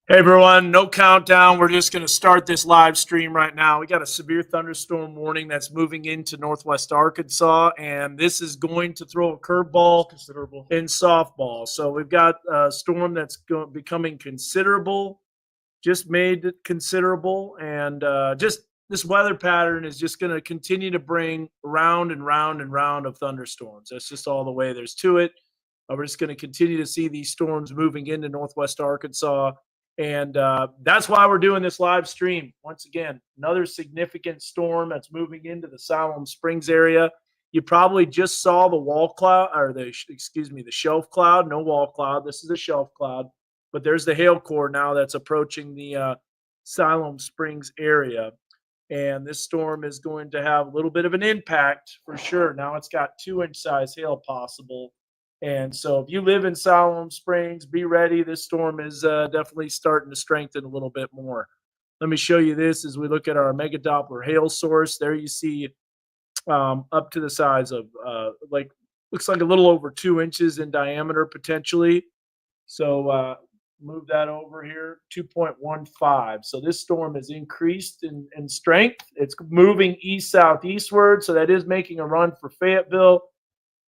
Hey everyone, no countdown. We're just going to start this live stream right now. We got a severe thunderstorm warning that's moving into northwest Arkansas, and this is going to throw a curveball Considerable. in softball. So we've got a storm that's becoming considerable, just made it considerable, and just this weather pattern is just going to continue to bring round and round and round of thunderstorms. That's just all the way there's to it. We're just going to continue to see these storms moving into northwest Arkansas. And that's why we're doing this live stream. Once again, another significant storm that's moving into the Siloam Springs area. You probably just saw the wall cloud, or the shelf cloud. No wall cloud. This is a shelf cloud. But there's the hail core now that's approaching the Siloam Springs area. And this storm is going to have a little bit of an impact for sure. Now it's got 2-inch size hail possible. And so if you live in Siloam Springs, be ready. This storm is definitely starting to strengthen a little bit more. Let me show you this as we look at our Mega Doppler hail source. There you see up to the size of looks like a little over 2 inches in diameter potentially. So move that over here, 2.15. So this storm has increased in strength. It's moving east southeastward, so that is making a run for Fayetteville.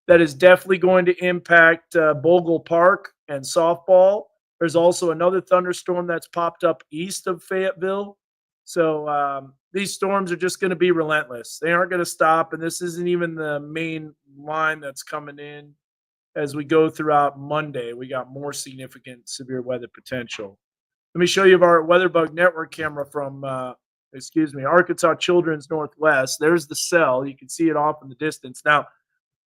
That is definitely going to impact Bogle Park and softball. There's also another thunderstorm that's popped up east of Fayetteville. So these storms are just going to be relentless. They aren't going to stop, and this isn't even the main line that's coming in. As we go throughout Monday, we got more significant severe weather potential. Let me show you our WeatherBug network camera from, Arkansas Children's Northwest. There's the cell. You can see it off in the distance. Now,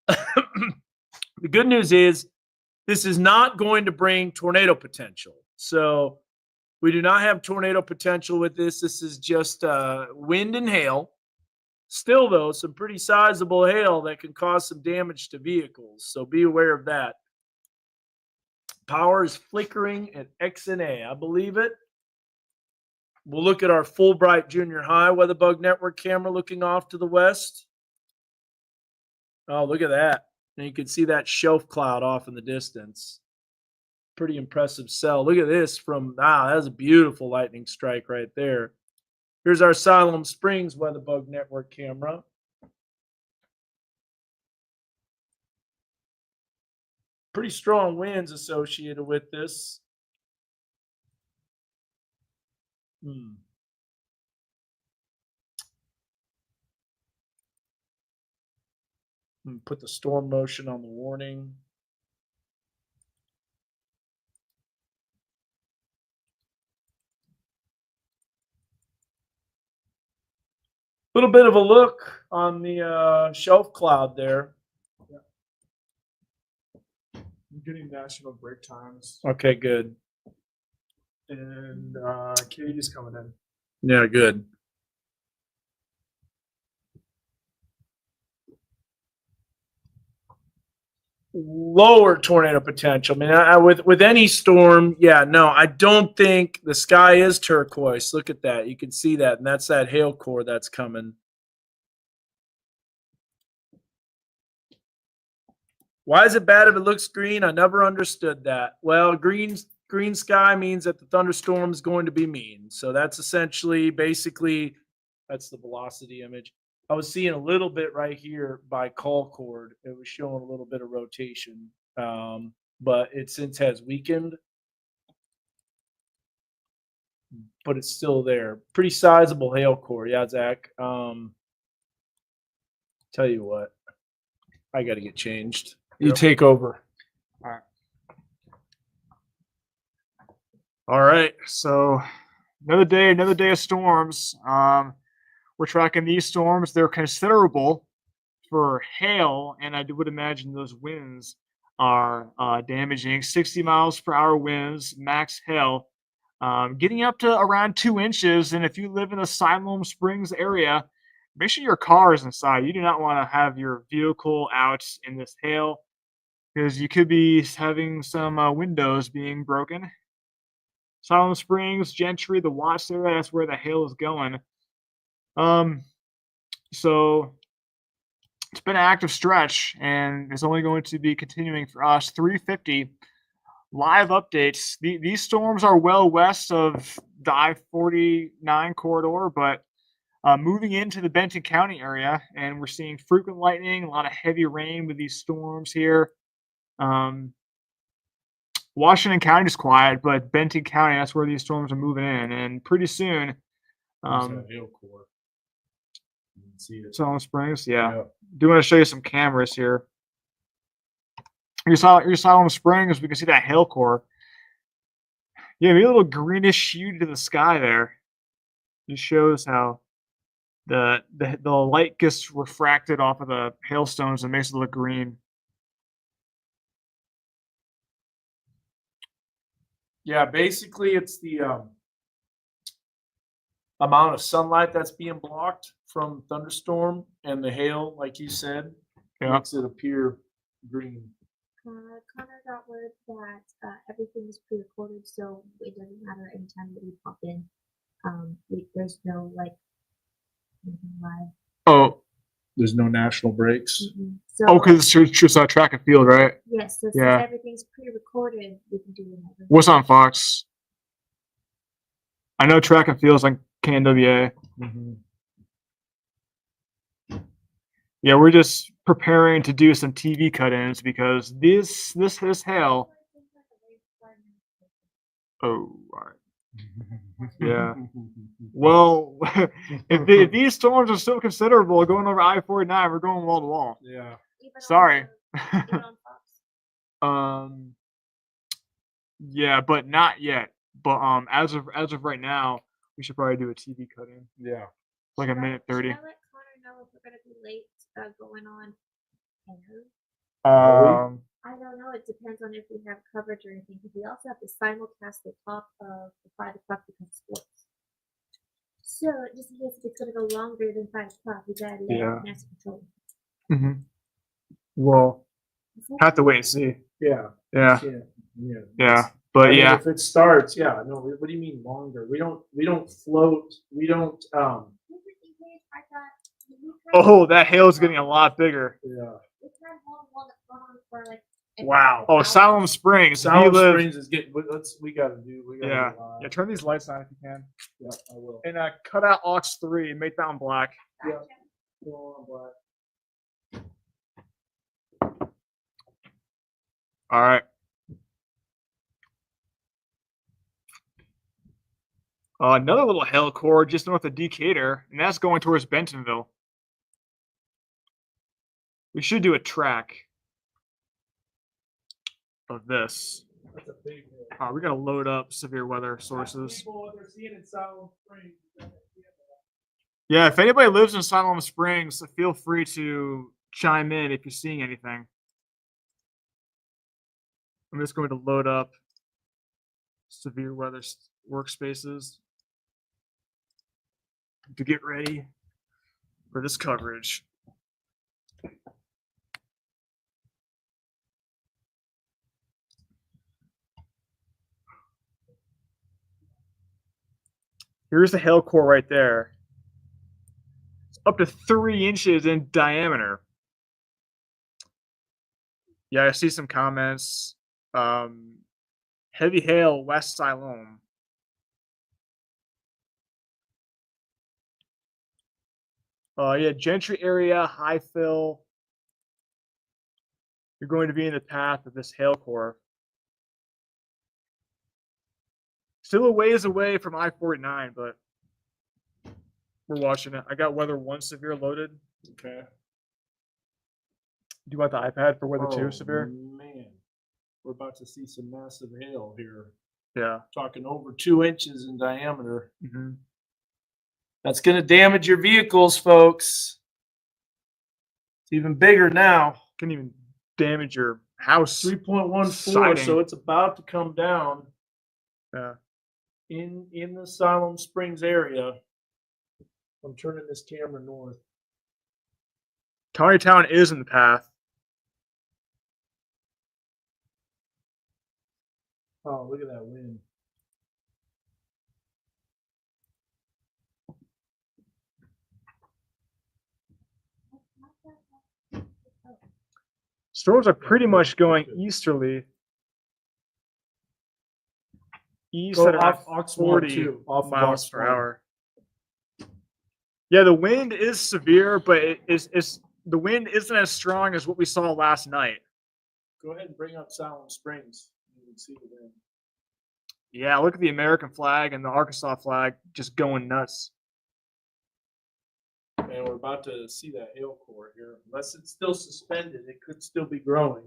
the good news is this is not going to bring tornado potential. So we do not have tornado potential with this. This is just wind and hail. Still, though, some pretty sizable hail that can cause some damage to vehicles. So be aware of that. Power is flickering at XNA. I believe it. We'll look at our Fulbright Junior High WeatherBug network camera looking off to the west. Oh, look at that. And you can see that shelf cloud off in the distance. Pretty impressive cell. Look at this that's a beautiful lightning strike right there. Here's our Siloam Springs WeatherBug network camera. Pretty strong winds associated with this. Put the storm motion on the warning. A little bit of a look on the shelf cloud there. I'm getting national break times. Okay, good. And Katie's coming in. Yeah, good. Lower tornado potential. I mean, with any storm, I don't think the sky is turquoise. Look at that. You can see that, and that's that hail core that's coming. Why is it bad if it looks green? I never understood that. Well, green sky means that the thunderstorm is going to be mean. So that's basically, that's the velocity image. I was seeing a little bit right here by Colcord. It was showing a little bit of rotation, but it since has weakened. But it's still there. Pretty sizable hail core. Yeah, Zach. Tell you what, I got to get changed. You take over. All right. All right. So another day of storms. We're tracking these storms. They're considerable for hail, and I would imagine those winds are damaging. 60 miles per hour winds, max hail, getting up to around 2 inches. And if you live in the Siloam Springs area, make sure your car is inside. You do not want to have your vehicle out in this hail because you could be having some windows being broken. Siloam Springs, Gentry, the Watts area, that's where the hail is going. So it's been an active stretch, and it's only going to be continuing for us. 350 live updates. These storms are well west of the I-49 corridor, but moving into the Benton County area, and we're seeing frequent lightning, a lot of heavy rain with these storms here. Washington County is quiet, but Benton County, that's where these storms are moving in, and pretty soon, Hail core. You can see it. Salem Springs, yeah. Yeah. Do want to show you some cameras here. Your Salem Springs, we can see that hail core. Yeah, maybe a little greenish hue to the sky there. Just shows how the light gets refracted off of the hailstones and makes it look green. Yeah, basically it's the amount of sunlight that's being blocked from thunderstorm and the hail, like you said, Yeah. makes it appear green. Connor got word that everything is pre-recorded, so it doesn't matter anytime that we pop in. There's no like anything live. Oh, There's no national breaks. So because it's just track and field, right? yes, so Yeah. since everything's pre-recorded, we can do whatever. What's on Fox? I know track and field's on KNWA. Yeah, we're just preparing to do some TV cut-ins because this hail. Oh, all right. Yeah. Well, if these storms are still considerable going over I-49, we're going wall to wall. Yeah. Even Sorry. even on Fox. Yeah, but not yet. But as of right now, we should probably do a TV cut-in, Yeah. like a Should I- minute 30. Should I let Connor know if we're gonna be late going on air? I don't know. It depends on if we have coverage or anything. Because we also have to simulcast the top of the 5 o'clock because of sports. So just in case if it's gonna go longer than 5 o'clock, we gotta let Yeah. master control. Well, Is that have to wait and see. Yeah. Yeah, Yeah. yeah, but I mean, yeah. if it starts, yeah. No. What do you mean longer? We don't float. We don't. Different things, I thought we tried- Oh, that hail's getting a lot bigger. Yeah. we tried one that's gone on for like an Wow. Oh, hour. Salem Springs. If you Salem live- Springs is getting. We gotta do. We gotta Yeah. do live. Yeah, turn these lights on if you can. Yeah, I will. And cut out aux 3 and make that one black. Yeah. Gotcha. Go on, Black. All right. Another little hail core just north of Decatur, and that's going towards Bentonville. We should do a track of this. That's a big hit. We gotta load up severe weather sources. People, they're seeing in Salem Springs. Yeah, if anybody lives in Salem Springs, feel free to chime in if you're seeing anything. I'm just going to load up severe weather workspaces to get ready for this coverage. Here's the hail core right there. It's up to 3 inches in diameter. Yeah, I see some comments. Heavy hail, West Siloam. Yeah, Gentry area, high fill. You're going to be in the path of this hail core. Still a ways away from I-49, but we're watching it. I got weather 1 severe loaded. Okay. Do you want the iPad for weather 2 severe? Man, we're about to see some massive hail here. Yeah. Talking over 2 inches in diameter. Mm-hmm. That's going to damage your vehicles, folks. It's even bigger now. Can even damage your house. 3.14, Siding. so it's about to come down Yeah. in the Salem Springs area. I'm turning this camera north. Countytown is in the path. Oh, look at that wind. Storms are pretty much going easterly. east Go at around off Oxmoor 40 too, off of miles per Oxmoor. hour. Yeah, the wind is severe, but the wind isn't as strong as what we saw last night. Go ahead and bring up Salem Springs. You can see the wind. Yeah, look at the American flag and the Arkansas flag just going nuts. And we're about to see that hail core here. Unless it's still suspended, it could still be growing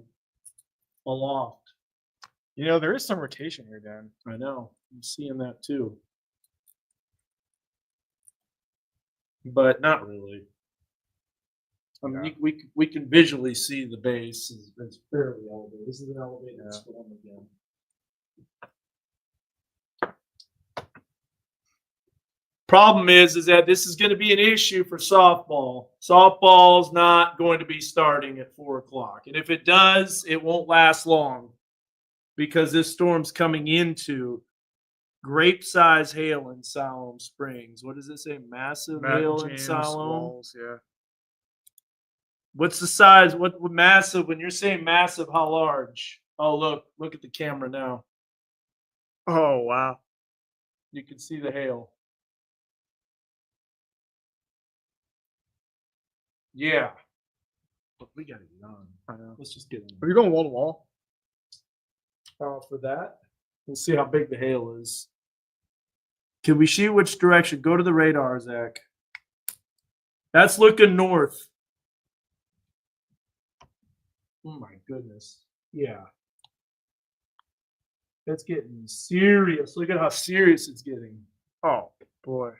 aloft. You know, there is some rotation here, Dan. I know. I'm seeing that too. But not really. I mean, Yeah. we can visually see the base is fairly elevated. This is an elevated Yeah. storm again. Problem is that this is going to be an issue for softball. Softball's not going to be starting at 4:00, and if it does, it won't last long because this storm's coming into grape-size hail in Salem Springs. What does it say? Massive Matt hail in James, Salem. Walls, yeah. What's the size? What massive? When you're saying massive, how large? Oh, look at the camera now. Oh, wow. You can see the hail. Yeah. But we gotta get on. I know. Let's just get on. Are you going wall to wall? For that, we'll see how big the hail is. Can we see which direction? Go to the radar, Zach. That's looking north. Oh my goodness. Yeah. It's getting serious. Look at how serious it's getting. Oh, boy.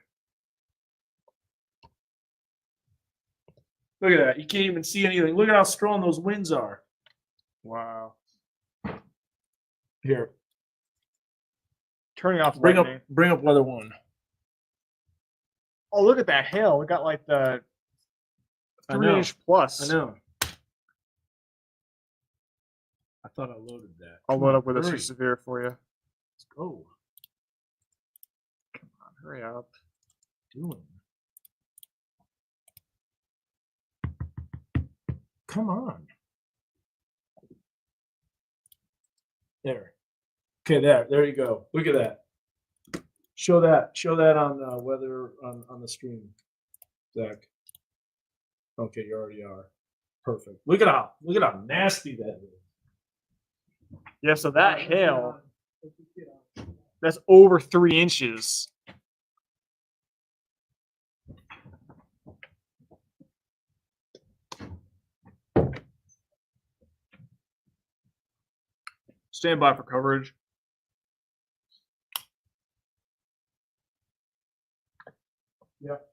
Look at that. You can't even see anything. Look at how strong those winds are. Wow. Here. Turning off Bring lightning. up weather one. Oh, look at that hail. We got like the I know. 3-inch plus. I know. I thought I loaded that. I'll Come load on, up with hurry. this severe for you. Let's go. Come on, hurry up. Doing. Come on. There. Okay, there you go. Look at that. Show that on weather on the stream, Zach. Okay, you already are. Perfect. Look at how nasty that is. Yeah, so that hail, that's over 3 inches. Stand by for coverage. Yep.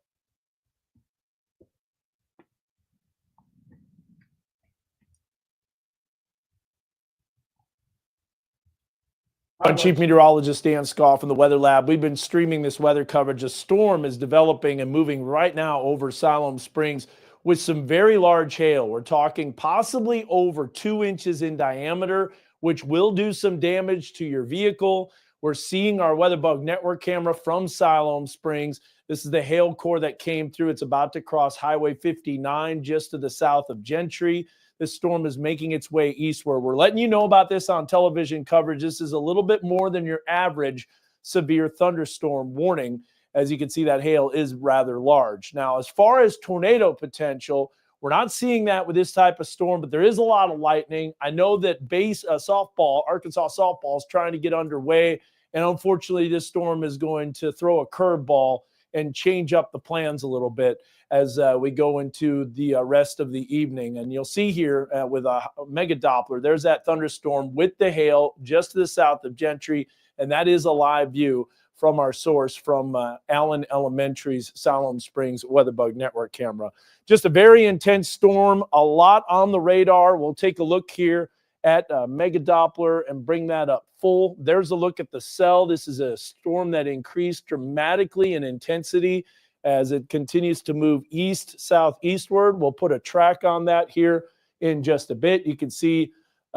I'm Chief Meteorologist Dan Scoff from the Weather Lab. We've been streaming this weather coverage. A storm is developing and moving right now over Salem Springs with some very large hail. We're talking possibly over 2 inches in diameter, which will do some damage to your vehicle. We're seeing our WeatherBug network camera from Salem Springs. This is the hail core that came through. It's about to cross Highway 59 just to the south of Gentry. This storm is making its way eastward. We're letting you know about this on television coverage. This is a little bit more than your average severe thunderstorm warning. As you can see, that hail is rather large. Now, as far as tornado potential, we're not seeing that with this type of storm, but there is a lot of lightning. I know that Arkansas softball is trying to get underway, and unfortunately, this storm is going to throw a curveball and change up the plans a little bit as we go into the rest of the evening. And you'll see here with a mega Doppler, there's that thunderstorm with the hail just to the south of Gentry, and that is a live view from our source from Allen Elementary's Salem Springs WeatherBug network camera. Just a very intense storm, a lot on the radar. We'll take a look here at Mega Doppler and bring that up full. There's a look at the cell. This is a storm that increased dramatically in intensity as it continues to move east, southeastward. We'll put a track on that here in just a bit. You can see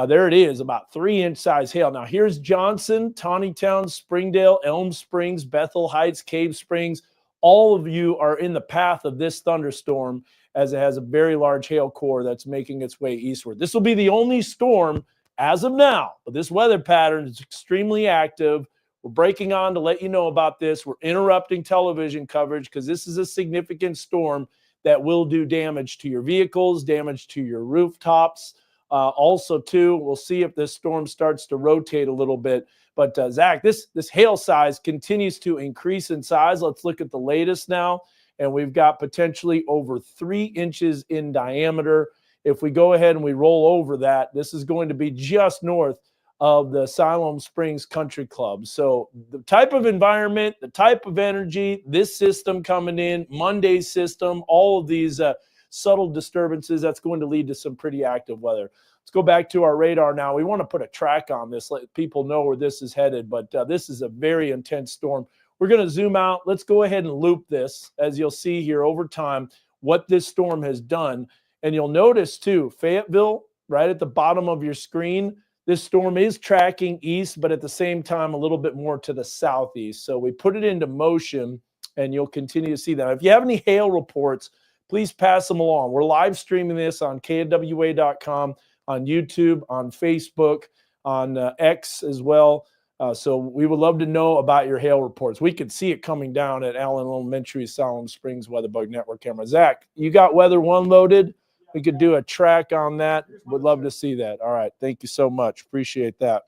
there it is, about 3-inch size hail. Now here's Johnson, Tawnytown, Springdale, Elm Springs, Bethel Heights, Cave Springs. All of you are in the path of this thunderstorm as it has a very large hail core that's making its way eastward. This will be the only storm as of now, but this weather pattern is extremely active. We're breaking on to let you know about this. We're interrupting television coverage because this is a significant storm that will do damage to your vehicles, damage to your rooftops. Also, too, we'll see if this storm starts to rotate a little bit. But Zach, this hail size continues to increase in size. Let's look at the latest now. And we've got potentially over 3 inches in diameter. If we go ahead and we roll over that, this is going to be just north of the Siloam Springs Country Club. So the type of environment, the type of energy, this system coming in, Monday's system, all of these subtle disturbances, that's going to lead to some pretty active weather. Let's go back to our radar now. We want to put a track on this, let people know where this is headed, but this is a very intense storm. We're going to zoom out. Let's go ahead and loop this, as you'll see here over time, what this storm has done. And you'll notice, too, Fayetteville, right at the bottom of your screen, this storm is tracking east, but at the same time, a little bit more to the southeast. So we put it into motion, and you'll continue to see that. If you have any hail reports, please pass them along. We're live streaming this on KNWA.com, on YouTube, on Facebook, on X as well. So we would love to know about your hail reports. We could see it coming down at Allen Elementary, Siloam Springs WeatherBug Network camera. Zach, you got Weather 1 loaded? We could do a track on that. Would love to see that. All right. Thank you so much. Appreciate that.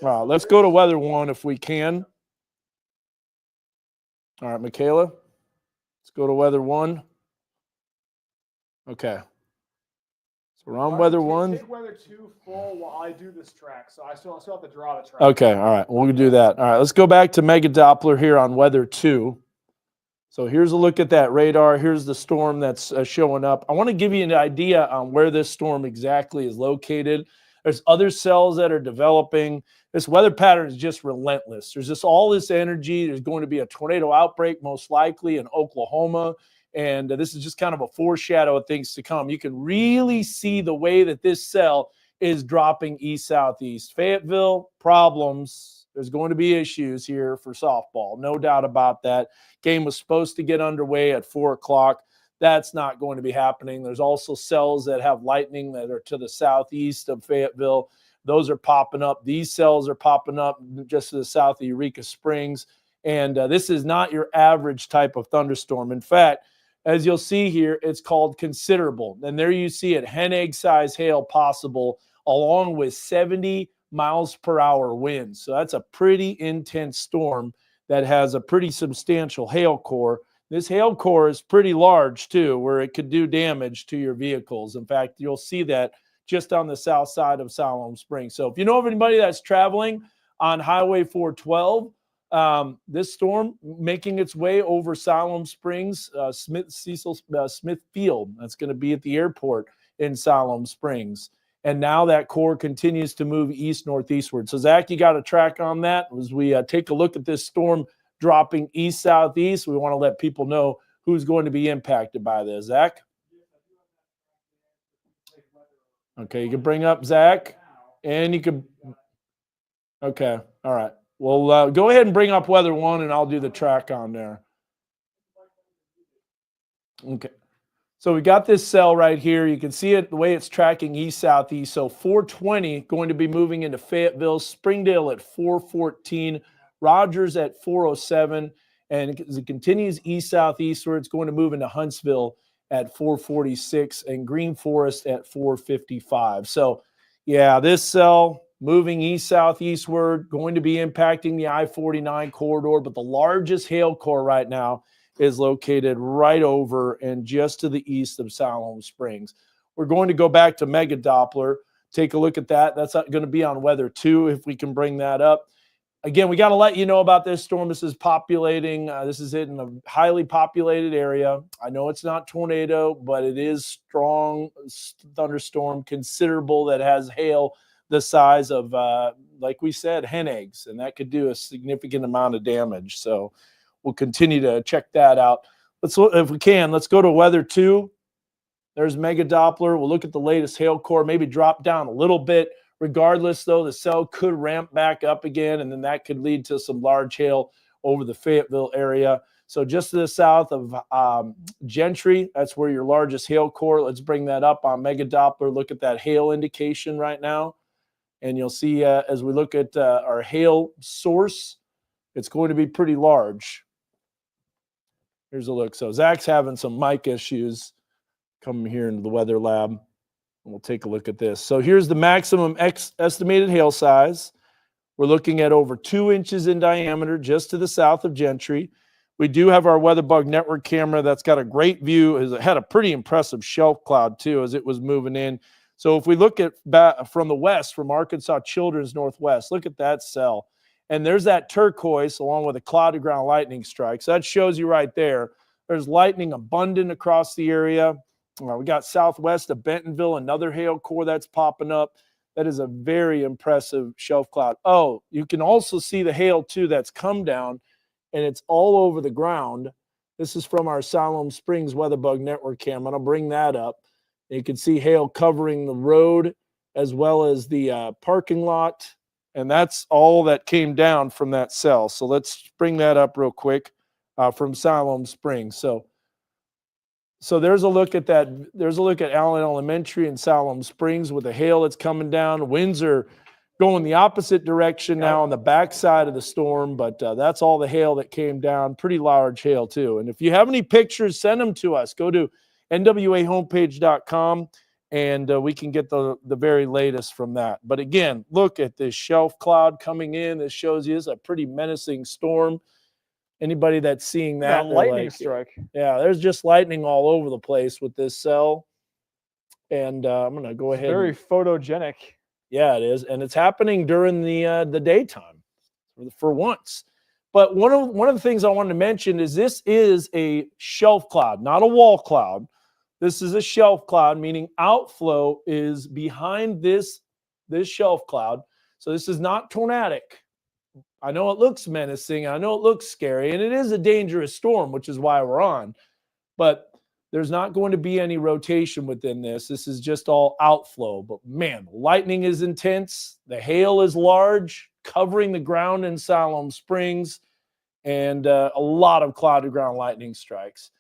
Let's go to Weather 1 if we can. All right, Michaela. Let's go to Weather 1. Okay. So we're on Weather 1. Take Weather 2 full while I do this track. So I still have to draw the track. Okay. All right. We'll do that. All right. Let's go back to Mega Doppler here on Weather 2. So here's a look at that radar. Here's the storm that's showing up. I want to give you an idea on where this storm exactly is located. There's other cells that are developing. This weather pattern is just relentless. There's just all this energy. There's going to be a tornado outbreak most likely in Oklahoma. And this is just kind of a foreshadow of things to come. You can really see the way that this cell is dropping east-southeast. Fayetteville, problems. There's going to be issues here for softball. No doubt about that. Game was supposed to get underway at 4 o'clock. That's not going to be happening. There's also cells that have lightning that are to the southeast of Fayetteville. Those are popping up. These cells are popping up just to the south of Eureka Springs. And this is not your average type of thunderstorm. In fact, as you'll see here, it's called considerable. And there you see it, hen egg size hail possible, along with 70 miles per hour winds. So that's a pretty intense storm that has a pretty substantial hail core. This hail core is pretty large too, where it could do damage to your vehicles. In fact, you'll see that just on the south side of Siloam Springs. So if you know of anybody that's traveling on Highway 412, this storm making its way over Siloam Springs, Smith Field. That's going to be at the airport in Siloam Springs. And now that core continues to move east-northeastward. So, Zach, you got a track on that? As we take a look at this storm dropping east-southeast, we want to let people know who's going to be impacted by this. Zach? Okay, you can bring up Zach, and you can – okay, all right. Well, go ahead and bring up Weather 1, and I'll do the track on there. Okay. So we got this cell right here. You can see it the way it's tracking east-southeast. So 420 going to be moving into Fayetteville, Springdale at 414, Rogers at 407, and as it continues east-southeastward, it's going to move into Huntsville at 446 and Green Forest at 455. So, yeah, this cell moving east-southeastward, going to be impacting the I-49 corridor, but the largest hail core right now is located right over and just to the east of Siloam Springs. We're going to go back to Mega Doppler, take a look at that. That's going to be on Weather 2 if we can bring that up. Again, we got to let you know about this storm. This is populating. This is in a highly populated area. I know it's not tornado, but it is strong thunderstorm, considerable, that has hail the size of, like we said, hen eggs, and that could do a significant amount of damage. So we'll continue to check that out. Let's, if we can, let's go to Weather 2. There's Mega Doppler. We'll look at the latest hail core, maybe drop down a little bit. Regardless, though, the cell could ramp back up again, and then that could lead to some large hail over the Fayetteville area. So just to the south of Gentry, that's where your largest hail core. Let's bring that up on Mega Doppler. Look at that hail indication right now. And you'll see as we look at our hail source, It's going to be pretty large. Here's a look. So Zach's having some mic issues coming here into the weather lab. We'll take a look at this. So here's the maximum estimated hail size. We're looking at over 2 inches in diameter just to the south of Gentry. We do have our WeatherBug network camera that's got a great view. It had a pretty impressive shelf cloud too as it was moving in. So if we look at from the west, from Arkansas Children's northwest, look at that cell. And there's that turquoise along with a cloud to ground lightning strike. So that shows you right there. There's lightning abundant across the area. We got southwest of Bentonville, another hail core that's popping up. That is a very impressive shelf cloud. Oh, you can also see the hail too that's come down, and it's all over the ground. This is from our Siloam Springs WeatherBug network camera. I'll bring that up. You can see hail covering the road as well as the parking lot, and that's all that came down from that cell. So let's bring that up real quick from Siloam Springs. So there's a look at that. There's a look at Allen Elementary and Siloam Springs with the hail that's coming down. Winds are going the opposite direction now on the backside of the storm, but that's all the hail that came down. Pretty large hail too. And if you have any pictures, send them to us. Go to nwahomepage.com and we can get the very latest from that. But again, look at this shelf cloud coming in. This shows you it's a pretty menacing storm. Anybody that's seeing that, lightning like, strike. yeah, there's just lightning all over the place with this cell. And I'm going to go ahead. Very photogenic. Yeah, it is. And it's happening during the daytime for once. But one of the things I wanted to mention is this is a shelf cloud, not a wall cloud. This is a shelf cloud, meaning outflow is behind this shelf cloud. So this is not tornadic. I know it looks menacing. I know it looks scary, and it is a dangerous storm, which is why we're on. But there's not going to be any rotation within this. This is just all outflow. But man, lightning is intense. The hail is large, covering the ground in Siloam Springs, and a lot of cloud to ground lightning strikes.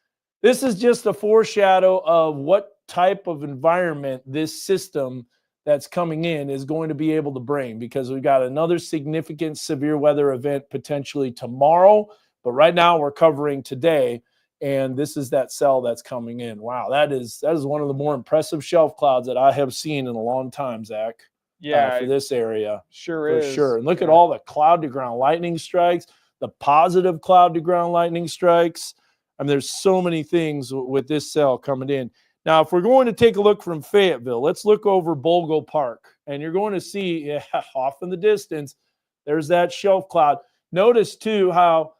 This is just a foreshadow of what type of environment this system that's coming in is going to be able to bring, because we've got another significant severe weather event potentially tomorrow. But right now we're covering today, and this is that cell that's coming in. Wow, that is one of the more impressive shelf clouds that I have seen in a long time, Zach. Yeah, for this area. Sure For is. sure. And look at all the cloud to ground lightning strikes, the positive cloud to ground lightning strikes. I mean, there's so many things with this cell coming in. Now, if we're going to take a look from Fayetteville, let's look over Bogle Park. And you're going to see off in the distance, there's that shelf cloud. Notice, too, how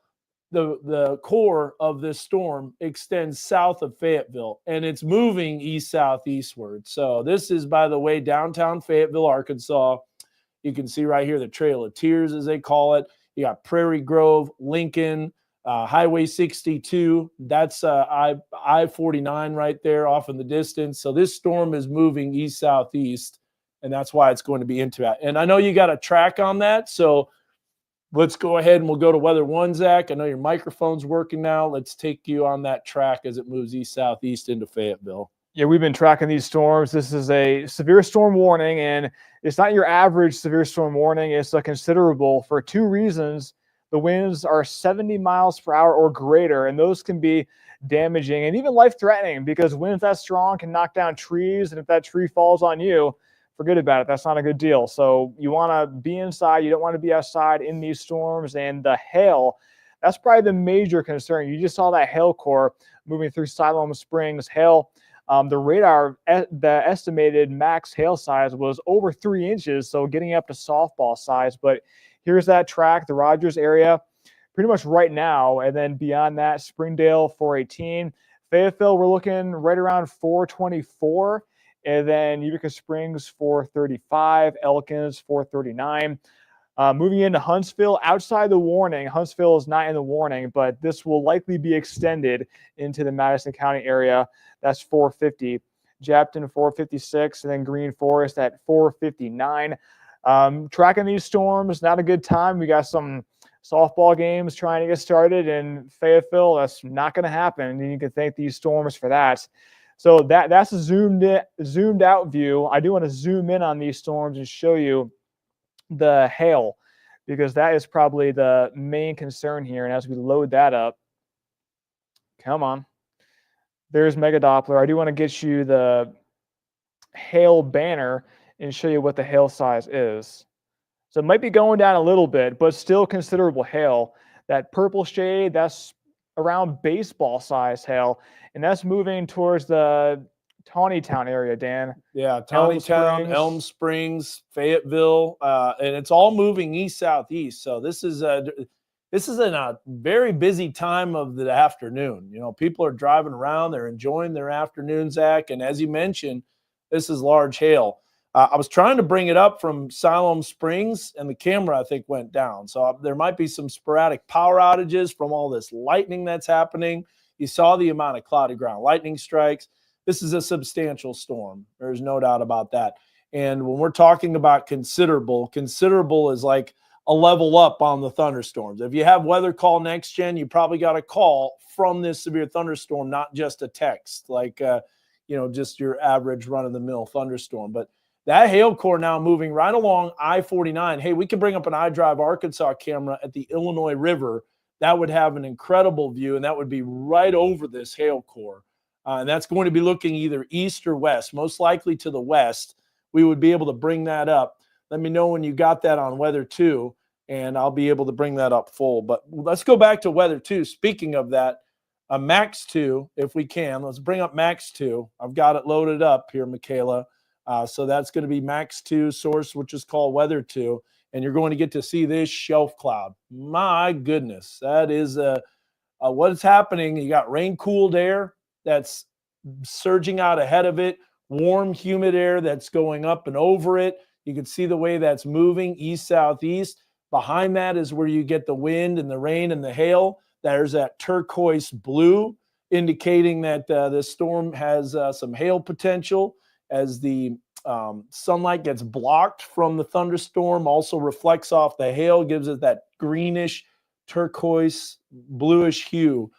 the core of this storm extends south of Fayetteville, and it's moving east-southeastward. So this is, by the way, downtown Fayetteville, Arkansas. You can see right here the Trail of Tears, as they call it. You got Prairie Grove, Lincoln, Highway 62, that's I-49 right there off in the distance. So this storm is moving east-southeast, and that's why it's going to be into that. And I know you got a track on that, so let's go ahead and we'll go to Weather 1, Zach. I know your microphone's working now. Let's take you on that track as it moves east-southeast into Fayetteville. Yeah, we've been tracking these storms. This is a severe storm warning, and it's not your average severe storm warning. It's a considerable for 2 reasons. The winds are 70 miles per hour or greater, and those can be damaging and even life-threatening, because winds that strong can knock down trees, and if that tree falls on you, forget about it. That's not a good deal. So you want to be inside. You don't want to be outside in these storms. And the hail, that's probably the major concern. You just saw that hail core moving through Siloam Springs. Hail, the radar, the estimated max hail size was over 3 inches, so getting up to softball size. But here's that track, the Rogers area, pretty much right now. And then beyond that, Springdale 418. Fayetteville, we're looking right around 424. And then Utica Springs 435. Elkins 439. Moving into Huntsville, outside the warning. Huntsville is not in the warning, but this will likely be extended into the Madison County area. That's 450. Japton 456, and then Green Forest at 459. Tracking these storms, not a good time. We got some softball games trying to get started in Fayetteville. That's not going to happen, and you can thank these storms for that. So that's a zoomed out view. I do want to zoom in on these storms and show you the hail because that is probably the main concern here. And as we load that up, come on, there's Mega Doppler. I do want to get you the hail banner and show you what the hail size is. So it might be going down a little bit, but still considerable hail. That purple shade, that's around baseball size hail, and that's moving towards the Tawnytown area, Dan. Yeah, Elm Tawnytown, Springs. Elm Springs, Fayetteville, and it's all moving east southeast. So this is in a very busy time of the afternoon. You know, people are driving around, they're enjoying their afternoon, Zach, and as you mentioned, this is large hail. I was trying to bring it up from Siloam Springs, and the camera, I think, went down. So there might be some sporadic power outages from all this lightning that's happening. You saw the amount of cloudy ground lightning strikes. This is a substantial storm. There's no doubt about that. And when we're talking about considerable is like a level up on the thunderstorms. If you have Weather Call Next Gen, you probably got a call from this severe thunderstorm, not just a text, like just your average run-of-the-mill thunderstorm. But that hail core now moving right along I-49. Hey, we could bring up an iDrive Arkansas camera at the Illinois River. That would have an incredible view, and that would be right over this hail core. And that's going to be looking either east or west, most likely to the west. We would be able to bring that up. Let me know when you got that on Weather 2, and I'll be able to bring that up full. But let's go back to Weather 2. Speaking of that, Max 2, if we can. Let's bring up Max 2. I've got it loaded up here, Michaela. So that's going to be Max 2 source, which is called Weather 2. And you're going to get to see this shelf cloud. My goodness, that is what is happening. You got rain-cooled air that's surging out ahead of it, warm, humid air that's going up and over it. You can see the way that's moving east-southeast. Behind that is where you get the wind and the rain and the hail. There's that turquoise blue indicating that this storm has some hail potential. As the sunlight gets blocked from the thunderstorm, also reflects off the hail, gives it that greenish, turquoise, bluish hue.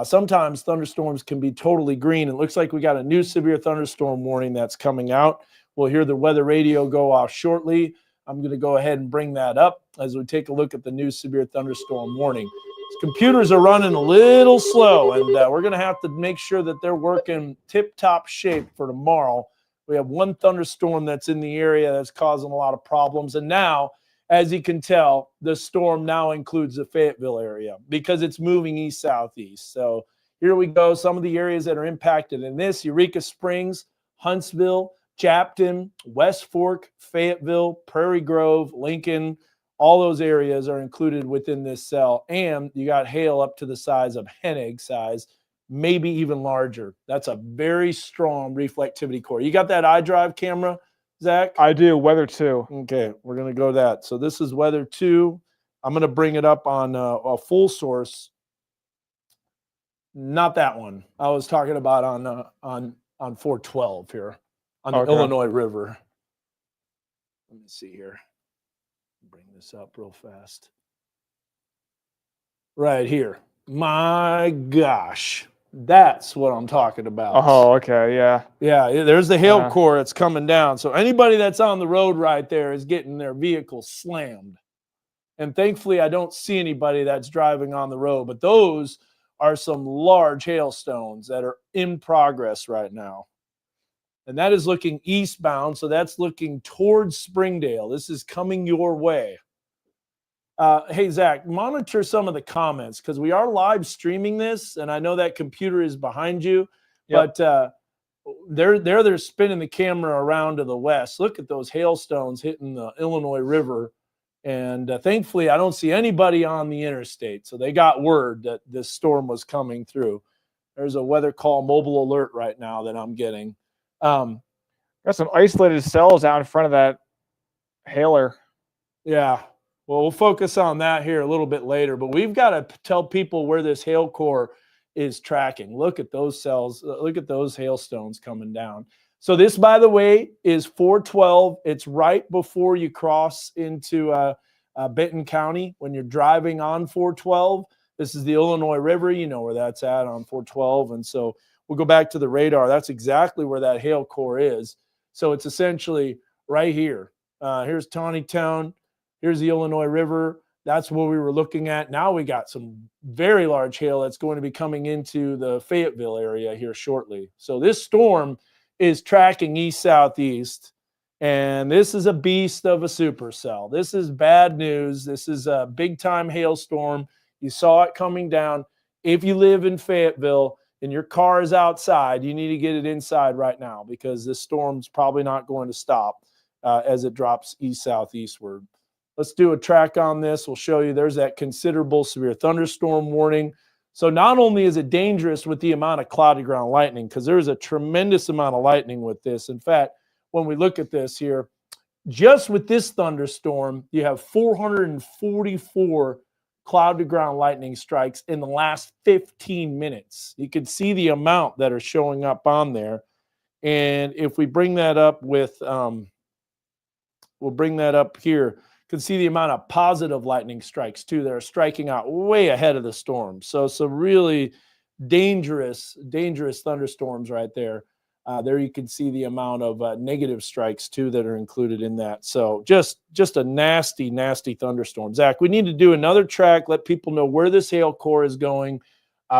Sometimes thunderstorms can be totally green. It looks like we got a new severe thunderstorm warning that's coming out. We'll hear the weather radio go off shortly. I'm going to go ahead and bring that up as we take a look at the new severe thunderstorm warning. Computers are running a little slow, and we're going to have to make sure that they're working tip-top shape for tomorrow. We have one thunderstorm that's in the area that's causing a lot of problems. And now, as you can tell, the storm now includes the Fayetteville area because it's moving east-southeast. So here we go. Some of the areas that are impacted in this: Eureka Springs, Huntsville, Chapton, West Fork, Fayetteville, Prairie Grove, Lincoln. All those areas are included within this cell. And you got hail up to the size of hen egg size, maybe even larger. That's a very strong reflectivity core. You got that iDrive camera, Zach? I do, Weather 2. Okay, we're going to go to that. So this is Weather 2. I'm going to bring it up on a full source. Not that one. I was talking about on 412 here on the Illinois River. Let me see here. Bring this up real fast. Right here. My gosh. That's what I'm talking about. Oh, okay, yeah. Yeah, there's the hail core that's coming down. So anybody that's on the road right there is getting their vehicle slammed. And thankfully, I don't see anybody that's driving on the road. But those are some large hailstones that are in progress right now. And that is looking eastbound, so that's looking towards Springdale. This is coming your way. Hey, Zach, monitor some of the comments because we are live streaming this, and I know that computer is behind you, but they're spinning the camera around to the west. Look at those hailstones hitting the Illinois River, and thankfully, I don't see anybody on the interstate, so they got word that this storm was coming through. There's a weather call mobile alert right now that I'm getting. Got some isolated cells out in front of that hailer. Yeah. Well, we'll focus on that here a little bit later, but we've got to tell people where this hail core is tracking. Look at those cells. Look at those hailstones coming down. So this, by the way, is 412. It's right before you cross into Benton County when you're driving on 412. This is the Illinois River. You know where that's at on 412. And so we'll go back to the radar. That's exactly where that hail core is. So it's essentially right here. Here's Tawnytown. Here's the Illinois River. That's what we were looking at. Now we got some very large hail that's going to be coming into the Fayetteville area here shortly. So this storm is tracking east-southeast, and this is a beast of a supercell. This is bad news. This is a big-time hailstorm. You saw it coming down. If you live in Fayetteville and your car is outside, you need to get it inside right now because this storm's probably not going to stop as it drops east-southeastward. Let's do a track on this. We'll show you there's that considerable severe thunderstorm warning. So not only is it dangerous with the amount of cloudy ground lightning, because there's a tremendous amount of lightning with this. In fact, when we look at this here, just with this thunderstorm, you have 444 cloud to ground lightning strikes in the last 15 minutes. You can see the amount that are showing up on there. And if we bring that up with, we'll bring that up here, you can see the amount of positive lightning strikes too that are striking out way ahead of the storm. So some really dangerous thunderstorms right there. There you can see the amount of negative strikes too that are included in that. So just a nasty thunderstorm. Zach, we need to do another track, let people know where this hail core is going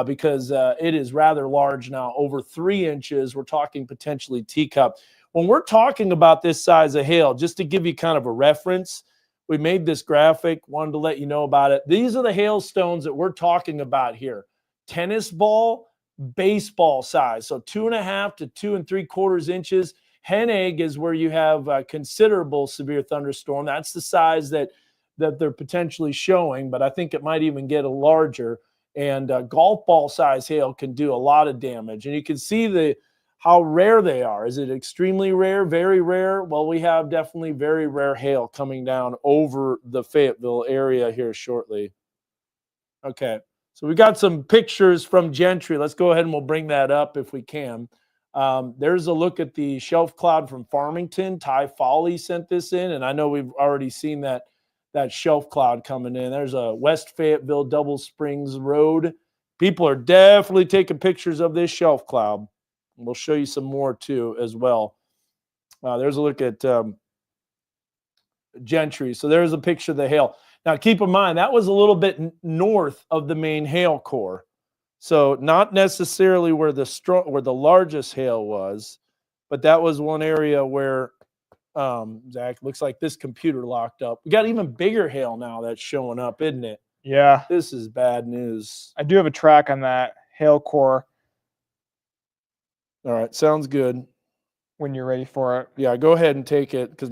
because it is rather large now, over 3 inches. We're talking potentially teacup. When we're talking about this size of hail, just to give you kind of a reference, we made this graphic, wanted to let you know about it. These are the hailstones that we're talking about here. Tennis ball, baseball size, so 2.5 to 2 3/4 inches. Hen egg is where you have considerable severe thunderstorm. That's the size that they're potentially showing, but I think it might even get a larger. And golf ball size hail can do a lot of damage. And you can see how rare they are. Is it extremely rare, very rare? Well, we have definitely very rare hail coming down over the Fayetteville area here shortly. Okay. So we got some pictures from Gentry. Let's go ahead and we'll bring that up if we can. There's a look at the shelf cloud from Farmington. Ty Foley sent this in, and I know we've already seen that shelf cloud coming in. There's a West Fayetteville Double Springs Road. People are definitely taking pictures of this shelf cloud. We'll show you some more too as well. There's a look at Gentry. So there's a picture of the hail. Now, keep in mind, that was a little bit north of the main hail core. So not necessarily where the largest hail was, but that was one area where, Zach, looks like this computer locked up. We got even bigger hail now that's showing up, isn't it? Yeah. This is bad news. I do have a track on that hail core All right, sounds good. when you're ready for it. Yeah, go ahead and take it because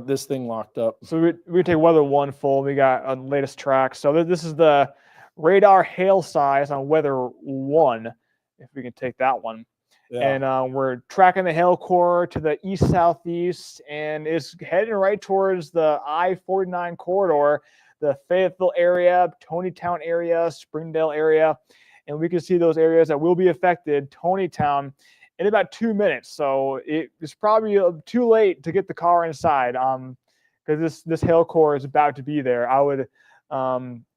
this thing locked up. So we take weather 1 full. We got a latest track. So this is the radar hail size on weather 1, if we can take that one. Yeah. And we're tracking the hail core to the east-southeast, and it's heading right towards the I-49 corridor, the Fayetteville area, Tonytown area, Springdale area. And we can see those areas that will be affected, Tonytown, in about 2 minutes. So it's probably too late to get the car inside because this hail core is about to be there. I would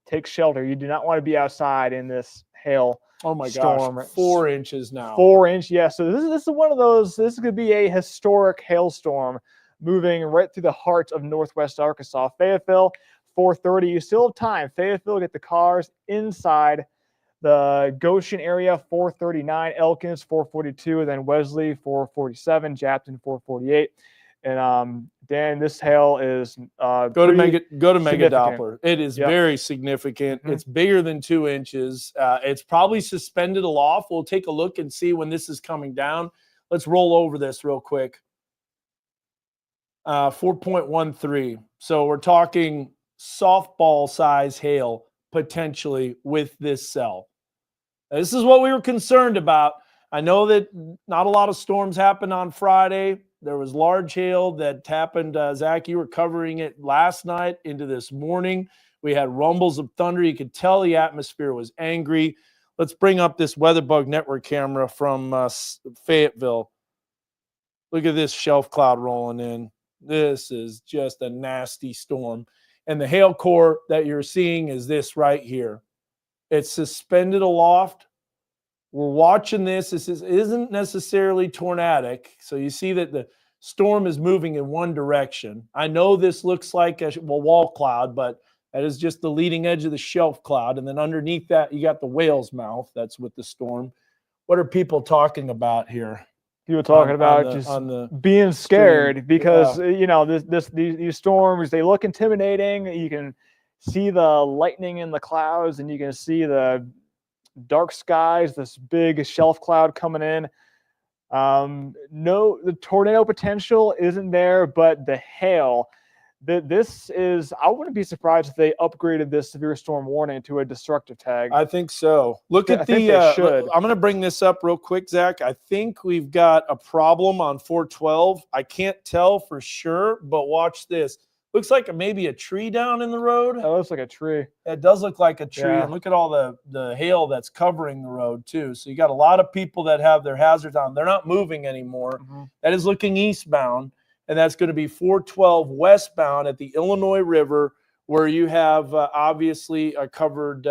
take shelter. You do not want to be outside in this hail. Oh my storm. gosh, 4 inches now. 4 inch, yeah. So this is one of those. This could be a historic hailstorm moving right through the heart of Northwest Arkansas. Fayetteville, 4:30. You still have time. Fayetteville, get the cars inside. The Goshen area, 4:39. Elkins, 4:42. And then Wesley, 4:47. Japton, 4:48. And Dan, this hail is Go to Mega significant. Doppler. It is very significant. Mhm. It's bigger than 2 inches. It's probably suspended aloft. We'll take a look and see when this is coming down. Let's roll over this real quick. 4.13. So we're talking softball size hail potentially with this cell. This is what we were concerned about. I know that not a lot of storms happened on Friday. There was large hail that happened. Zach, you were covering it last night into this morning. We had rumbles of thunder. You could tell the atmosphere was angry. Let's bring up this WeatherBug Network camera from Fayetteville. Look at this shelf cloud rolling in. This is just a nasty storm. And the hail core that you're seeing is this right here. It's suspended aloft. We're watching this. This isn't necessarily tornadic. So you see that the storm is moving in one direction. I know this looks like a wall cloud, but that is just the leading edge of the shelf cloud. And then underneath that, you got the whale's mouth. That's with the storm. What are people talking about here? People talking on about the- just on the being scared screen. because you know these storms, they look intimidating. You can see the lightning in the clouds, and you can see the dark skies, this big shelf cloud coming in. No, the tornado potential isn't there, but the hail. This is, I wouldn't be surprised if they upgraded this severe storm warning to a destructive tag. I think so. Look I at think the. they should. I'm going to bring this up real quick, Zach. I think we've got a problem on 412. I can't tell for sure, but watch this. Looks like maybe a tree down in the road. That looks like a tree. It does look like a tree, Yeah. and look at all the hail that's covering the road too. So you got a lot of people that have their hazards on. They're not moving anymore. That is looking eastbound, and that's going to be 412 westbound at the Illinois River, where you have obviously a covered.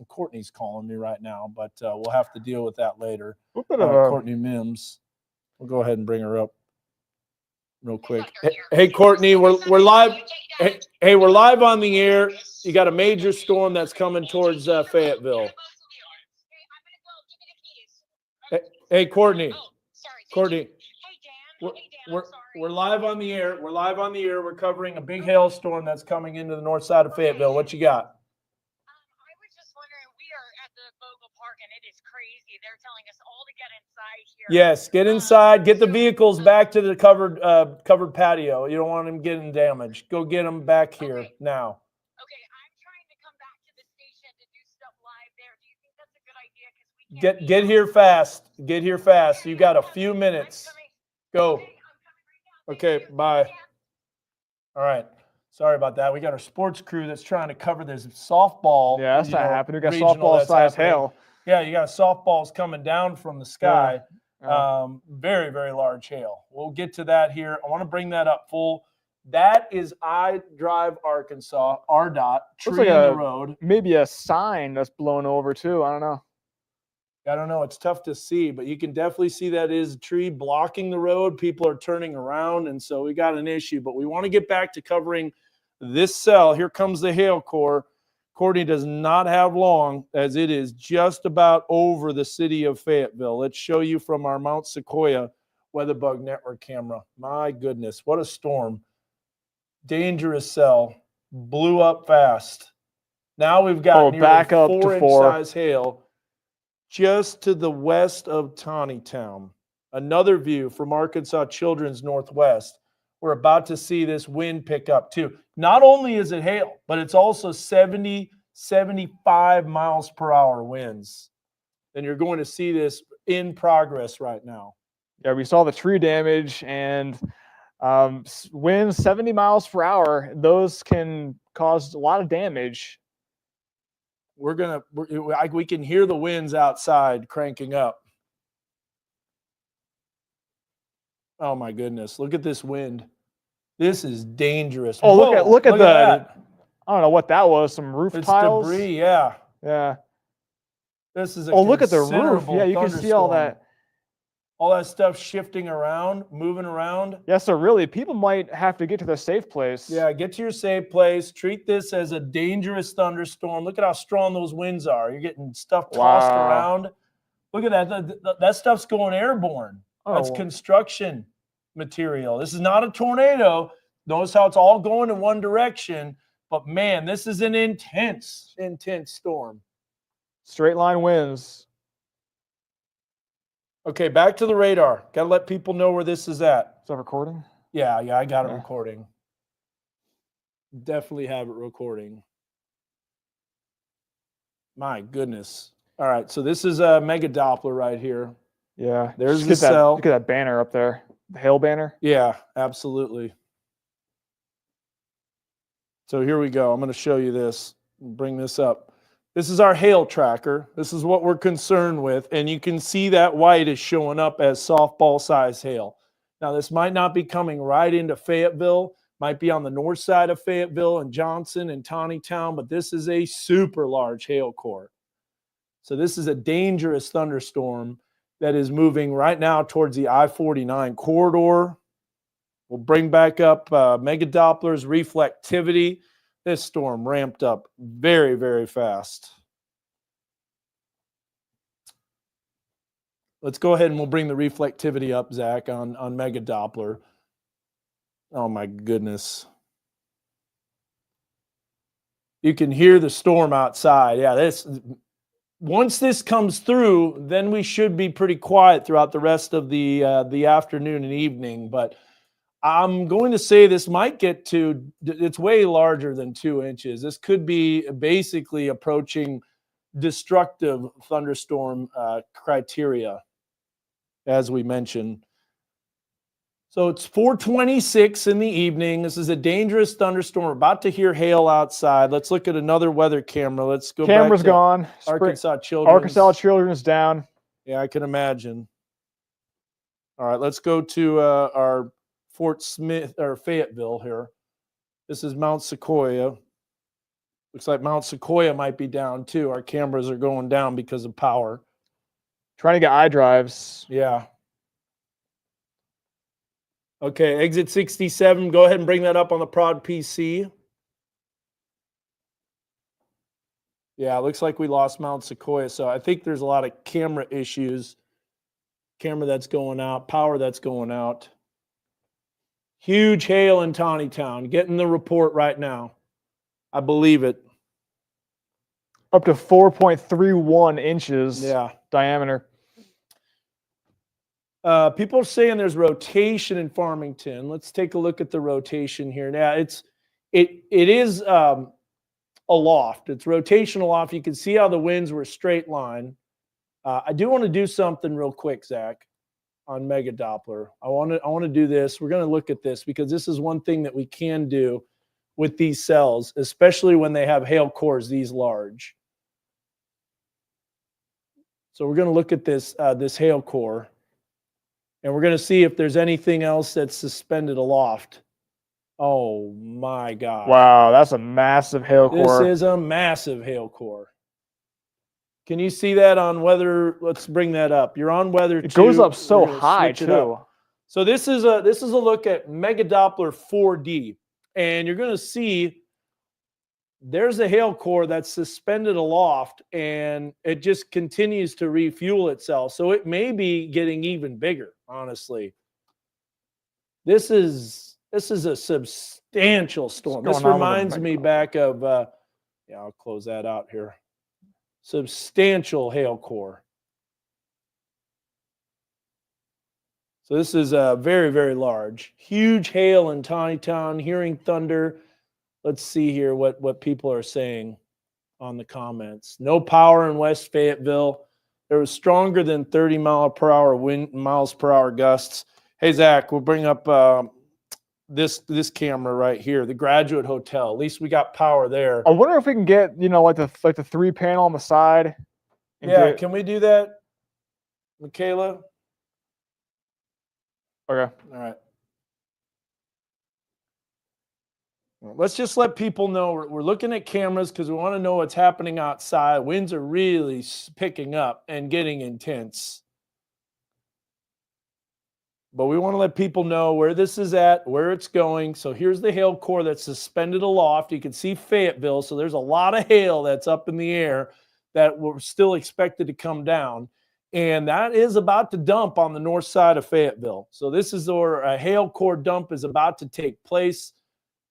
Courtney's calling me right now, but we'll have to deal with that later. Courtney Mims. We'll go ahead and bring her up real quick. Hey, Courtney, we're live. Hey, we're live on the air. You got a major storm that's coming towards Fayetteville. Hey, Courtney. Courtney. We're live on the air. We're live on the air. We're covering a big hailstorm that's coming into the north side of Fayetteville. What you got? I was just wondering, we are at the Bogle Park and it is crazy. They're telling us all to get inside here. Yes, get inside. Get the vehicles back to the covered patio. You don't want them getting damaged. Go get them back here now. Okay, I'm trying to come back to the station to do stuff live there. Do you think that's a good idea? Because we can't Get here fast. Get here fast. You got a few minutes. Go. Okay, bye. All right. Sorry about that. We got our sports crew that's trying to cover this softball. Yeah, that's not happening. We got regional softball that's size happening. hail. Yeah, you got softballs coming down from the sky. Yeah. Very, very large hail. We'll get to that here. I want to bring that up full. That is iDrive Arkansas, RDOT, tree like in the a- road. Maybe a sign that's blown over too. I don't know. I don't know. It's tough to see, but you can definitely see that is a tree blocking the road. People are turning around, and so we got an issue. But we want to get back to covering this cell. Here comes the hail core. Courtney does not have long, as it is just about over the city of Fayetteville. Let's show you from our Mount Sequoia WeatherBug Network camera. My goodness, what a storm. Dangerous cell. Blew up fast. Now we've got nearly back up to 4-inch four. size hail just to the west of Taneytown. Another view from Arkansas Children's Northwest. We're about to see this wind pick up too. Not only is it hail, but it's also 70, 75 miles per hour winds. And you're going to see this in progress right now. Yeah, we saw the tree damage and winds 70 miles per hour. Those can cause a lot of damage. We can hear the winds outside cranking up. Oh my goodness. Look at this wind. This is dangerous. Oh, Whoa, look at that. I don't know what that was. Some roof It's tiles. debris, yeah. Yeah. This is a Oh, look at the roof. considerable Yeah, you can see all thunderstorm. that. All that stuff shifting around, moving around. Yeah, so really, people might have to get to their safe place. Yeah, get to your safe place. Treat this as a dangerous thunderstorm. Look at how strong those winds are. You're getting stuff tossed Wow. around. Look at that. That stuff's going airborne. That's Oh. construction material. This is not a tornado. Notice how it's all going in one direction. But man, this is an intense, intense storm. Straight line winds. Okay, back to the radar. Got to let people know where this is at. Is that recording? Yeah, I got it Yeah. recording. Definitely have it recording. My goodness. All right, so this is a mega Doppler right here. Yeah. There's Just the get that, cell. Look at that banner up there. The hail banner. Yeah, absolutely. So here we go. I'm going to show you this. Bring this up. This is our hail tracker. This is what we're concerned with. And you can see that white is showing up as softball size hail. Now, this might not be coming right into Fayetteville. Might be on the north side of Fayetteville and Johnson and Taneytown, but this is a super large hail core. So this is a dangerous thunderstorm that is moving right now towards the I-49 corridor. We'll bring back up Mega Doppler's reflectivity. This storm ramped up very, very fast. Let's go ahead and we'll bring the reflectivity up, Zach, on Mega Doppler. Oh my goodness. You can hear the storm outside. Yeah, once this comes through, then we should be pretty quiet throughout the rest of the afternoon and evening. But I'm going to say this might get to, it's way larger than 2 inches. This could be basically approaching destructive thunderstorm criteria, as we mentioned. So it's 4:26 in the evening. This is a dangerous thunderstorm. We're about to hear hail outside. Let's look at another weather camera. Let's go Camera's back to gone. Arkansas Children's. Arkansas Children's down. Yeah, I can imagine. All right, let's go to our Fort Smith or Fayetteville here. This is Mount Sequoia. Looks like Mount Sequoia might be down too. Our cameras are going down because of power. Trying to get iDrives. Yeah. Okay, exit 67. Go ahead and bring that up on the Prod PC. Yeah, it looks like we lost Mount Sequoia. So I think there's a lot of camera issues. Camera that's going out, power that's going out. Huge hail in Tawnytown. Getting the report right now. I believe it. Up to 4.31 inches diameter. People are saying there's rotation in Farmington. Let's take a look at the rotation here. Now it is aloft. It's rotation aloft. You can see how the winds were a straight line. I do want to do something real quick, Zach, on Mega Doppler. I want to do this. We're going to look at this because this is one thing that we can do with these cells, especially when they have hail cores these large. So we're going to look at this this hail core, and we're going to see if there's anything else that's suspended aloft. Oh my God! Wow, that's a massive hail core. This is a massive hail core. Can you see that on weather? Let's bring that up. You're on weather. It goes up so We're gonna high switch it up. too. So this is a look at Mega Doppler 4D, and you're going to see there's a hail core that's suspended aloft, and it just continues to refuel itself. So it may be getting even bigger. Honestly, this is a substantial storm. This reminds me back of yeah. I'll close that out here. Substantial hail core. So this is very, very large. Huge hail in Tawnytown, hearing thunder. Let's see here what people are saying on the comments. No power in West Fayetteville. There was stronger than 30 miles per hour gusts. Hey, Zach, we'll bring up this camera right here, the Graduate Hotel. At least we got power there. I wonder if we can get, like the 3-panel on the side. Yeah, can we do that, Michaela? Okay. All right. Let's just let people know we're looking at cameras because we want to know what's happening outside. Winds are really picking up and getting intense. But we want to let people know where this is at, where it's going. So here's the hail core that's suspended aloft. You can see Fayetteville. So there's a lot of hail that's up in the air that we're still expected to come down. And that is about to dump on the north side of Fayetteville. So this is where a hail core dump is about to take place.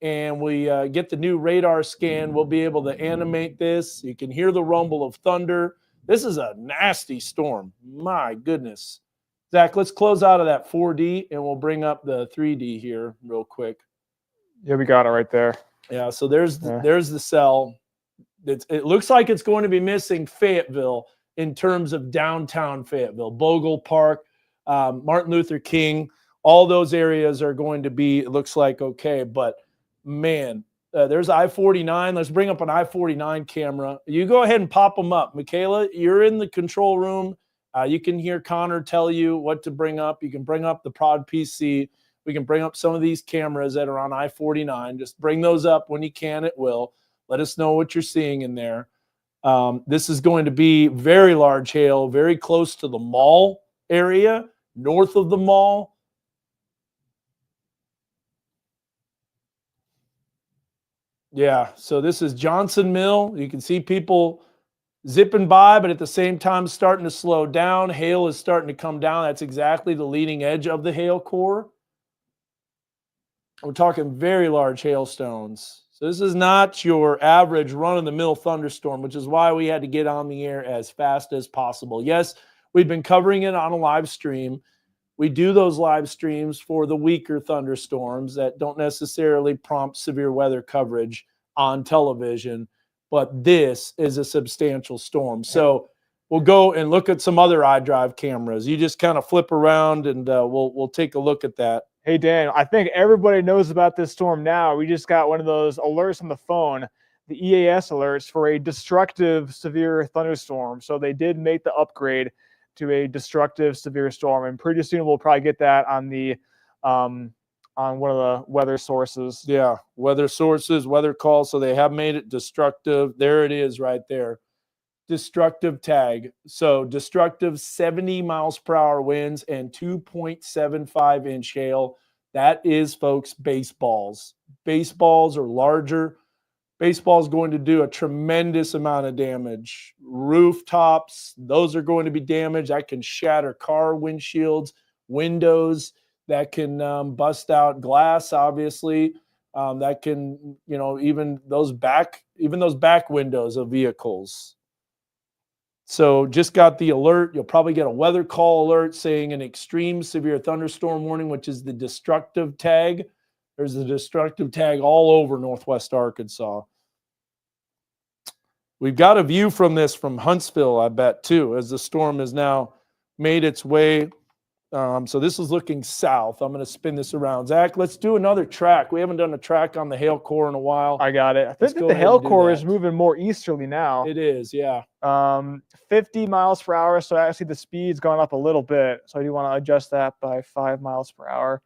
And we get the new radar scan. We'll be able to animate this. You can hear the rumble of thunder. This is a nasty storm. My goodness. Zach, let's close out of that 4D, and we'll bring up the 3D here real quick. Yeah, we got it right there. Yeah, so there's the cell. It looks like it's going to be missing Fayetteville in terms of downtown Fayetteville. Bogle Park, Martin Luther King, all those areas are going to be, it looks like, okay. But, man, there's I-49. Let's bring up an I-49 camera. You go ahead and pop them up. Michaela, you're in the control room. You can hear Connor tell you what to bring up. You can bring up the Prod PC. We can bring up some of these cameras that are on I-49. Just bring those up when you can. It will. Let us know what you're seeing in there. This is going to be very large hail, very close to the mall area, north of the mall. Yeah. So this is Johnson Mill. You can see people zipping by, but at the same time starting to slow down. Hail is starting to come down. That's exactly the leading edge of the hail core. We're talking very large hailstones. So this is not your average run-of-the-mill thunderstorm, which is why we had to get on the air as fast as possible. Yes, we've been covering it on a live stream. We do those live streams for the weaker thunderstorms that don't necessarily prompt severe weather coverage on television, but this is a substantial storm. So we'll go and look at some other iDrive cameras. You just kind of flip around and we'll take a look at that. Hey, Dan, I think everybody knows about this storm now. We just got one of those alerts on the phone, the EAS alerts for a destructive severe thunderstorm. So they did make the upgrade to a destructive severe storm, and pretty soon we'll probably get that on the on one of the weather sources. Yeah, weather sources, weather calls. So they have made it destructive. There it is right there. Destructive tag. So destructive 70 miles per hour winds and 2.75 inch hail. That is, folks, baseballs. Baseballs are larger. Baseball is going to do a tremendous amount of damage. Rooftops, those are going to be damaged. That can shatter car windshields, windows. That can bust out glass, obviously. That can, even those back windows of vehicles. So just got the alert. You'll probably get a weather call alert saying an extreme severe thunderstorm warning, which is the destructive tag. There's a destructive tag all over Northwest Arkansas. We've got a view from this from Huntsville, I bet, too, as the storm has now made its way. So this is looking south. I'm going to spin this around. Zach, let's do another track. We haven't done a track on the hail core in a while. I got it. I think that the hail core is moving more easterly now. It is, yeah. 50 miles per hour. So actually the speed's gone up a little bit. So I do want to adjust that by 5 miles per hour.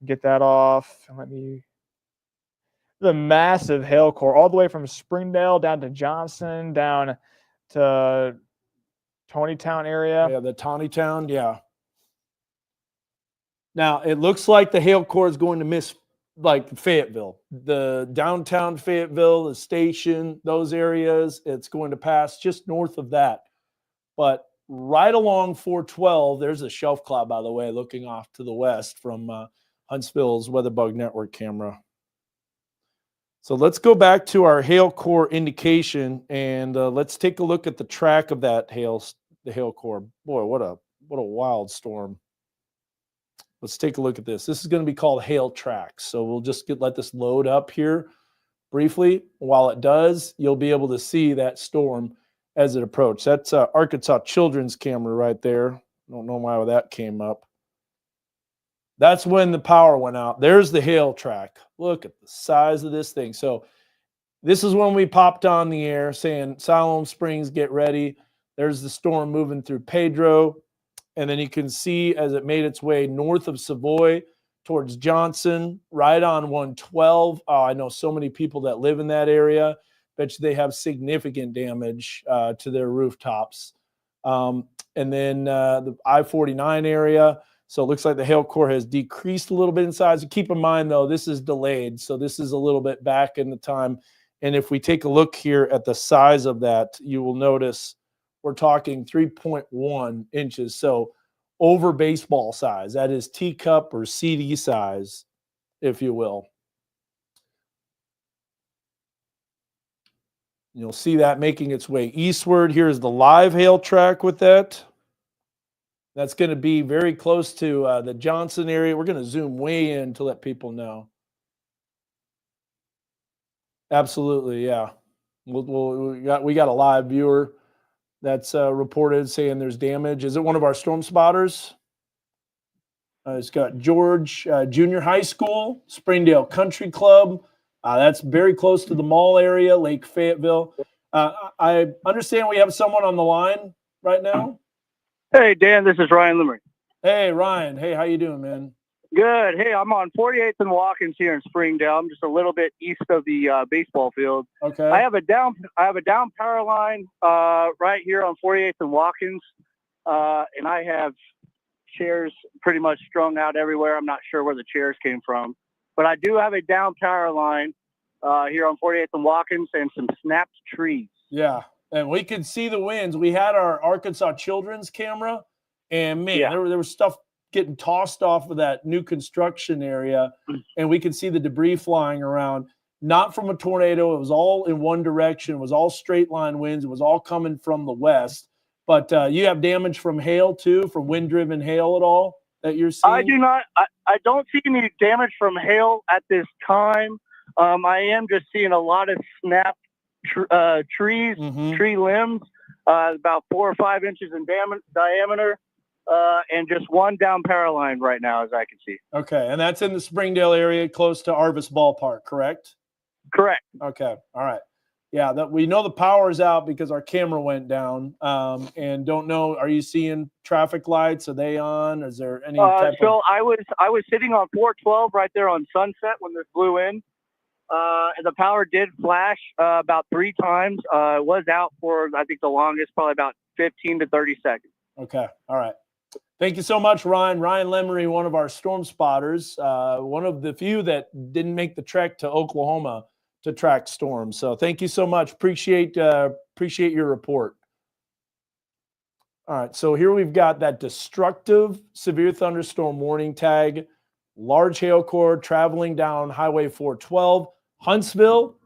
Get that off. And the massive hail core all the way from Springdale down to Johnson, down to Tonytown area. Yeah, the Tonytown, yeah. Now, it looks like the hail core is going to miss like Fayetteville, the downtown Fayetteville, the station, those areas. It's going to pass just north of that. But right along 412, there's a shelf cloud, by the way, looking off to the west from Huntsville's WeatherBug Network camera. So let's go back to our hail core indication and let's take a look at the track of that the hail core. Boy, what a wild storm. Let's take a look at this. This is going to be called hail tracks. So we'll just let this load up here briefly. While it does, you'll be able to see that storm as it approaches. That's Arkansas Children's camera right there. I don't know why that came up. That's when the power went out. There's the hail track. Look at the size of this thing. So this is when we popped on the air saying, Siloam Springs, get ready. There's the storm moving through Pedro. And then you can see as it made its way north of Savoy towards Johnson, right on 112. Oh, I know so many people that live in that area. Bet you they have significant damage to their rooftops. And then the I-49 area. So it looks like the hail core has decreased a little bit in size. Keep in mind, though, this is delayed. So this is a little bit back in the time. And if we take a look here at the size of that, you will notice we're talking 3.1 inches. So over baseball size. That is teacup or CD size, if you will. You'll see that making its way eastward. Here's the live hail track with that. That's going to be very close to the Johnson area. We're going to zoom way in to let people know. Absolutely, yeah. We got a live viewer that's reported saying there's damage. Is it one of our storm spotters? It's got George Junior High School, Springdale Country Club. That's very close to the mall area, Lake Fayetteville. I understand we have someone on the line right now. Hey, Dan, this is Ryan Limerick. Hey, Ryan. Hey, how you doing, man? Good. Hey, I'm on 48th and Watkins here in Springdale. I'm just a little bit east of the baseball field. Okay. I have a down power line right here on 48th and Watkins, and I have chairs pretty much strung out everywhere. I'm not sure where the chairs came from, but I do have a down power line here on 48th and Watkins, and some snapped trees. Yeah, and we could see the winds. We had our Arkansas Children's camera, and man, Yeah. there was stuff getting tossed off of that new construction area, and we could see the debris flying around. Not from a tornado. It was all in one direction. It was all straight line winds. It was all coming from the west. But you have damage from hail too, from wind-driven hail at all that you're seeing? I do not. I don't see any damage from hail at this time. I am just seeing a lot of snapped trees, Mhm. tree limbs, about 4 or 5 inches in diameter, and just one down power line right now, as I can see. Okay, and that's in the Springdale area, close to Arvis Ballpark, correct? Correct. Okay, all right. Yeah, that we know the power's out because our camera went down. And don't know, are you seeing traffic lights? Are they on? Is there any type So of? I was sitting on 412 right there on Sunset when this blew in. And the power did flash about 3 times. It was out for, I think, the longest, probably about 15 to 30 seconds. Okay, all right. Thank you so much, Ryan. Ryan Lemery, one of our storm spotters, one of the few that didn't make the trek to Oklahoma to track storms. So thank you so much. Appreciate your report. All right, so here we've got that destructive severe thunderstorm warning tag, large hail core traveling down Highway 412. Huntsville,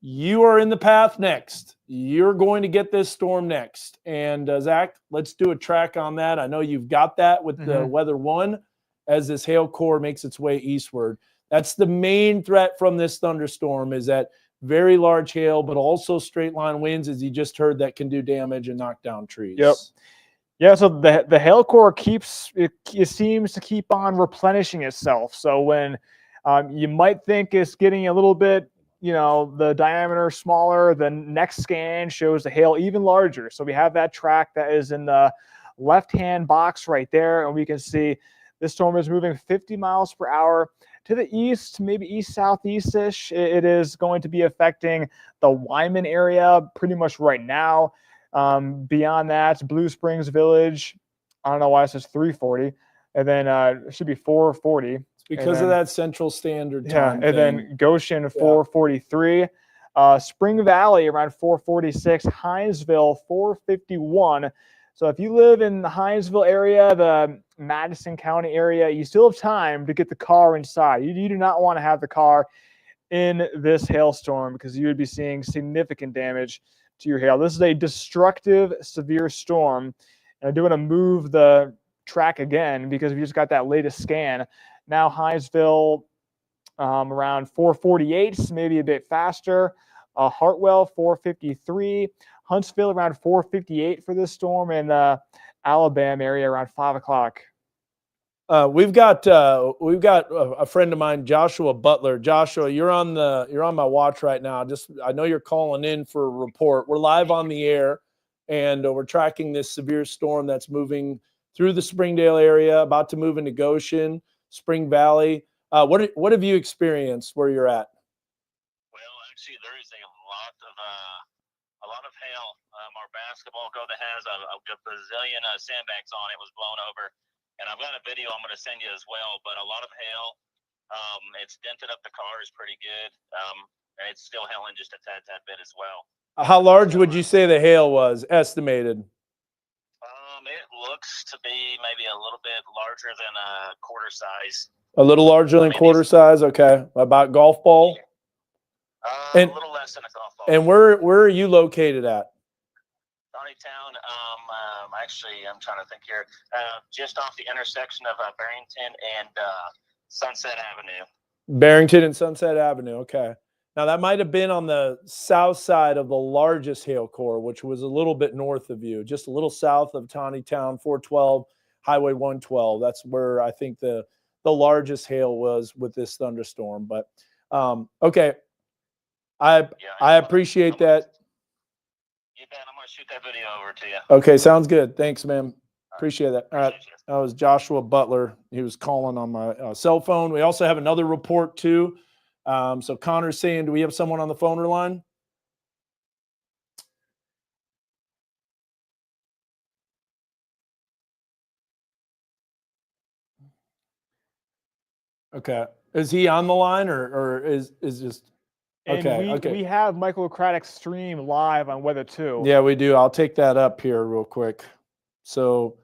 you are in the path next. You're going to get this storm next. And Zach, let's do a track on that. I know you've got that with the Weather 1 as this hail core makes its way eastward. That's the main threat from this thunderstorm, is that very large hail, but also straight line winds, as you just heard, that can do damage and knock down trees. Yep. Yeah, so the hail core it seems to keep on replenishing itself. So when you might think it's getting a little bit, the diameter smaller, the next scan shows the hail even larger. So we have that track that is in the left-hand box right there, and we can see this storm is moving 50 miles per hour to the east, maybe east-southeast-ish. It is going to be affecting the Wyman area pretty much right now. Beyond that, Blue Springs Village, I don't know why it says 340, and then it should be 440. It's because of that Central Standard Time. Yeah, and then Goshen 443, Spring Valley around 446, Hinesville 451. So if you live in the Hinesville area, the Madison County area, you still have time to get the car inside. You do not want to have the car in this hailstorm because you would be seeing significant damage to your hail. This is a destructive, severe storm. And I do want to move the track again because we just got that latest scan. Now Hinesville around 448, maybe a bit faster. Hartwell 453. Huntsville around 458 for this storm, and Alabama area around 5 o'clock. We've got a friend of mine, Joshua Butler. Joshua, you're on my watch right now. I know you're calling in for a report. We're live on the air, and we're tracking this severe storm that's moving through the Springdale area, about to move into Goshen, Spring Valley. What have you experienced where you're at? Well, actually, there is a lot of hail. Our basketball court that has a bazillion sandbags on it was blown over. And I've got a video I'm going to send you as well, but a lot of hail. It's dented up the cars pretty good. And it's still hailing just a tad bit as well. How large would you say the hail was estimated? It looks to be maybe a little bit larger than a quarter size. A little larger than quarter size? Okay. About golf ball? A little less than a golf ball. And where are you located at? Town. Actually, I'm trying to think here. Just off the intersection of Barrington and Sunset Avenue. Barrington and Sunset Avenue. Okay. Now that might have been on the south side of the largest hail core, which was a little bit north of you, just a little south of Town, 412, Highway 112. That's where I think the largest hail was with this thunderstorm. But okay, I appreciate that. You bet. I'm going to shoot that video over to you. Okay, sounds good. Thanks, man. Appreciate that. All right. That was Joshua Butler. He was calling on my cell phone. We also have another report, too. So Connor's saying, do we have someone on the phone or line? Okay. Is he on the line or is just And Okay. we have Michael Craddock's stream live on Weather 2. Yeah, we do. I'll take that up here real quick. So,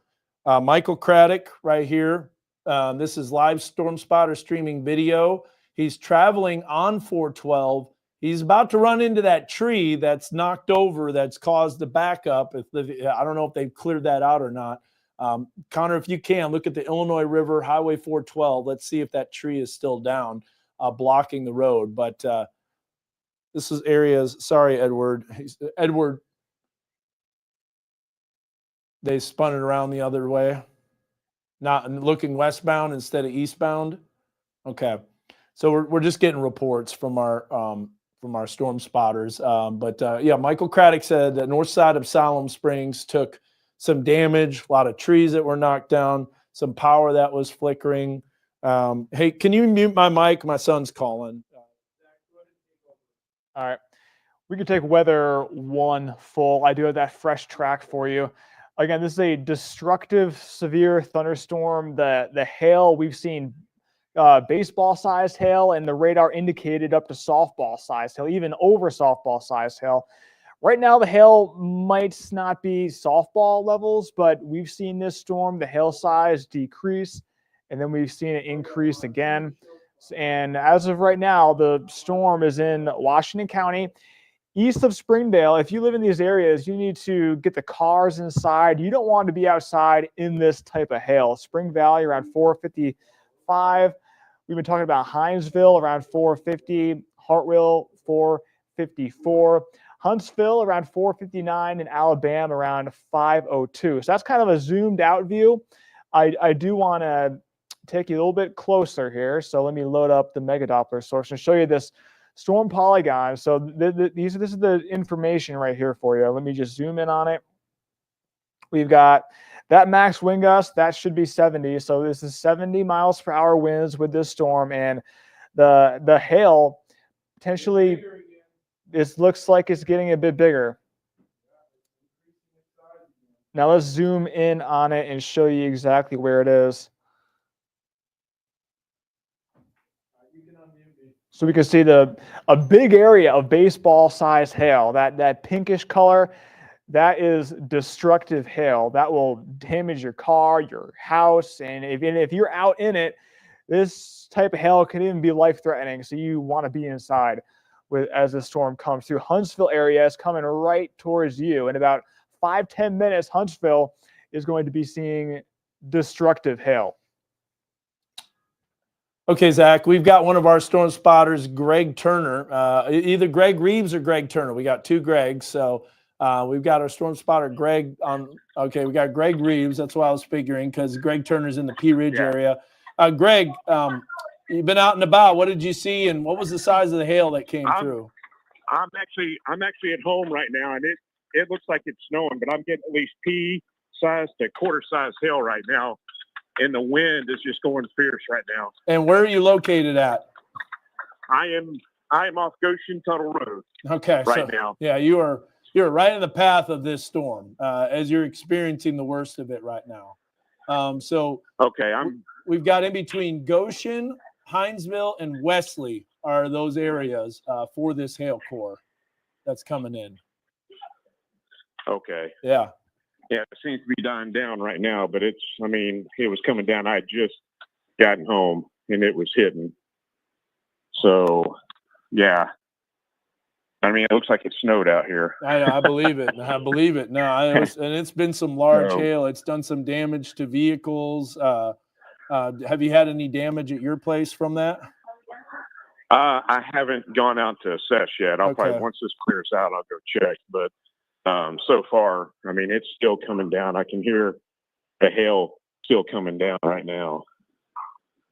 Michael Craddock right here. This is live Storm Spotter streaming video. He's traveling on 412. He's about to run into that tree that's knocked over that's caused the backup. I don't know if they've cleared that out or not. Connor, if you can, look at the Illinois River, Highway 412. Let's see if that tree is still down, blocking the road. But this is areas. Sorry, Edward. Edward. They spun it around the other way, not looking westbound instead of eastbound. Okay, so we're just getting reports from our storm spotters. Yeah, Michael Craddock said the north side of Siloam Springs took some damage, a lot of trees that were knocked down, some power that was flickering. Hey, can you mute my mic? My son's calling. All right. We can take weather 1 full. I do have that fresh track for you. Again, this is a destructive, severe thunderstorm. The hail, we've seen baseball-sized hail, and the radar indicated up to softball-sized hail, even over softball-sized hail. Right now, the hail might not be softball levels, but we've seen this storm, the hail size decrease, and then we've seen it increase again. And as of right now, the storm is in Washington County, east of Springdale. If you live in these areas, you need to get the cars inside. You don't want to be outside in this type of hail. Spring Valley around 455. We've been talking about Hinesville around 450, Hartwell 454, Huntsville around 459, and Alabama around 502. So that's kind of a zoomed out view. I do want to take you a little bit closer here. So let me load up the Mega Doppler source and show you this storm polygon. So this is the information right here for you. Let me just zoom in on it. We've got that max wind gust, that should be 70. So this is 70 miles per hour winds with this storm, and the hail potentially, this looks like it's getting a bit bigger. Now let's zoom in on it and show you exactly where it is. So we can see a big area of baseball-sized hail. That pinkish color, that is destructive hail. That will damage your car, your house, and if you're out in it, this type of hail can even be life-threatening. So you want to be inside as the storm comes through. Huntsville area is coming right towards you. In about 5-10 minutes, Huntsville is going to be seeing destructive hail. Okay, Zach, we've got one of our storm spotters, Greg Turner. Either Greg Reeves or Greg Turner. We got two Gregs. So we've got our storm spotter, Greg, on. Okay, we got Greg Reeves. That's what I was figuring, because Greg Turner's in the Pea Ridge area. Greg, you've been out and about. What did you see, and what was the size of the hail that came through? I'm actually at home right now, and it looks like it's snowing, but I'm getting at least pea-sized to quarter-sized hail right now. And the wind is just going fierce right now. And where are you located at? I am off Goshen Tuttle Road. Okay, right now. Yeah, you're right in the path of this storm as you're experiencing the worst of it right now. Okay, we've got in between Goshen, Hinesville, and Wesley are those areas for this hail core that's coming in. Okay. Yeah. Yeah, it seems to be dying down right now, but it was coming down. I had just gotten home and it was hitting. So, yeah. It looks like it snowed out here. I believe it. I believe it. No, and it's been some large hail. It's done some damage to vehicles. Have you had any damage at your place from that? I haven't gone out to assess yet. I'll probably, once this clears out, I'll go check. But so far, it's still coming down. I can hear the hail still coming down right now.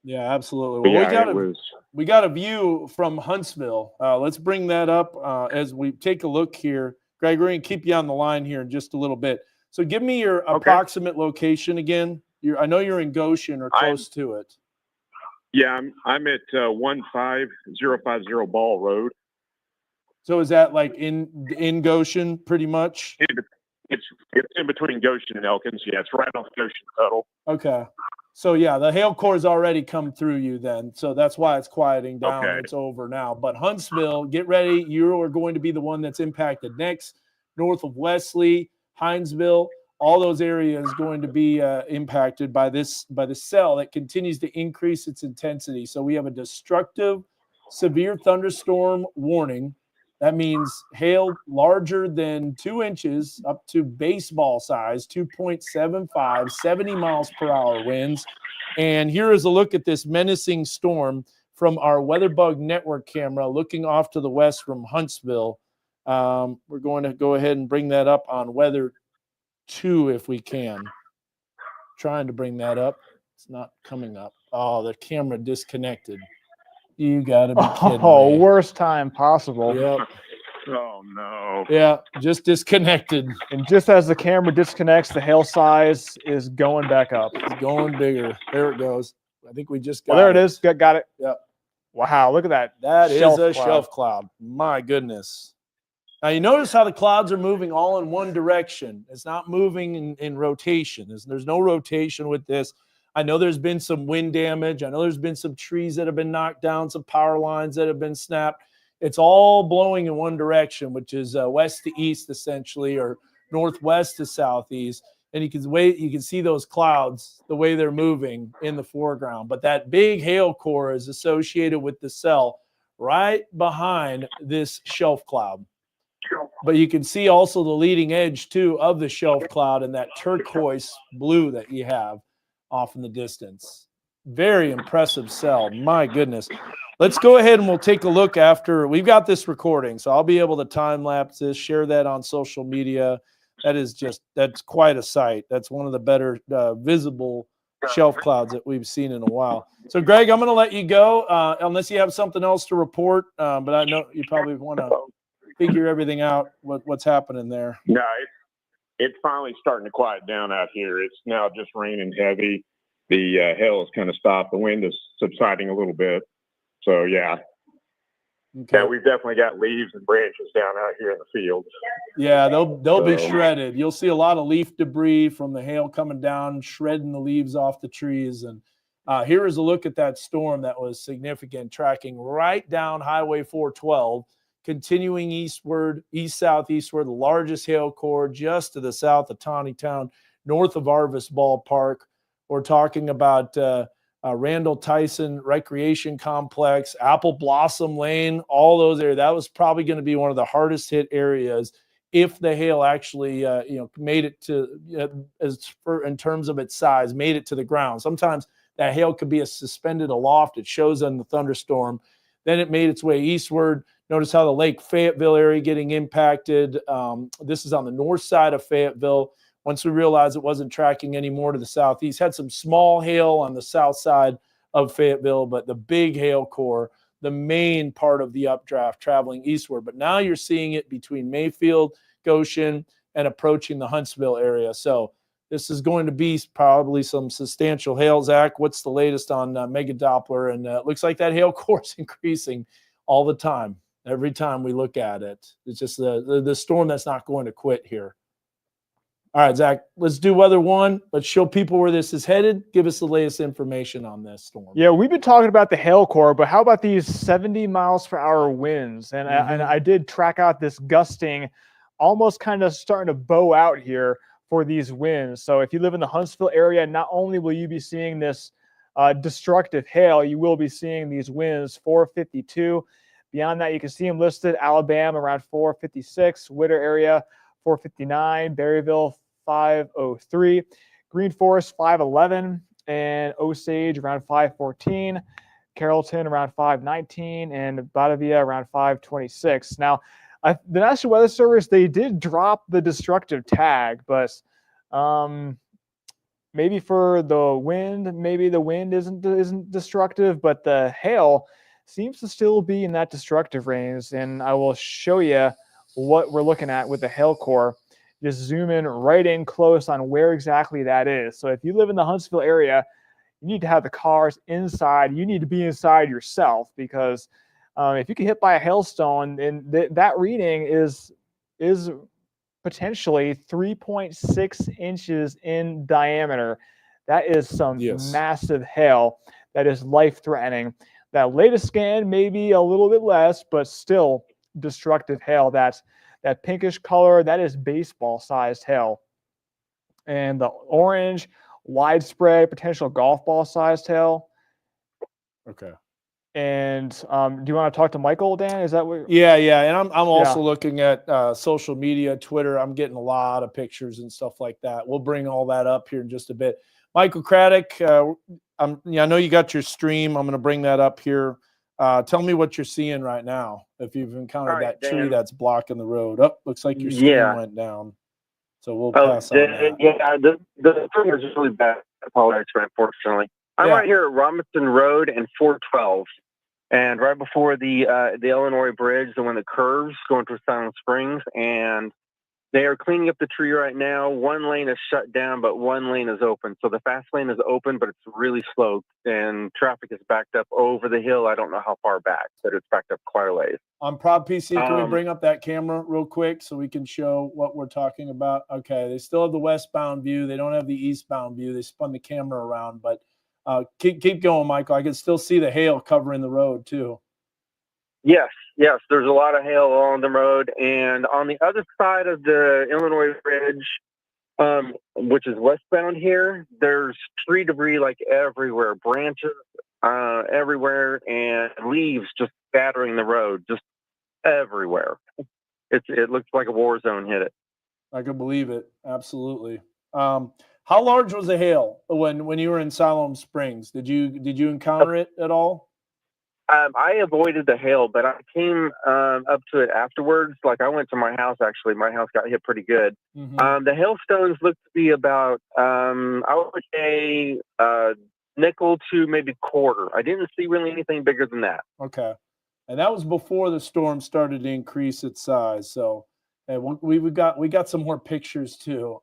Yeah, absolutely. Well, we got a view from Huntsville. Let's bring that up as we take a look here. Greg, we're going to keep you on the line here in just a little bit. So give me your approximate location again. I know you're in Goshen or close to it. Yeah, I'm at 15050 Ball Road. So is that like in Goshen, pretty much? It's in between Goshen and Elkins. Yeah, it's right off Goshen Tuttle. Okay. So yeah, the hail core has already come through you then. So that's why it's quieting down. Okay. It's over now. But Huntsville, get ready. You are going to be the one that's impacted next. North of Wesley, Hinesville, all those areas going to be impacted by this cell that continues to increase its intensity. So we have a destructive severe thunderstorm warning. That means hail larger than 2 inches up to baseball size, 2.75, 70 miles per hour winds. And here is a look at this menacing storm from our WeatherBug network camera looking off to the west from Huntsville. We're going to go ahead and bring that up on Weather 2 if we can. Trying to bring that up. It's not coming up. Oh, the camera disconnected. You got to be kidding Oh, me. worst time possible. Yep. Oh no. Yeah, just disconnected. And just as the camera disconnects, the hail size is going back up. It's going bigger. There it goes. I think we just got Well, there it is. Got it. Yep. Wow, look at that. That is shelf a cloud. shelf cloud. My goodness. Now you notice how the clouds are moving all in one direction. It's not moving in rotation. There's no rotation with this. I know there's been some wind damage. I know there's been some trees that have been knocked down, some power lines that have been snapped. It's all blowing in one direction, which is west to east essentially, or northwest to southeast. And you can see those clouds, the way they're moving in the foreground. But that big hail core is associated with the cell right behind this shelf cloud. But you can see also the leading edge too of the shelf cloud and that turquoise blue that you have off in the distance. Very impressive cell. My goodness. Let's go ahead and we'll take a look after we've got this recording. So I'll be able to time lapse this, share that on social media. That's quite a sight. That's one of the better visible shelf clouds that we've seen in a while. So Greg, I'm going to let you go unless you have something else to report. But I know you probably want to figure everything out, what's happening there. No, it's finally starting to quiet down out here. It's now just raining heavy. The hail has kind of stopped. The wind is subsiding a little bit. So yeah. Okay. Yeah, we've definitely got leaves and branches down out here in the field. Yeah, they'll be So- shredded. You'll see a lot of leaf debris from the hail coming down, shredding the leaves off the trees. And here is a look at that storm that was significant, tracking right down Highway 412, continuing eastward, east-southeastward, the largest hail core just to the south of Taneytown, north of Arvis Ballpark. We're talking about Randall Tyson Recreation Complex, Apple Blossom Lane, all those areas. That was probably going to be one of the hardest hit areas if the hail actually, made it to, in terms of its size, made it to the ground. Sometimes that hail could be suspended aloft. It shows on the thunderstorm. Then it made its way eastward. Notice how the Lake Fayetteville area getting impacted. This is on the north side of Fayetteville. Once we realized it wasn't tracking anymore to the southeast, had some small hail on the south side of Fayetteville, but the big hail core, the main part of the updraft traveling eastward. But now you're seeing it between Mayfield, Goshen, and approaching the Huntsville area. So this is going to be probably some substantial hail. Zach, what's the latest on Mega Doppler? And it looks like that hail core is increasing all the time. Every time we look at it, it's just the storm that's not going to quit here. All right, Zach, let's do weather 1. Let's show people where this is headed. Give us the latest information on this storm. Yeah, we've been talking about the hail core, but how about these 70 miles per hour winds? And I did track out this gusting, almost kind of starting to bow out here for these winds. So if you live in the Huntsville area, not only will you be seeing this destructive hail, you will be seeing these winds 452. Beyond that, you can see them listed. Alabama around 456, Witter area 459, Berryville 503, Green Forest 511, and Osage around 514, Carrollton around 519, and Batavia around 526. Now, the National Weather Service, they did drop the destructive tag, but maybe for the wind, maybe the wind isn't destructive, but the hail seems to still be in that destructive range. And I will show you what we're looking at with the hail core. Just zoom in right in close on where exactly that is. So if you live in the Huntsville area, you need to have the cars inside. You need to be inside yourself, because if you get hit by a hailstone, and that reading is potentially 3.6 inches in diameter. That is some Yes. massive hail that is life-threatening. That latest scan maybe a little bit less, but still destructive hail. That pinkish color, that is baseball-sized hail. And the orange, widespread, potential golf ball-sized hail. Okay. And do you want to talk to Michael, Dan? Is that what? Yeah, and I'm also Yeah. looking at social media, Twitter. I'm getting a lot of pictures and stuff like that. We'll bring all that up here in just a bit. Michael Craddock, I know you got your stream. I'm going to bring that up here. Tell me what you're seeing right now. If you've encountered All right, that tree Dan. that's blocking the road. Oh, looks like your stream Yeah. went down. So we'll Oh, pass on that. yeah. The stream is really bad. I apologize for it, unfortunately. I'm Yeah. right here at Robinson Road and 412, and right before the Illinois Bridge, the one that curves going to Silent Springs, and they are cleaning up the tree right now. One lane is shut down, but one lane is open. So the fast lane is open, but it's really slow, and traffic is backed up over the hill. I don't know how far back, but it's backed up quite a ways. On Prod PC, can we Um, bring up that camera real quick so we can show what we're talking about? Okay, they still have the westbound view. They don't have the eastbound view. They spun the camera around, but keep going, Michael. I can still see the hail covering the road too. Yes, there's a lot of hail along the road, and on the other side of the Illinois Bridge, which is westbound here, there's tree debris like everywhere, branches everywhere, and leaves just scattering the road, just everywhere. It looks like a war zone hit it. I can believe it. Absolutely. How large was the hail when you were in Siloam Springs? Did you encounter it at all? I avoided the hail, but I came up to it afterwards. Like I went to my house, actually. My house got hit pretty good. Mhm. The hailstones looked to be about, I would say, nickel to maybe quarter. I didn't see really anything bigger than that. Okay. And that was before the storm started to increase its size. So we got some more pictures too.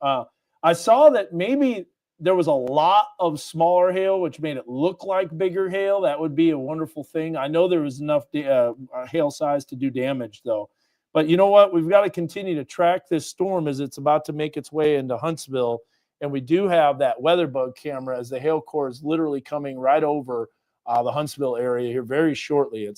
I saw that maybe there was a lot of smaller hail, which made it look like bigger hail. That would be a wonderful thing. I know there was enough hail size to do damage though. But you know what? We've got to continue to track this storm as it's about to make its way into Huntsville. And we do have that weather bug camera as the hail core is literally coming right over the Huntsville area here very shortly.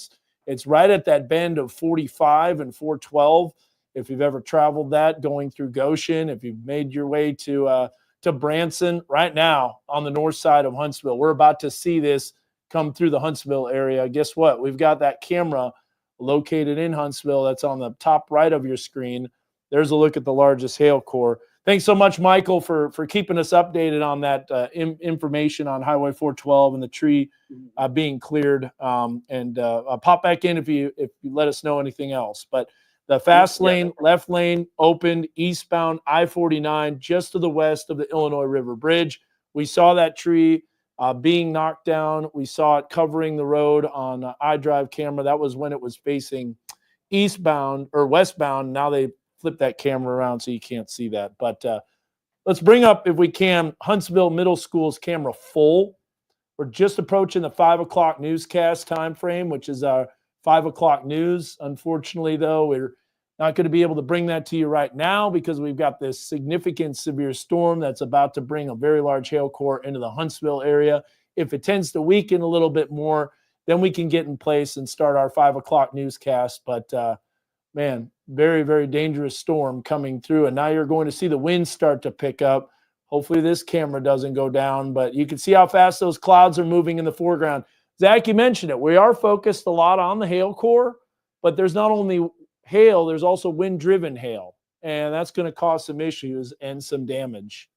It's right at that bend of 45 and 412. If you've ever traveled that going through Goshen, if you've made your way to Branson, right now on the north side of Huntsville, we're about to see this come through the Huntsville area. Guess what? We've got that camera located in Huntsville that's on the top right of your screen. There's a look at the largest hail core. Thanks so much, Michael, for keeping us updated on that information on Highway 412 and the tree being cleared. And pop back in if you let us know anything else. But the fast lane, left lane, opened eastbound I-49 just to the west of the Illinois River Bridge. We saw that tree being knocked down. We saw it covering the road on iDrive camera. That was when it was facing eastbound or westbound. Now they flip that camera around so you can't see that. But let's bring up, if we can, Huntsville Middle School's camera full. We're just approaching the 5 o'clock newscast time frame, which is our 5 o'clock news. Unfortunately, though, we're not going to be able to bring that to you right now because we've got this significant severe storm that's about to bring a very large hail core into the Huntsville area. If it tends to weaken a little bit more, then we can get in place and start our 5 o'clock newscast. But man, very, very dangerous storm coming through. And now you're going to see the winds start to pick up. Hopefully this camera doesn't go down, but you can see how fast those clouds are moving in the foreground. Zach, you mentioned it. We are focused a lot on the hail core, but there's not only hail, there's also wind-driven hail, and that's going to cause some issues and some damage.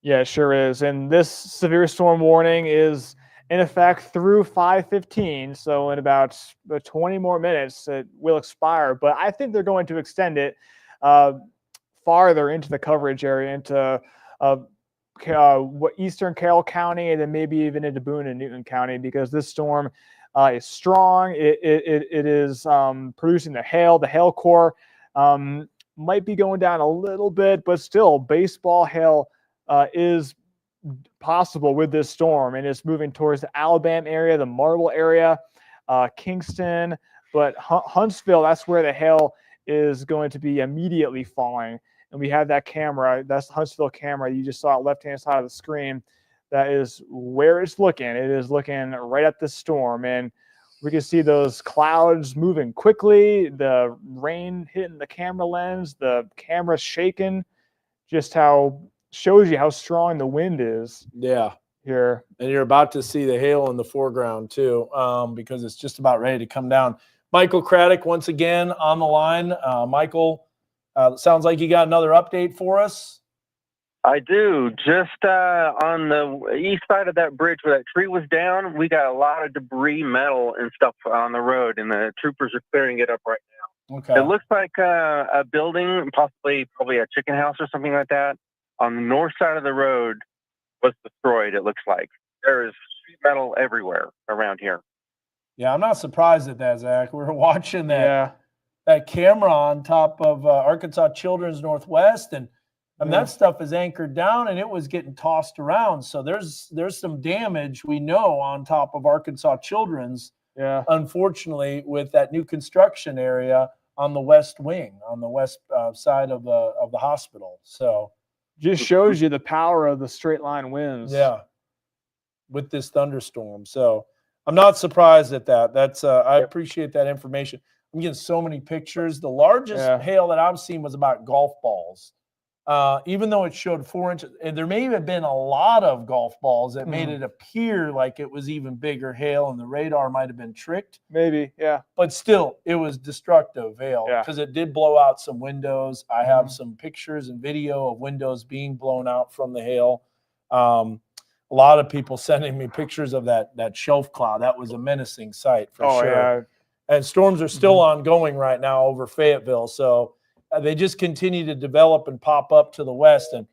Yeah, it sure is. And this severe storm warning is in effect through 5:15. So in about 20 more minutes, it will expire. But I think they're going to extend it farther into the coverage area, into eastern Carroll County, and then maybe even into Boone and Newton County, because this storm is strong. It is producing the hail. The hail core might be going down a little bit, but still, baseball hail is possible with this storm, and it's moving towards the Alabama area, the Marble area, Kingston, but Huntsville, that's where the hail is going to be immediately falling. and we have that camera. That's the Huntsville camera. You just saw it left-hand side of the screen. That is where it's looking. It is looking right at the storm, and we can see those clouds moving quickly, the rain hitting the camera lens, the camera shaking, just how shows you how strong the wind is Yeah. here. And you're about to see the hail in the foreground too, because it's just about ready to come down. Michael Craddock once again on the line. Michael, sounds like you got another update for us. I do. Just on the east side of that bridge where that tree was down, we got a lot of debris, metal, and stuff on the road, and the troopers are clearing it up right now. Okay. It looks like a building, probably a chicken house or something like that, on the north side of the road was destroyed, it looks like. There is sheet metal everywhere around here. Yeah, I'm not surprised at that, Zach. We were watching that Yeah. that camera on top of Arkansas Children's Northwest, and Yeah. that stuff is anchored down, and it was getting tossed around. So there's some damage we know on top of Arkansas Children's, Yeah. unfortunately, with that new construction area on the west wing, on the west side of the hospital. So Just shows you the power of the straight line winds. yeah, with this thunderstorm. So I'm not surprised at that. That's I appreciate that information. I'm getting so many pictures. The largest Yeah. hail that I've seen was about golf balls. Even though it showed 4 inches, and there may have been a lot of golf balls that made it appear like it was even bigger hail, and the radar might have been tricked. Maybe. Yeah. But still, it was destructive hail Yeah. because it did blow out some windows. I have some pictures and video of windows being blown out from the hail. A lot of people sending me pictures of that shelf cloud. That was a menacing sight for Oh sure. yeah. And storms are still ongoing right now over Fayetteville. So they just continue to develop and pop up to the west. And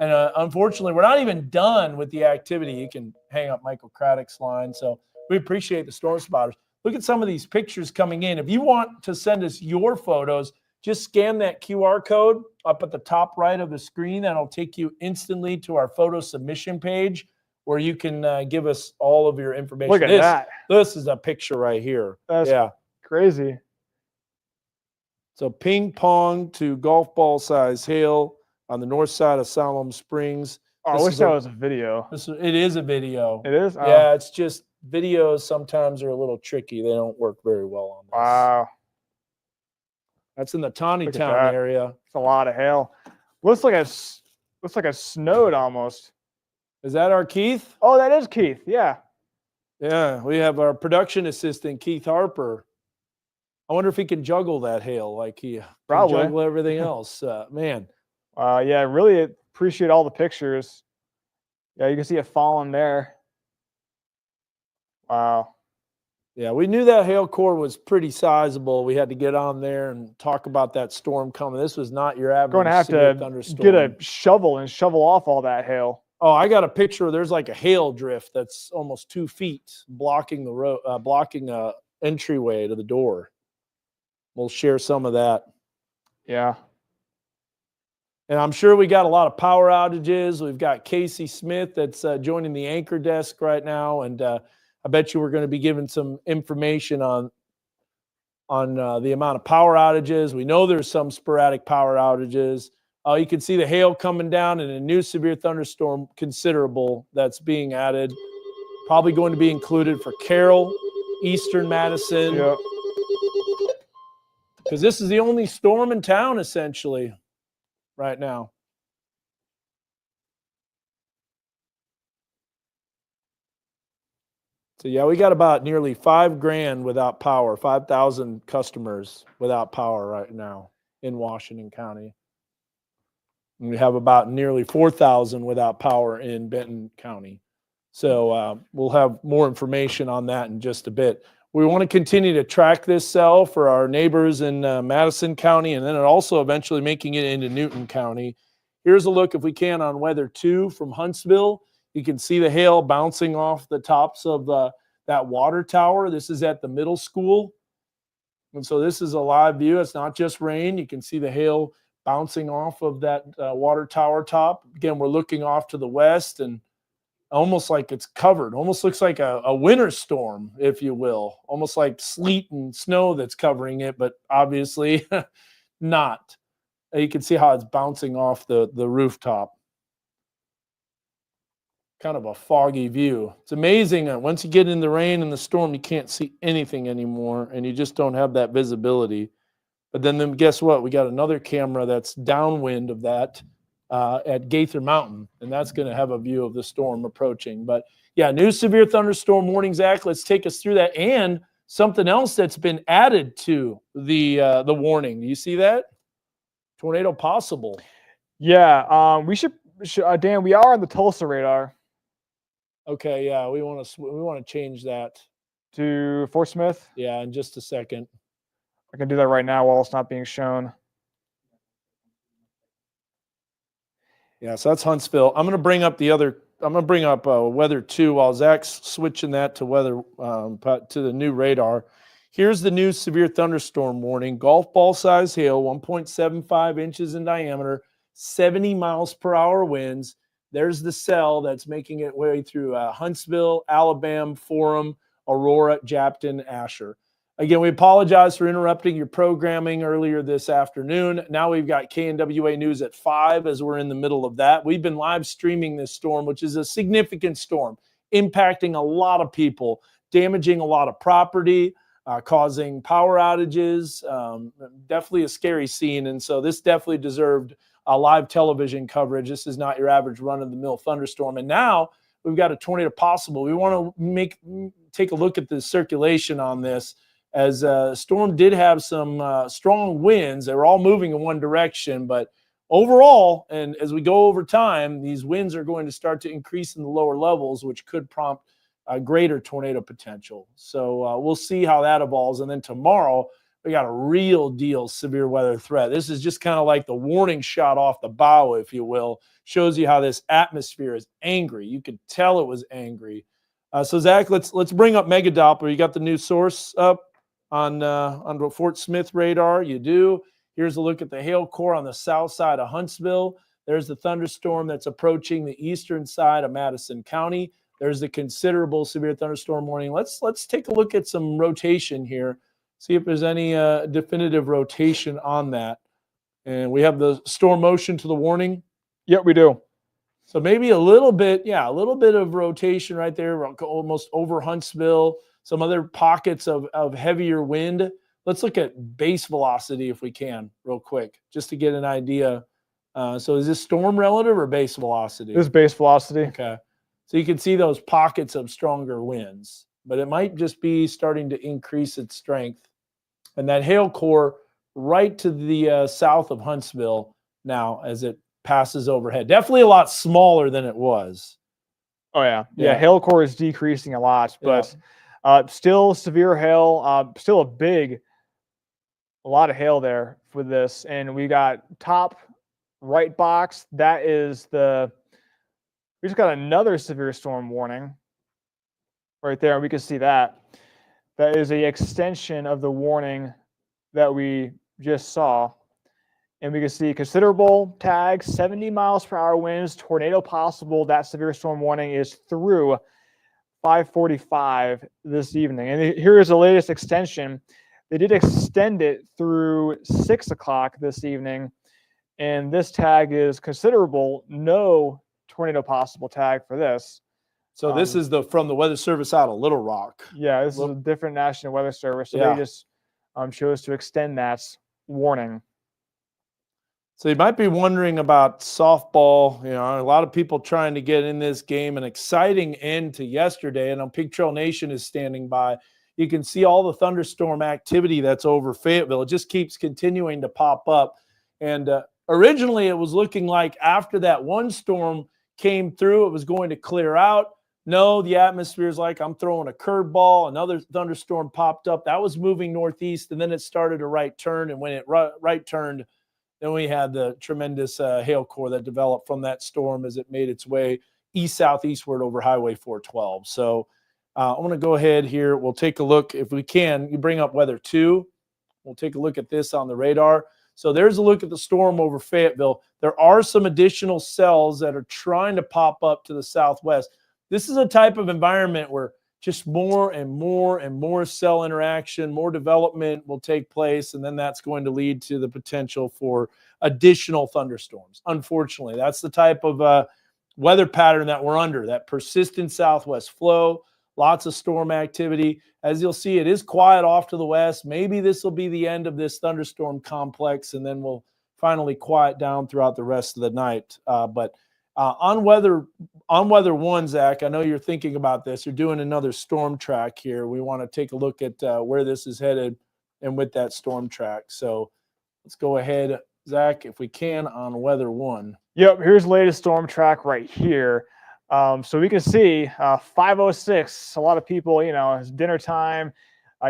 unfortunately, we're not even done with the activity. You can hang up Michael Craddock's line. So we appreciate the storm spotters. Look at some of these pictures coming in. If you want to send us your photos, just scan that QR code up at the top right of the screen. That'll take you instantly to our photo submission page where you can give us all of your information. Look at that. This is a picture right here. That's yeah. crazy. So ping pong to golf ball size hail on the north side of Siloam Springs. Oh, I This wish is that a- was a video. It is a video. It is? Oh, Yeah, it's just videos sometimes are a little tricky. They don't work very well on this. Wow. That's in the Tawny Look at Town that. area. It's a lot of hail. Looks like it snowed almost. Is that our Keith? Oh, that is Keith. Yeah. Yeah, we have our production assistant, Keith Harper. I wonder if he can juggle that hail like he can Probably. juggle everything else. Man, Yeah, really appreciate all the pictures. Yeah, you can see it falling there. Wow. yeah, we knew that hail core was pretty sizable. We had to get on there and talk about that storm coming. This was not your average Going to have severe to thunderstorm. get a shovel and shovel off all that hail. Oh, I got a picture. There's like a hail drift that's almost 2 feet blocking the road, blocking a entryway to the door. We'll share some of that. Yeah. And I'm sure we got a lot of power outages. We've got Casey Smith that's joining the anchor desk right now. And I bet you we're going to be giving some information on the amount of power outages. We know there's some sporadic power outages. You can see the hail coming down and a new severe thunderstorm considerable that's being added. Probably going to be included for Carroll, Eastern Madison. Yep. Because this is the only storm in town essentially right now. So yeah, we got about nearly $5,000 without power, 5,000 customers without power right now in Washington County. And we have about nearly 4,000 without power in Benton County. So we'll have more information on that in just a bit. We want to continue to track this cell for our neighbors in Madison County, and then also eventually making it into Newton County. Here's a look, if we can, on Weather 2 from Huntsville. You can see the hail bouncing off the tops of that water tower. This is at the middle school. And so this is a live view. It's not just rain. You can see the hail bouncing off of that water tower top. Again, we're looking off to the west and almost like it's covered. Almost looks like a winter storm, if you will. Almost like sleet and snow that's covering it, but obviously not. You can see how it's bouncing off the rooftop. Kind of a foggy view. It's amazing that once you get in the rain and the storm, you can't see anything anymore, and you just don't have that visibility. But then guess what? We got another camera that's downwind of that at Gaither Mountain, and that's going to have a view of the storm approaching. But yeah, new severe thunderstorm warning, Zach. Let's take us through that, and something else that's been added to the warning. Do you see that? Tornado possible. Yeah, we should Dan, we are on the Tulsa radar Okay, yeah, we want to change that. to Fort Smith. Yeah, in just a second. I can do that right now while it's not being shown. Yeah, so that's Huntsville. I'm going to bring up weather 2 while Zach's switching that to weather to the new radar. Here's the new severe thunderstorm warning. Golf ball size hail, 1.75 inches in diameter, 70 miles per hour winds. There's the cell that's making its way through Huntsville, Alabama, Forum, Aurora, Japton, Asher. Again, we apologize for interrupting your programming earlier this afternoon. Now we've got KNWA News at 5 as we're in the middle of that. We've been live streaming this storm, which is a significant storm, impacting a lot of people, damaging a lot of property, causing power outages. Definitely a scary scene. And so this definitely deserved a live television coverage. This is not your average run-of-the-mill thunderstorm. And now we've got a tornado possible. We want to take a look at the circulation on this, as storm did have some strong winds. They were all moving in one direction, but overall, and as we go over time, these winds are going to start to increase in the lower levels, which could prompt a greater tornado potential. So we'll see how that evolves. And then tomorrow, we got a real deal severe weather threat. This is just kind of like the warning shot off the bow, if you will. Shows you how this atmosphere is angry. You could tell it was angry. So Zach, let's bring up Mega Doppler. You got the new source up on the Fort Smith radar? You do. Here's a look at the hail core on the south side of Huntsville. There's the thunderstorm that's approaching the eastern side of Madison County. There's the considerable severe thunderstorm warning. Let's take a look at some rotation here. See if there's any definitive rotation on that. And we have the storm motion to the warning. Yep, we do. So maybe a little bit of rotation right there, almost over Huntsville, some other pockets of heavier wind. Let's look at base velocity if we can real quick, just to get an idea. So is this storm relative or base velocity? This is base velocity. Okay. So you can see those pockets of stronger winds, but it might just be starting to increase its strength. And that hail core right to the south of Huntsville now as it passes overhead. Definitely a lot smaller than it was. Oh, yeah. Yeah. Yeah, hail core is decreasing a lot, but still severe hail, still a lot of hail there for this. And we got top right box. That is we just got another severe storm warning right there. We can see that. That is a extension of the warning that we just saw. And we can see considerable tag, 70 miles per hour winds, tornado possible. That severe storm warning is through 5:45 this evening. And here is the latest extension. They did extend it through 6 o'clock this evening. And this tag is considerable. No tornado possible tag for this. So this is from the Weather Service out of Little Rock. Yeah, this is a different National Weather Service. So they just chose to extend that warning. So you might be wondering about softball. You know, a lot of people trying to get in this game. An exciting end to yesterday, and on Pig Trail Nation is standing by. You can see all the thunderstorm activity that's over Fayetteville. It just keeps continuing to pop up. And originally, it was looking like after that one storm came through, it was going to clear out. No, the atmosphere is like, I'm throwing a curveball. Another thunderstorm popped up. That was moving northeast, and then it started a right turn. And when it right turned, then we had the tremendous hail core that developed from that storm as it made its way east-southeastward over Highway 412. So I'm going to go ahead here. We'll take a look. If we can, you bring up weather 2. We'll take a look at this on the radar. So there's a look at the storm over Fayetteville. There are some additional cells that are trying to pop up to the southwest. This is a type of environment where just more and more and more cell interaction, more development will take place, and then that's going to lead to the potential for additional thunderstorms. Unfortunately, that's the type of weather pattern that we're under, that persistent southwest flow, lots of storm activity. As you'll see, it is quiet off to the west. Maybe this will be the end of this thunderstorm complex, and then we'll finally quiet down throughout the rest of the night. But on weather one, Zach, I know you're thinking about this. You're doing another storm track here. We want to take a look at where this is headed and with that storm track. So let's go ahead, Zach, if we can, on weather one. Yep, here's the latest storm track right here. So we can see 5:06. A lot of people, it's dinner time.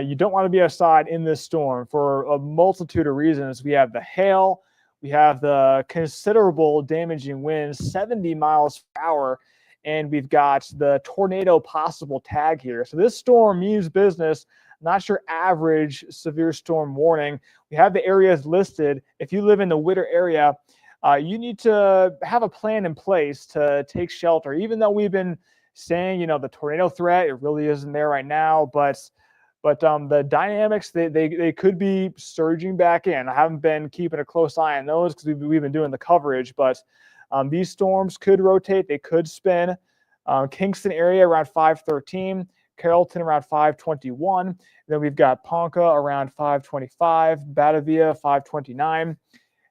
You don't want to be outside in this storm for a multitude of reasons. We have the hail. We have the considerable damaging winds, 70 miles per hour, and we've got the tornado possible tag here. So this storm means business, not your average severe storm warning. We have the areas listed. If you live in the Whittier area, you need to have a plan in place to take shelter. Even though we've been saying, the tornado threat, it really isn't there right now, but the dynamics, they could be surging back in. I haven't been keeping a close eye on those because we've been doing the coverage, but these storms could rotate. They could spin. Kingston area around 5:13, Carrollton around 5:21. Then we've got Ponca around 5:25, Batavia 5:29.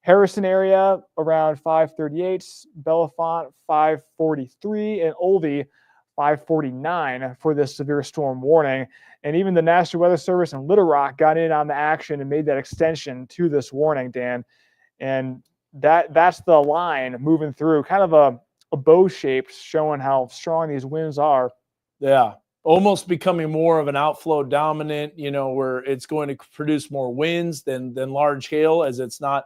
Harrison area around 5:38, Bellefonte 5:43, and Oldie 5:49 for this severe storm warning. And even the National Weather Service in Little Rock got in on the action and made that extension to this warning, Dan. And that's the line moving through, kind of a bow shape, showing how strong these winds are. Yeah, almost becoming more of an outflow dominant, where it's going to produce more winds than large hail, as it's not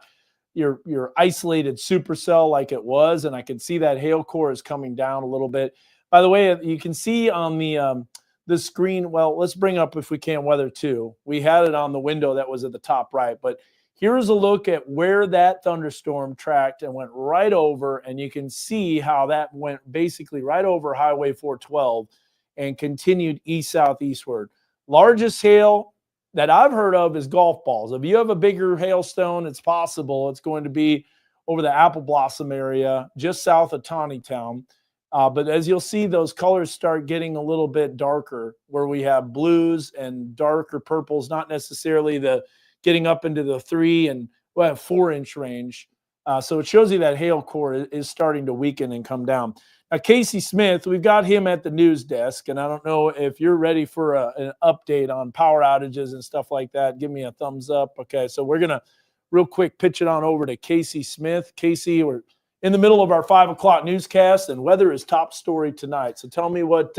your isolated supercell like it was. And I can see that hail core is coming down a little bit. By the way, you can see on the screen, well, let's bring up, if we can, weather 2. We had it on the window that was at the top right, but here's a look at where that thunderstorm tracked and went right over, and you can see how that went basically right over Highway 412 and continued east-southeastward. Largest hail that I've heard of is golf balls. If you have a bigger hailstone, it's possible it's going to be over the Apple Blossom area, just south of Taneytown. But as you'll see, those colors start getting a little bit darker, where we have blues and darker purples, not necessarily the getting up into the 3 and 4 inch range. So it shows you that hail core is starting to weaken and come down. Now, Casey Smith, we've got him at the news desk, and I don't know if you're ready for an update on power outages and stuff like that. Give me a thumbs up. Okay, so we're going to real quick pitch it on over to Casey Smith. Casey, we're in the middle of our 5 o'clock newscast, and weather is top story tonight. So tell me what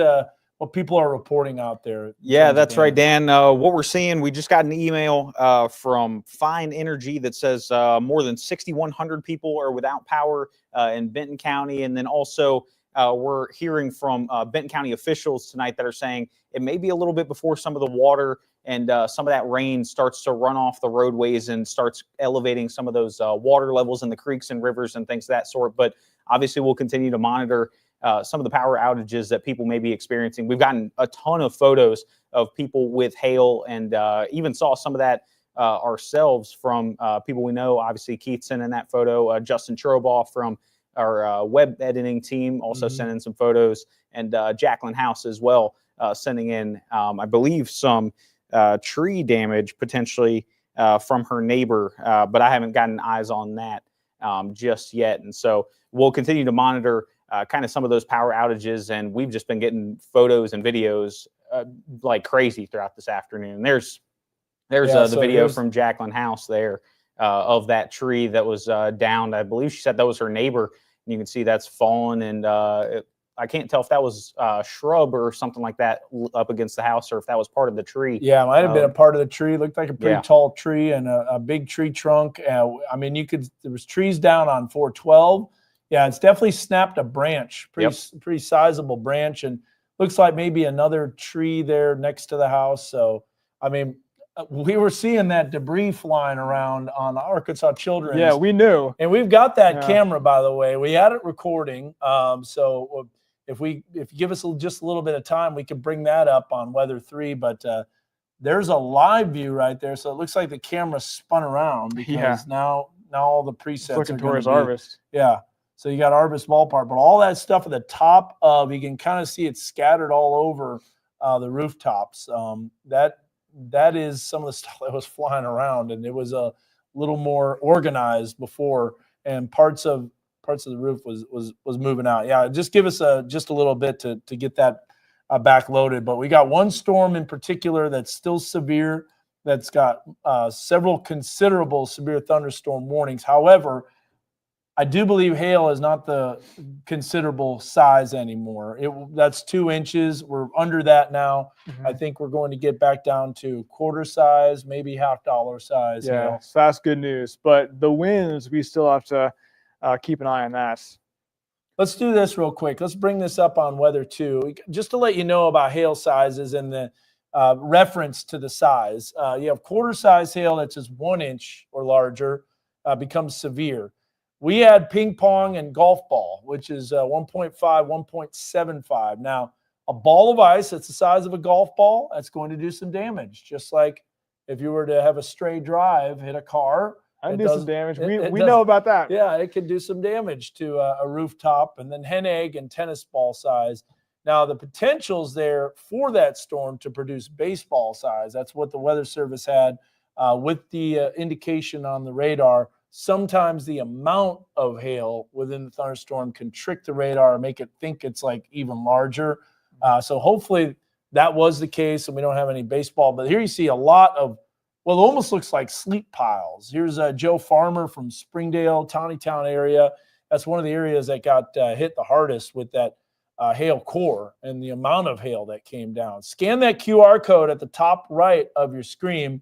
people are reporting out there. Yeah, that's right, Dan. What we're seeing, we just got an email from Fine Energy that says more than 6,100 people are without power in Benton County. And then also we're hearing from Benton County officials tonight that are saying it may be a little bit before some of the water and some of that rain starts to run off the roadways and starts elevating some of those water levels in the creeks and rivers and things of that sort. But obviously, we'll continue to monitor some of the power outages that people may be experiencing. We've gotten a ton of photos of people with hail, and even saw some of that ourselves from people we know. Obviously, Keith sent in that photo. Justin Trobaugh from our web editing team also sent in some photos, and Jacqueline House as well sending in, I believe, some tree damage potentially from her neighbor, but I haven't gotten eyes on that just yet. And so we'll continue to monitor kind of some of those power outages, and we've just been getting photos and videos like crazy throughout this afternoon. There's the video from Jacqueline House there of that tree that was downed. I believe she said that was her neighbor, and you can see that's fallen, and I can't tell if that was a shrub or something like that up against the house, or if that was part of the tree. Yeah, it might have been a part of the tree. It looked like a pretty tall tree and a big tree trunk. I mean, there was trees down on 412. Yeah, it's definitely snapped a branch, pretty sizable branch, and looks like maybe another tree there next to the house. So, I mean, we were seeing that debris flying around on Arkansas Children's. Yeah, we knew. And we've got that camera, by the way. We had it recording. So if you give us just a little bit of time, we can bring that up on Weather 3. But there's a live view right there, so it looks like the camera spun around because now all the presets Looking are going towards to be, Arbus. Yeah, so you got Arbus Ballpark, but all that stuff at the top of, you can kind of see it scattered all over the rooftops. That is some of the stuff that was flying around, and it was a little more organized before, and parts of the roof was moving out. Yeah, just give us just a little bit to get that back loaded. But we got one storm in particular that's still severe, that's got several considerable severe thunderstorm warnings. However, I do believe hail is not the considerable size anymore. That's 2 inches. We're under that now. I think we're going to get back down to quarter size, maybe $half size. Yeah, hail. so that's good news. But the winds, we still have to keep an eye on that. Let's do this real quick. Let's bring this up on Weather 2, just to let you know about hail sizes and the reference to the size. You have quarter size hail that's just 1 inch or larger becomes severe. We had ping pong and golf ball, which is 1.5, 1.75. Now, a ball of ice that's the size of a golf ball, that's going to do some damage. Just like if you were to have a stray drive, hit a car. I'd do some damage. We know about that. Yeah, it can do some damage to a rooftop. And then hen egg and tennis ball size. Now, the potential's there for that storm to produce baseball size. That's what the Weather Service had with the indication on the radar. Sometimes the amount of hail within the thunderstorm can trick the radar and make it think it's like even larger. So hopefully that was the case and we don't have any baseball. But here you see a lot of, well, it almost looks like sleep piles. Here's Joe Farmer from Springdale, Tawnytown area. That's one of the areas that got hit the hardest with that hail core and the amount of hail that came down. Scan that QR code at the top right of your screen.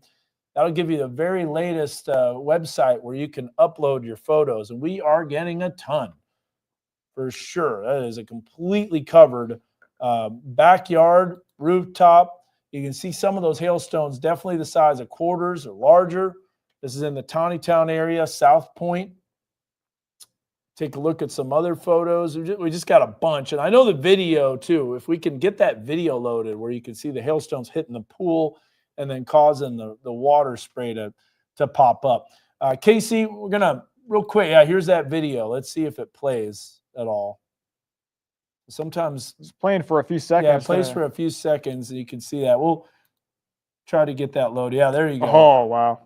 That'll give you the very latest website where you can upload your photos. And we are getting a ton for sure. That is a completely covered backyard, rooftop. You can see some of those hailstones, definitely the size of quarters or larger. This is in the Tawnytown area, South Point. Take a look at some other photos. We just got a bunch. And I know the video too. If we can get that video loaded where you can see the hailstones hitting the pool and then causing the water spray to pop up. Casey, we're going to, real quick, here's that video. Let's see if it plays at all. Sometimes it's playing for a few seconds. Yeah, it plays for a few seconds, and you can see that. We'll try to get that loaded. Yeah, there you go. Oh, wow.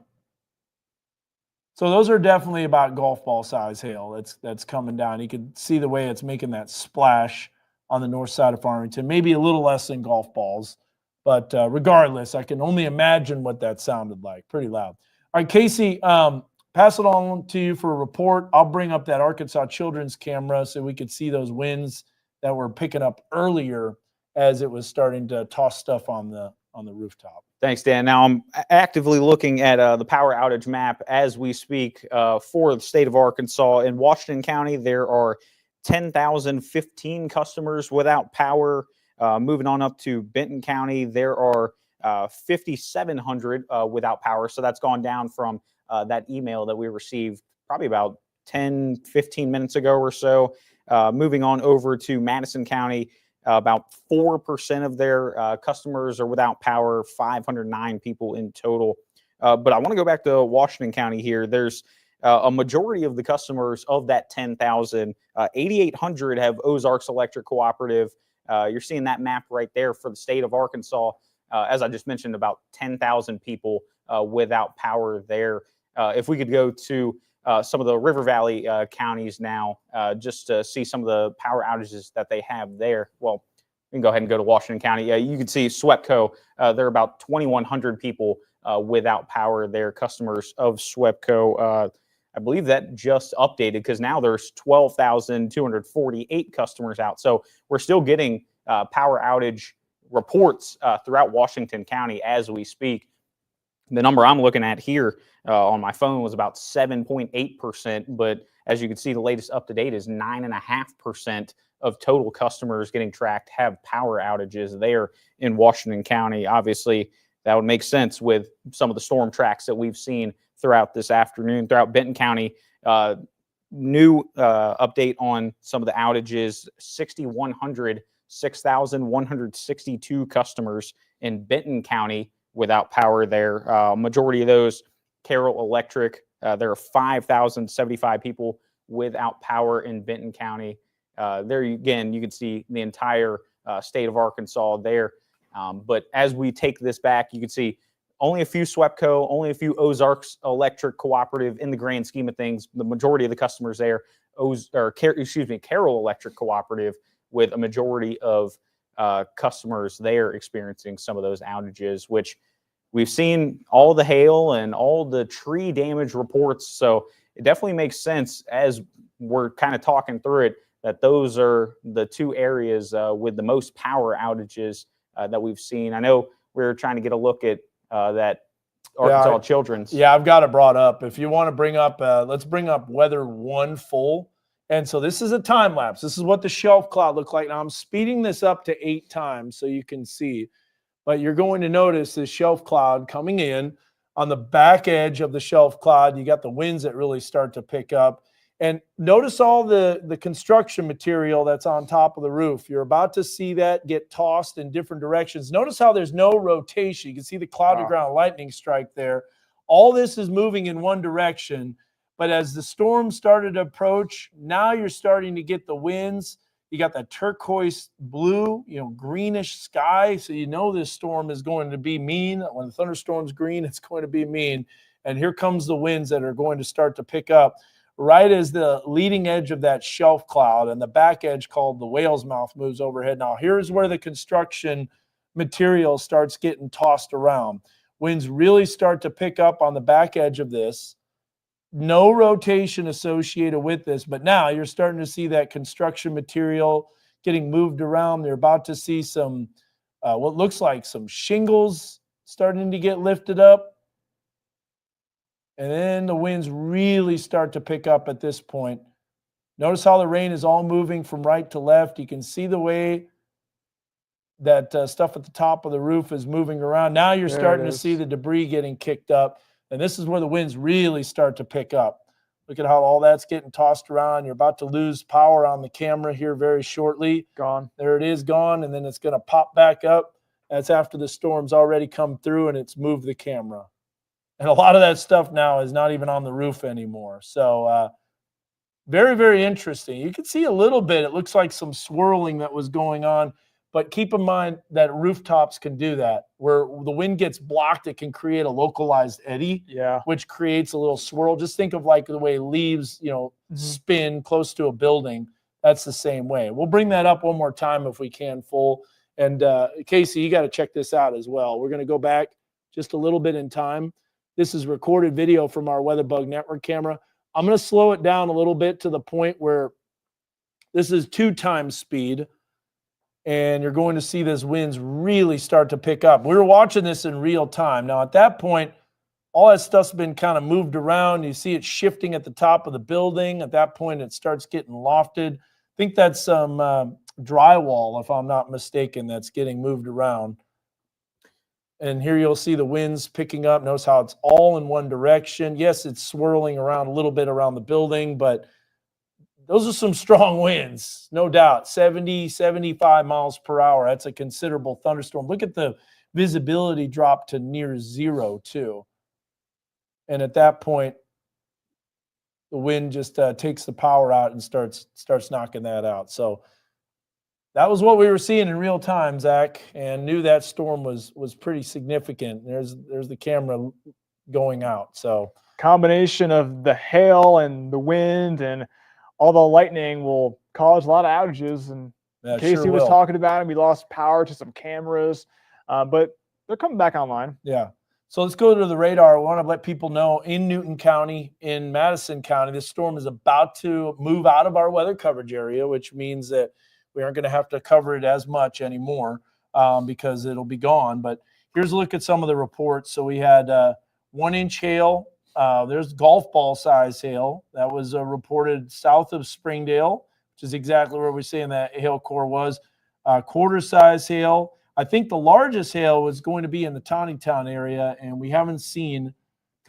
So those are definitely about golf ball size hail that's coming down. You can see the way it's making that splash on the north side of Farmington. Maybe a little less than golf balls. But regardless, I can only imagine what that sounded like. Pretty loud. All right, Casey, pass it on to you for a report. I'll bring up that Arkansas Children's camera so we could see those winds that were picking up earlier as it was starting to toss stuff on the rooftop. Thanks, Dan. Now I'm actively looking at the power outage map as we speak for the state of Arkansas. In Washington County, there are 10,015 customers without power. Moving on up to Benton County, there are 5,700 without power. So that's gone down from that email that we received probably about 10, 15 minutes ago or so. Moving on over to Madison County, about 4% of their customers are without power, 509 people in total. But I want to go back to Washington County here. There's a majority of the customers of that 10,000, 8,800 have Ozarks Electric Cooperative. You're seeing that map right there for the state of Arkansas. As I just mentioned, about 10,000 people without power there. If we could go to some of the River Valley counties now, just to see some of the power outages that they have there. Well, we can go ahead and go to Washington County. You can see SWEPCO. There are about 2,100 people without power there, customers of SWEPCO. I believe that just updated because now there's 12,248 customers out. So we're still getting power outage reports throughout Washington County as we speak. The number I'm looking at here on my phone was about 7.8%, but as you can see, the latest up to date is 9.5% of total customers getting tracked have power outages there in Washington County. Obviously, that would make sense with some of the storm tracks that we've seen throughout this afternoon. Throughout Benton County, new update on some of the outages: 6,162 customers in Benton County without power there. Majority of those, Carroll Electric. There are 5,075 people without power in Benton County. There again, you can see the entire state of Arkansas there. But as we take this back, you can see only a few SWEPCO, only a few Ozarks Electric Cooperative in the grand scheme of things. The majority of the customers there, Carroll Electric Cooperative, with a majority of customers there experiencing some of those outages, which we've seen all the hail and all the tree damage reports. So it definitely makes sense, as we're kind of talking through it, that those are the two areas with the most power outages that we've seen. I know we were trying to get a look at that Arkansas Children's. Yeah, I've got it brought up. If you want to bring up, let's bring up weather 1 full. And so this is a time lapse. This is what the shelf cloud looked like. Now I'm speeding this up to 8 times so you can see. But you're going to notice this shelf cloud coming in on the back edge of the shelf cloud. You got the winds that really start to pick up. And notice all the construction material that's on top of the roof. You're about to see that get tossed in different directions. Notice how there's no rotation. You can see the cloud to ground lightning strike there. All this is moving in one direction. But as the storm started to approach, now you're starting to get the winds. You got that turquoise blue, greenish sky. So you know this storm is going to be mean. When the thunderstorm's green, it's going to be mean. And here comes the winds that are going to start to pick up right as the leading edge of that shelf cloud and the back edge called the whale's mouth moves overhead. Now here's where the construction material starts getting tossed around. Winds really start to pick up on the back edge of this. No rotation associated with this, but now you're starting to see that construction material getting moved around. They're about to see some, what looks like some shingles starting to get lifted up. And then the winds really start to pick up at this point. Notice how the rain is all moving from right to left. You can see the way that stuff at the top of the roof is moving around. Now you're starting to see the debris getting kicked up. And this is where the winds really start to pick up. Look at how all that's getting tossed around. You're about to lose power on the camera here very shortly. Gone. There it is, gone. And then it's going to pop back up. That's after the storm's already come through and it's moved the camera. And a lot of that stuff now is not even on the roof anymore. So very, very interesting. You can see a little bit. It looks like some swirling that was going on. But keep in mind that rooftops can do that. Where the wind gets blocked, it can create a localized eddy, which creates a little swirl. Just think of like the way leaves, spin close to a building. That's the same way. We'll bring that up one more time if we can, full. And Casey, you got to check this out as well. We're going to go back just a little bit in time. This is recorded video from our WeatherBug Network camera. I'm going to slow it down a little bit to the point where this is 2 times speed. And you're going to see those winds really start to pick up. We were watching this in real time. Now, at that point, all that stuff's been kind of moved around. You see it shifting at the top of the building. At that point, it starts getting lofted. I think that's some drywall, if I'm not mistaken, that's getting moved around. And here you'll see the winds picking up. Notice how it's all in one direction. Yes, it's swirling around a little bit around the building, but those are some strong winds, no doubt. 70, 75 miles per hour. That's a considerable thunderstorm. Look at the visibility drop to near 0, too. And at that point, the wind just takes the power out and starts knocking that out. So that was what we were seeing in real time, Zach, and knew that storm was pretty significant. There's the camera going out. So combination of the hail and the wind and all the lightning will cause a lot of outages. And Casey was talking about it. We lost power to some cameras, but they're coming back online. Yeah. So let's go to the radar. We want to let people know in Newton County, in Madison County, this storm is about to move out of our weather coverage area, which means that we aren't going to have to cover it as much anymore because it'll be gone. But here's a look at some of the reports. So we had 1-inch hail. There's golf ball size hail that was reported south of Springdale, which is exactly where we're saying that hail core was. Quarter size hail. I think the largest hail was going to be in the Taneytown area, and we haven't seen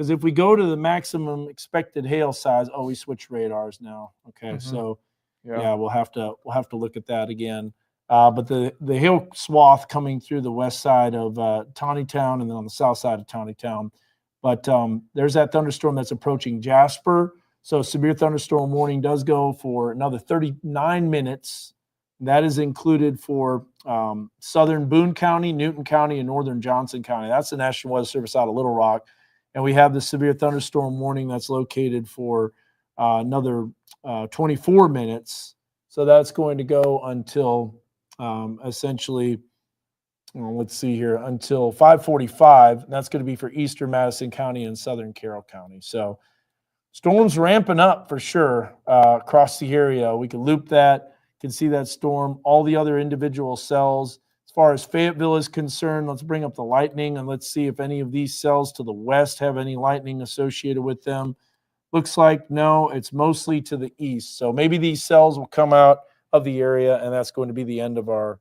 Because if we go to the maximum expected hail size, oh, we switched radars now. Okay, Mhm. so Yeah. yeah, we'll have to look at that again. But the hail swath coming through the west side of Tawnytown and then on the south side of Tawnytown. But there's that thunderstorm that's approaching Jasper. So severe thunderstorm warning does go for another 39 minutes. That is included for southern Boone County, Newton County, and northern Johnson County. That's the National Weather Service out of Little Rock. And we have the severe thunderstorm warning that's located for another 24 minutes. So that's going to go until essentially, let's see here, until 5:45. That's going to be for eastern Madison County and southern Carroll County. So storms ramping up for sure across the area. We can loop that, can see that storm, all the other individual cells. As far as Fayetteville is concerned, let's bring up the lightning and let's see if any of these cells to the west have any lightning associated with them. Looks like no, it's mostly to the east. So maybe these cells will come out of the area, and that's going to be the end of our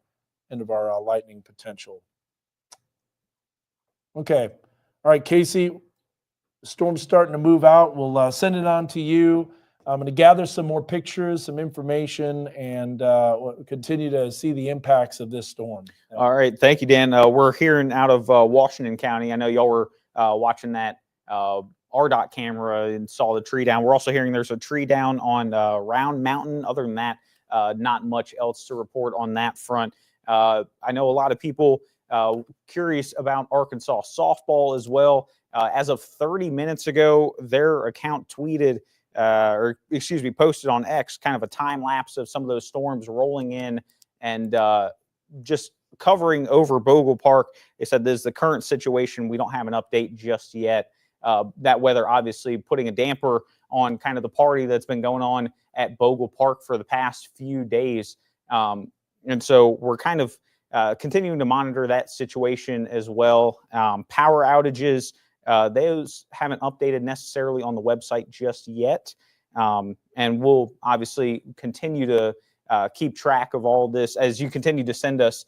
lightning potential. Okay, all right, Casey. The storm's starting to move out. We'll send it on to you. I'm going to gather some more pictures, some information, and we'll continue to see the impacts of this storm. All right. Thank you, Dan. We're hearing out of Washington County. I know y'all were watching that RDOT camera and saw the tree down. We're also hearing there's a tree down on Round Mountain. Other than that, not much else to report on that front. I know a lot of people curious about Arkansas softball as well. As of 30 minutes ago, their account tweeted, posted on X, kind of a time lapse of some of those storms rolling in and just covering over Bogle Park. They said this is the current situation. We don't have an update just yet. That weather obviously putting a damper on kind of the party that's been going on at Bogle Park for the past few days. And so we're kind of continuing to monitor that situation as well. Power outages, those haven't updated necessarily on the website just yet. And we'll obviously continue to keep track of all this as you continue to send us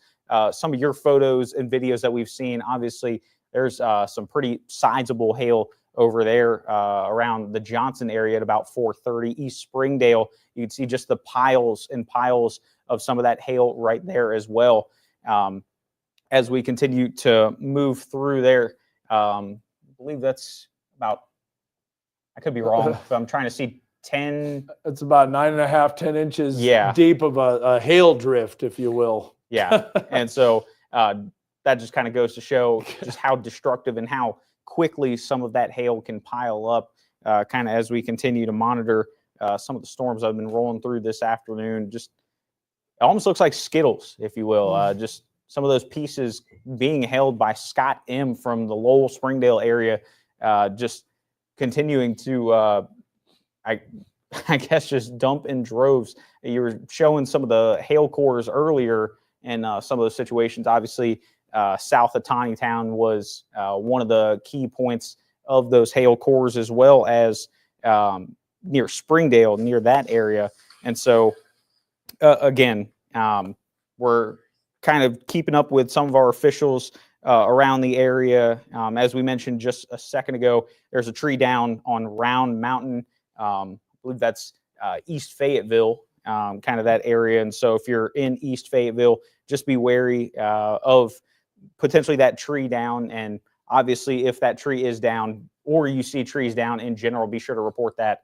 some of your photos and videos that we've seen. Obviously, there's some pretty sizable hail over there around the Johnson area at about 4:30. East Springdale, you can see just the piles and piles of some of that hail right there as well. As we continue to move through there, I believe that's about, I could be wrong, but I'm trying to see 10. It's about 9.5, 10 inches Yeah. deep of a hail drift, if you will. Yeah. And so that just kind of goes to show just how destructive and how quickly some of that hail can pile up kind of as we continue to monitor some of the storms that have been rolling through this afternoon. Just it almost looks like Skittles, if you will. Just some of those pieces being held by Scott M. from the Lowell Springdale area, just continuing to, I guess, just dump in droves. You were showing some of the hail cores earlier in some of those situations. Obviously, south of Tawnytown was one of the key points of those hail cores, as well as near Springdale, near that area. And so, again, we're kind of keeping up with some of our officials around the area. As we mentioned just a second ago, there's a tree down on Round Mountain. I believe that's East Fayetteville, kind of that area. And so if you're in East Fayetteville, just be wary of potentially that tree down. And obviously, if that tree is down or you see trees down in general, be sure to report that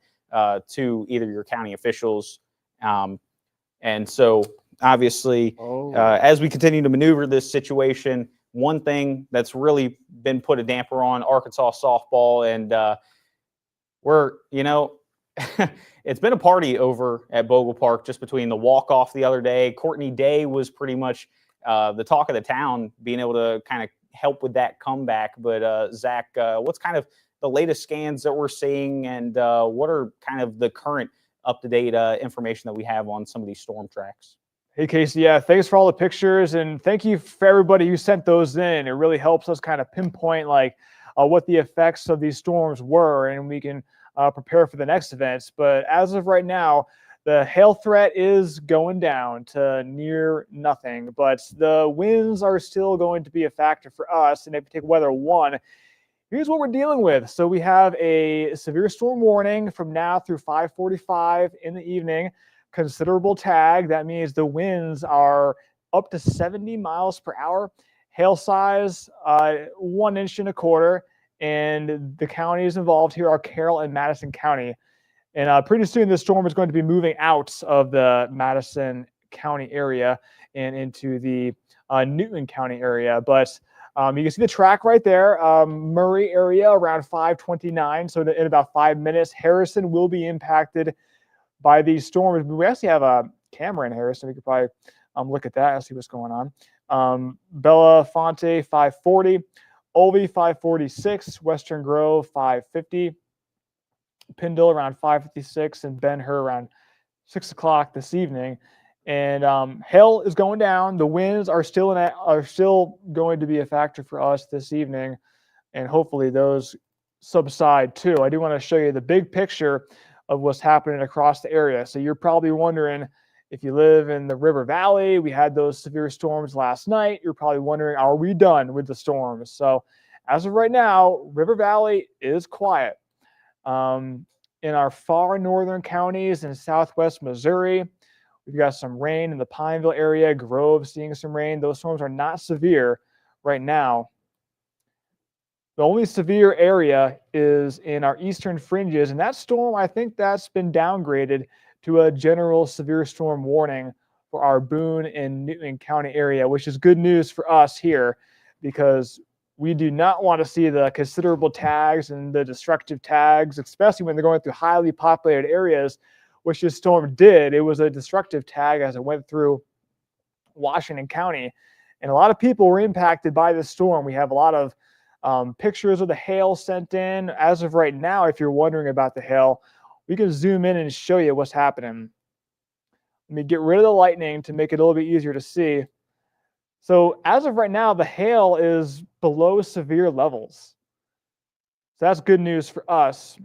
to either your county officials. And so obviously, as we continue to maneuver this situation, one thing that's really been put a damper on Arkansas softball, and we're, it's been a party over at Bogle Park just between the walk-off the other day. Courtney Day was pretty much the talk of the town, being able to kind of help with that comeback. But Zach, what's kind of the latest scans that we're seeing, and what are kind of the current up-to-date information that we have on some of these storm tracks? Hey, Casey, yeah, thanks for all the pictures, and thank you for everybody who sent those in. It really helps us kind of pinpoint what the effects of these storms were, and we can prepare for the next events. But as of right now, the hail threat is going down to near nothing, but the winds are still going to be a factor for us. And if you take weather one, here's what we're dealing with. So we have a severe storm warning from now through 5:45 in the evening. Considerable tag. That means the winds are up to 70 miles per hour. Hail size 1 inch and a quarter. And the counties involved here are Carroll and Madison County. And pretty soon this storm is going to be moving out of the Madison County area and into the Newton County area. But you can see the track right there, Murray area around 5:29. So in about 5 minutes, Harrison will be impacted by these storms. We actually have a camera in Harrison. We could probably look at that and see what's going on. Belafonte 540, Olvie 546, Western Grove 550, Pindle around 5:56, and Ben Hur around 6 o'clock this evening. And hail is going down. The winds are still going to be a factor for us this evening, and hopefully those subside too. I do want to show you the big picture of what's happening across the area. So you're probably wondering, if you live in the River Valley, we had those severe storms last night. You're probably wondering, are we done with the storms? So as of right now, River Valley is quiet. In our far northern counties in southwest Missouri, we've got some rain in the Pineville area, Grove seeing some rain. Those storms are not severe right now. The only severe area is in our eastern fringes, and that storm, I think that's been downgraded to a general severe storm warning for our Boone and Newton County area, which is good news for us here because we do not want to see the considerable tags and the destructive tags, especially when they're going through highly populated areas, which this storm did. It was a destructive tag as it went through Washington County. And a lot of people were impacted by this storm. We have a lot of pictures of the hail sent in. As of right now, if you're wondering about the hail, we can zoom in and show you what's happening. Let me get rid of the lightning to make it a little bit easier to see. So as of right now, the hail is below severe levels. So that's good news for us.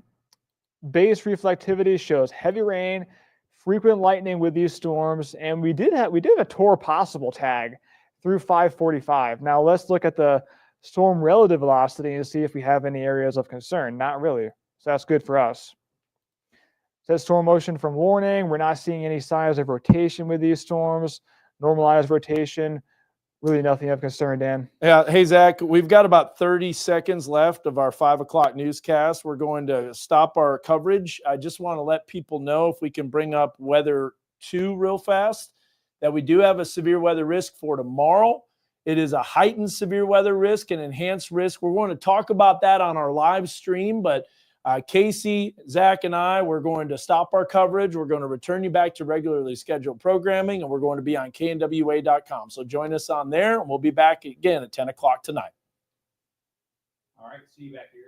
Base reflectivity shows heavy rain, frequent lightning with these storms, and we did have a TOR possible tag through 5:45. Now let's look at the storm relative velocity and see if we have any areas of concern. Not really. So that's good for us. Says storm motion from warning. We're not seeing any signs of rotation with these storms. Normalized rotation. Really nothing of concern, Dan. Yeah. Hey, Zach, we've got about 30 seconds left of our 5 o'clock newscast. We're going to stop our coverage. I just want to let people know, if we can bring up weather 2 real fast, that we do have a severe weather risk for tomorrow. It is a heightened severe weather risk and enhanced risk. We're going to talk about that on our live stream, but Casey, Zach, and I, we're going to stop our coverage. We're going to return you back to regularly scheduled programming, and we're going to be on knwa.com. So join us on there, and we'll be back again at 10 o'clock tonight. All right. See you back here.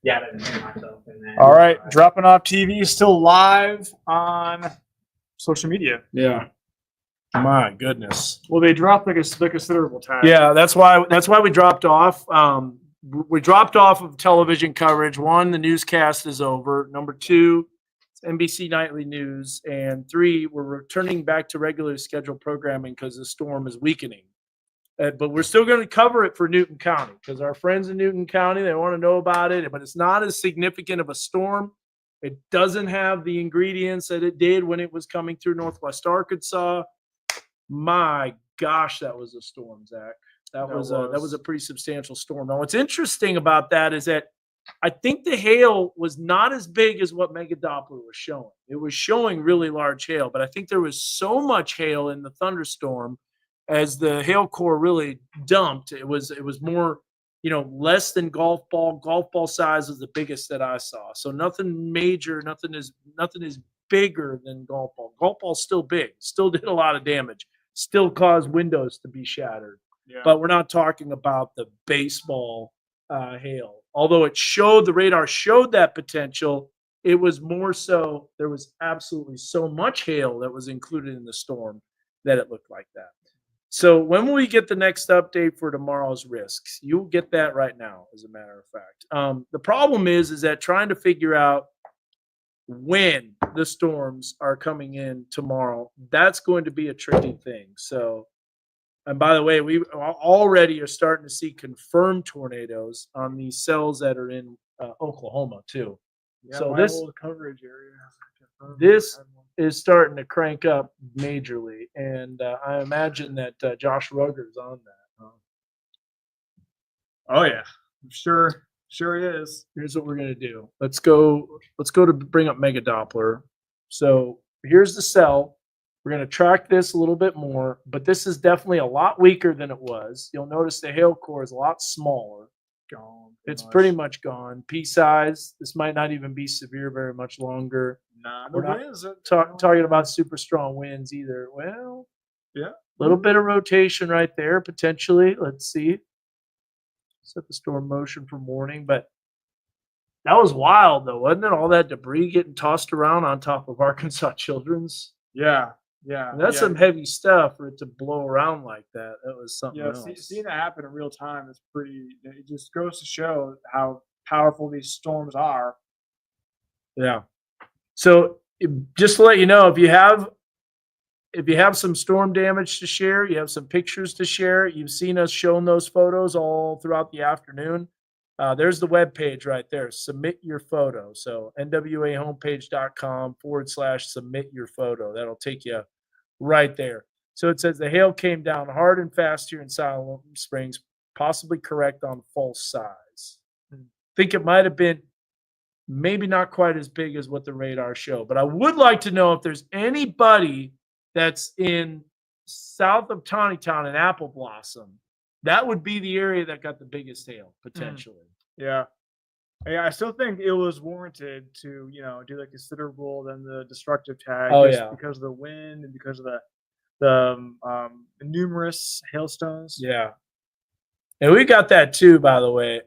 Yeah, I didn't hear myself in that. All right, dropping off TV, still live on social media. Yeah. My goodness. Well, they dropped like a considerable time. Yeah, that's why we dropped off. We dropped off of television coverage. 1, the newscast is over. Number 2, it's NBC Nightly News. And 3, we're returning back to regularly scheduled programming because the storm is weakening. But we're still going to cover it for Newton County because our friends in Newton County, they want to know about it. But it's not as significant of a storm. It doesn't have the ingredients that it did when it was coming through Northwest Arkansas. My gosh, that was a storm, Zach. That was a pretty substantial storm. Now, what's interesting about that is that I think the hail was not as big as what Mega Doppler was showing. It was showing really large hail, but I think there was so much hail in the thunderstorm as the hail core really dumped. It was more, less than golf ball. Golf ball size is the biggest that I saw. So nothing major, nothing is bigger than golf ball. Golf ball's still big, still did a lot of damage, still caused windows to be shattered. Yeah. But we're not talking about the baseball hail. Although the radar showed that potential, it was more so there was absolutely so much hail that was included in the storm that it looked like that. So when will we get the next update for tomorrow's risks? You'll get that right now, as a matter of fact. The problem is that trying to figure out when the storms are coming in tomorrow. That's going to be a tricky thing. So, and by the way, we already are starting to see confirmed tornadoes on these cells that are in Oklahoma too. Yeah, So my this- old coverage area has confirmed this- had one. Is starting to crank up majorly, and I imagine that Josh Rugger's on that. Oh yeah, sure is. Here's what we're gonna do. Let's go to bring up Mega Doppler. So here's the cell. We're gonna track this a little bit more, but this is definitely a lot weaker than it was. You'll notice the hail core is a lot smaller. Gone. It's pretty much gone. P size. This might not even be severe very much longer. Nah, We're the not winds are- Talking about super strong winds either. Well, Yeah. a little bit of rotation right there potentially. Let's see. Set the storm motion for morning, but that was wild though, wasn't it? All that debris getting tossed around on top of Arkansas Children's. Yeah. And that's yeah. some heavy stuff for it to blow around like that. That was something Yeah, else. seeing that happen in real time is pretty. It just goes to show how powerful these storms are. Yeah. So just to let you know, if you have some storm damage to share, you have some pictures to share, you've seen us showing those photos all throughout the afternoon. There's the web page right there. Submit your photo. So nwahomepage.com/submit your photo. That'll take you right there. So it says the hail came down hard and fast here in Siloam Springs, possibly correct on false size. Think it might have been maybe not quite as big as what the radar show, but I would like to know if there's anybody that's in south of Tawnytown and Apple Blossom. That would be the area that got the biggest hail potentially. Yeah. I still think it was warranted to, do the considerable than the destructive tag. Oh, just yeah. because of the wind and because of the numerous hailstones. Yeah. And we got that too, by the way.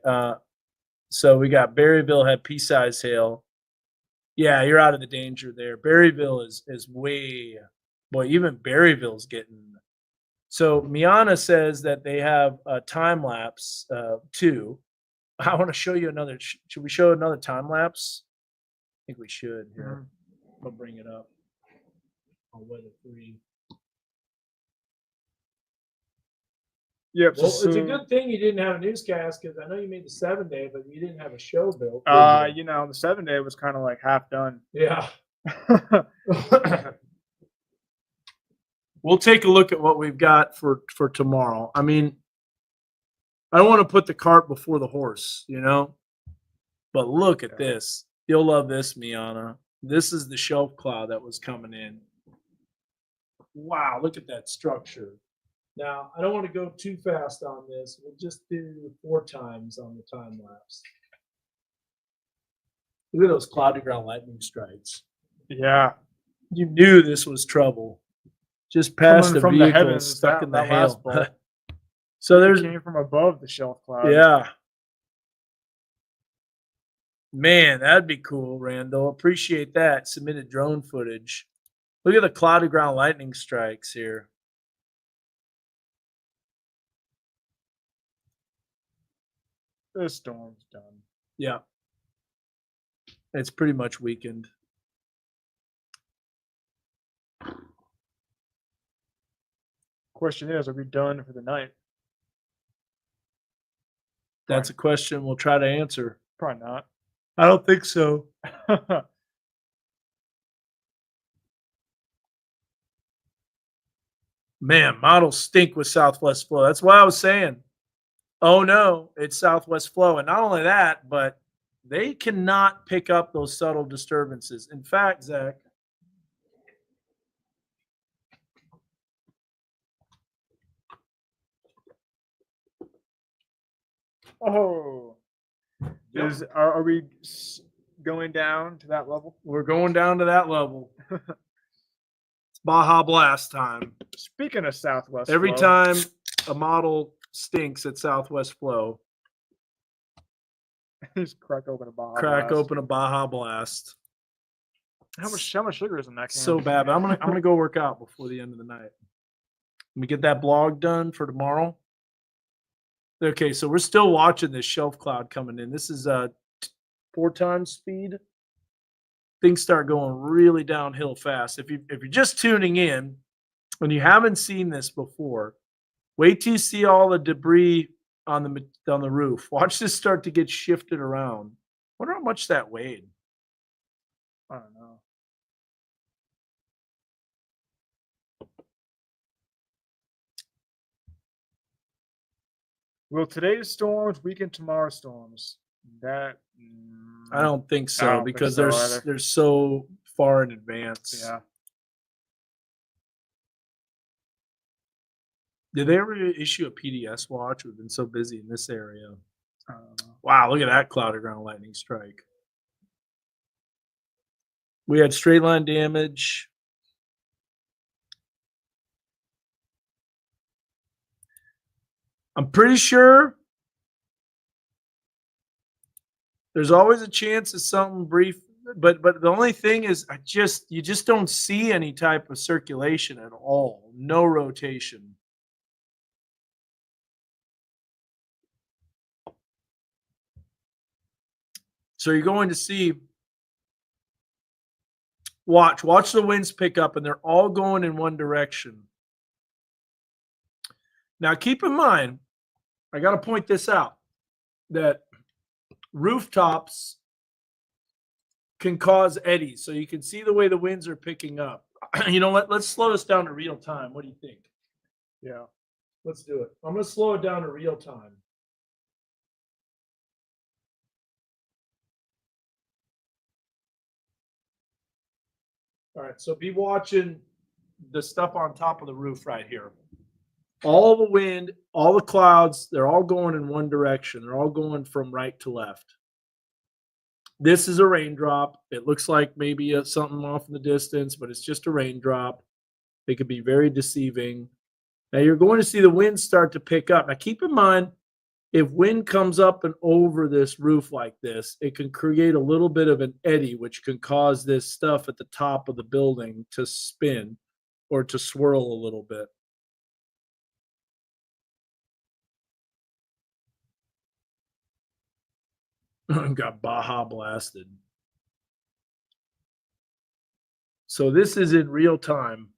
So we got Berryville had pea-sized hail. Yeah, you're out of the danger there. Berryville is way, boy, even Berryville's getting. So Miana says that they have a time lapse too. I want to show you another. Should we show another time lapse? I think we should. Here, I'll bring it up on Weather 3. Yep. Well, it's a good thing you didn't have a newscast because I know you made the 7-day, but you didn't have a show built. did you? The 7-day was kind of like half done. Yeah. We'll take a look at what we've got for tomorrow. I mean, I don't want to put the cart before the horse, but look at this. You'll love this, Miana. This is the shelf cloud that was coming in. Wow, look at that structure. Now, I don't want to go too fast on this. We'll just do 4 times on the time lapse. Look at those cloudy ground lightning strikes. Yeah. You knew this was trouble. Just past Coming the from the vehicle heavens, stuck that- in the that last hail. bolt. So It there's, came from above the shelf cloud. yeah. Man, that'd be cool, Randall. Appreciate that. Submitted drone footage. Look at the cloudy ground lightning strikes here. This storm's done. Yeah. It's pretty much weakened. Question is, are we done for the night? That's a question we'll try to answer. Probably not. I don't think so. Man, models stink with Southwest flow. That's why I was saying, oh no, it's Southwest flow. And not only that, but they cannot pick up those subtle disturbances. In fact, Zach, Oh. Are we going down to that level? we're going down to that level. It's Baja Blast time. Speaking of Southwest, Every flow, time a model stinks at Southwest flow, just crack open a Baja crack Blast. open a Baja Blast. How much sugar is in that can? So bad. But I'm gonna go work out before the end of the night. Let me get that blog done for tomorrow. Okay, so we're still watching this shelf cloud coming in. This is 4 times speed. things start going really downhill fast. If you're just tuning in and you haven't seen this before, wait till you see all the debris on the roof. Watch this start to get shifted around. Wonder how much that weighed. I don't know. Will today's storms weaken tomorrow's storms? That I don't think so don't think because so either. they're so far in advance. Yeah. Did they ever issue a PDS watch? We've been so busy in this area. I don't know. Wow, look at that cloud ground lightning strike. We had straight line damage. I'm pretty sure there's always a chance of something brief, but the only thing is you just don't see any type of circulation at all. No rotation. So you're going to see watch the winds pick up and they're all going in one direction. Now keep in mind, I got to point this out, that rooftops can cause eddies. So you can see the way the winds are picking up. You know, let's slow this down to real time. What do you think? Yeah. Let's do it. I'm going to slow it down to real time. All right, so be watching the stuff on top of the roof right here. All the wind, all the clouds, they're all going in one direction. They're all going from right to left. This is a raindrop. It looks like maybe something off in the distance, but it's just a raindrop. It could be very deceiving. Now you're going to see the wind start to pick up. Now keep in mind, if wind comes up and over this roof like this, it can create a little bit of an eddy, which can cause this stuff at the top of the building to spin or to swirl a little bit. Got Baja blasted. So this is in real time.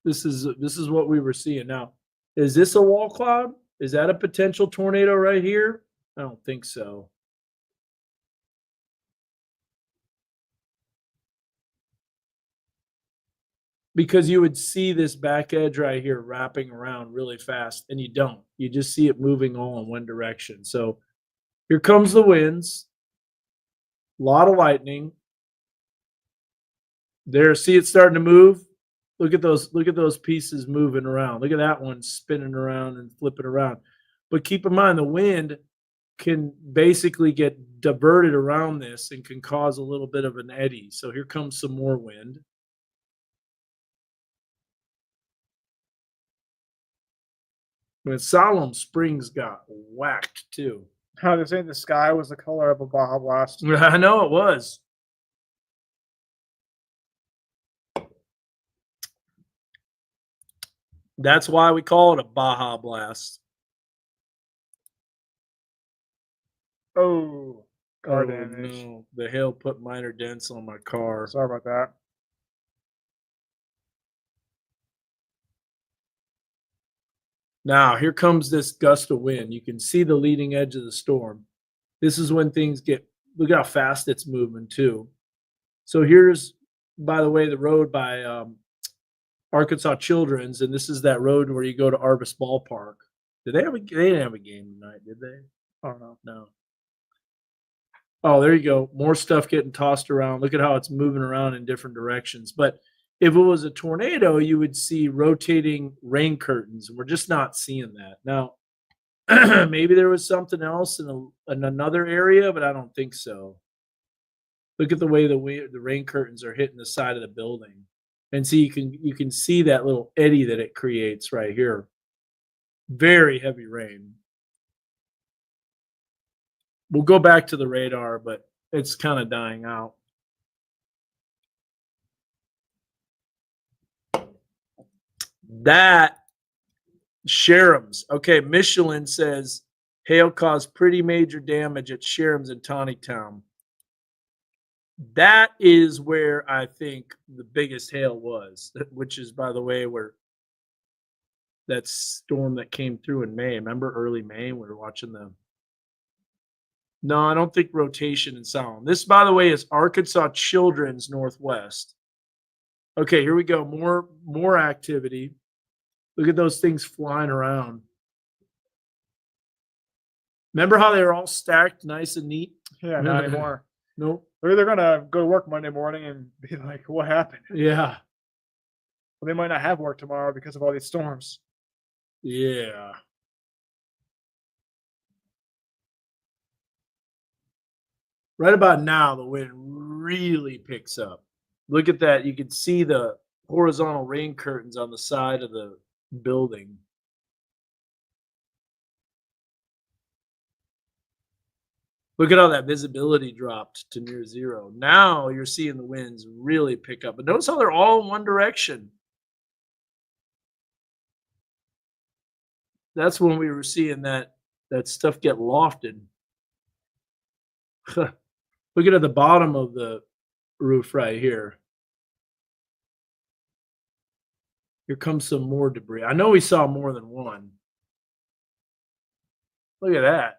This is what we were seeing. Now, is this a wall cloud? Is that a potential tornado right here? I don't think so. Because you would see this back edge right here wrapping around really fast, and you don't. You just see it moving all in one direction. So here comes the winds. A lot of lightning. There, see it starting to move? Look at those pieces moving around. Look at that one spinning around and flipping around. But keep in mind, the wind can basically get diverted around this and can cause a little bit of an eddy. So here comes some more wind. But Siloam Springs got whacked too. How they say the sky was the color of a Baja Blast. I know it was. That's why we call it a Baja Blast. Oh, car Oh, damage. no. The hail put minor dents on my car. Sorry about that. Now, here comes this gust of wind. You can see the leading edge of the storm. This is when things get, look how fast it's moving too. So here's, by the way, the road by Arkansas Children's, and this is that road where you go to Arbus Ballpark. They didn't have a game tonight, did they? I don't know. No. Oh, there you go. More stuff getting tossed around. Look at how it's moving around in different directions. But if it was a tornado, you would see rotating rain curtains. And we're just not seeing that. Now, maybe there was something else in another area, but I don't think so. Look at the way the rain curtains are hitting the side of the building. And see, you can see that little eddy that it creates right here. Very heavy rain. We'll go back to the radar, but it's kind of dying out. That Sherham's. Okay, Michelin says hail caused pretty major damage at Sherham's in Tawnytown. That is where I think the biggest hail was, which is, by the way, where that storm that came through in May. Remember early May? We were watching the. No, I don't think rotation and sound. This, by the way, is Arkansas Children's Northwest. Okay, here we go. More activity. Look at those things flying around. Remember how they were all stacked nice and neat? Yeah, not anymore. Nope. They're gonna go to work Monday morning and be like, "What happened?" Yeah. Well, they might not have work tomorrow because of all these storms. Yeah. Right about now, the wind really picks up. Look at that. You can see the horizontal rain curtains on the side of the building. Look at how that visibility dropped to near zero. Now you're seeing the winds really pick up. But notice how they're all in one direction. That's when we were seeing that stuff get lofted. Look at the bottom of the roof right here. Here comes some more debris. I know we saw more than one. Look at that.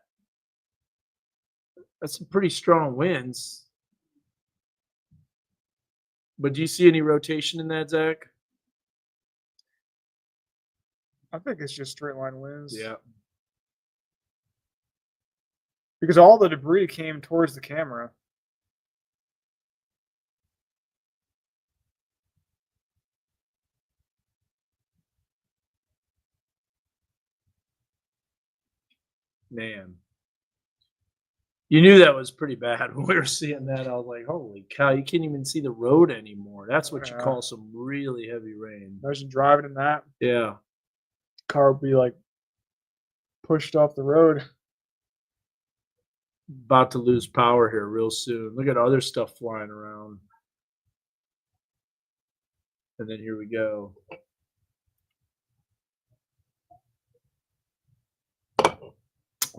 That's some pretty strong winds. But do you see any rotation in that, Zach? I think it's just straight line winds. Yeah. Because all the debris came towards the camera. Man. You knew that was pretty bad when we were seeing that. I was like, holy cow, you can't even see the road anymore. That's what you Yeah. call some really heavy rain. Imagine driving in that. Yeah. Car would be like pushed off the road. About to lose power here real soon. Look at other stuff flying around. And then here we go.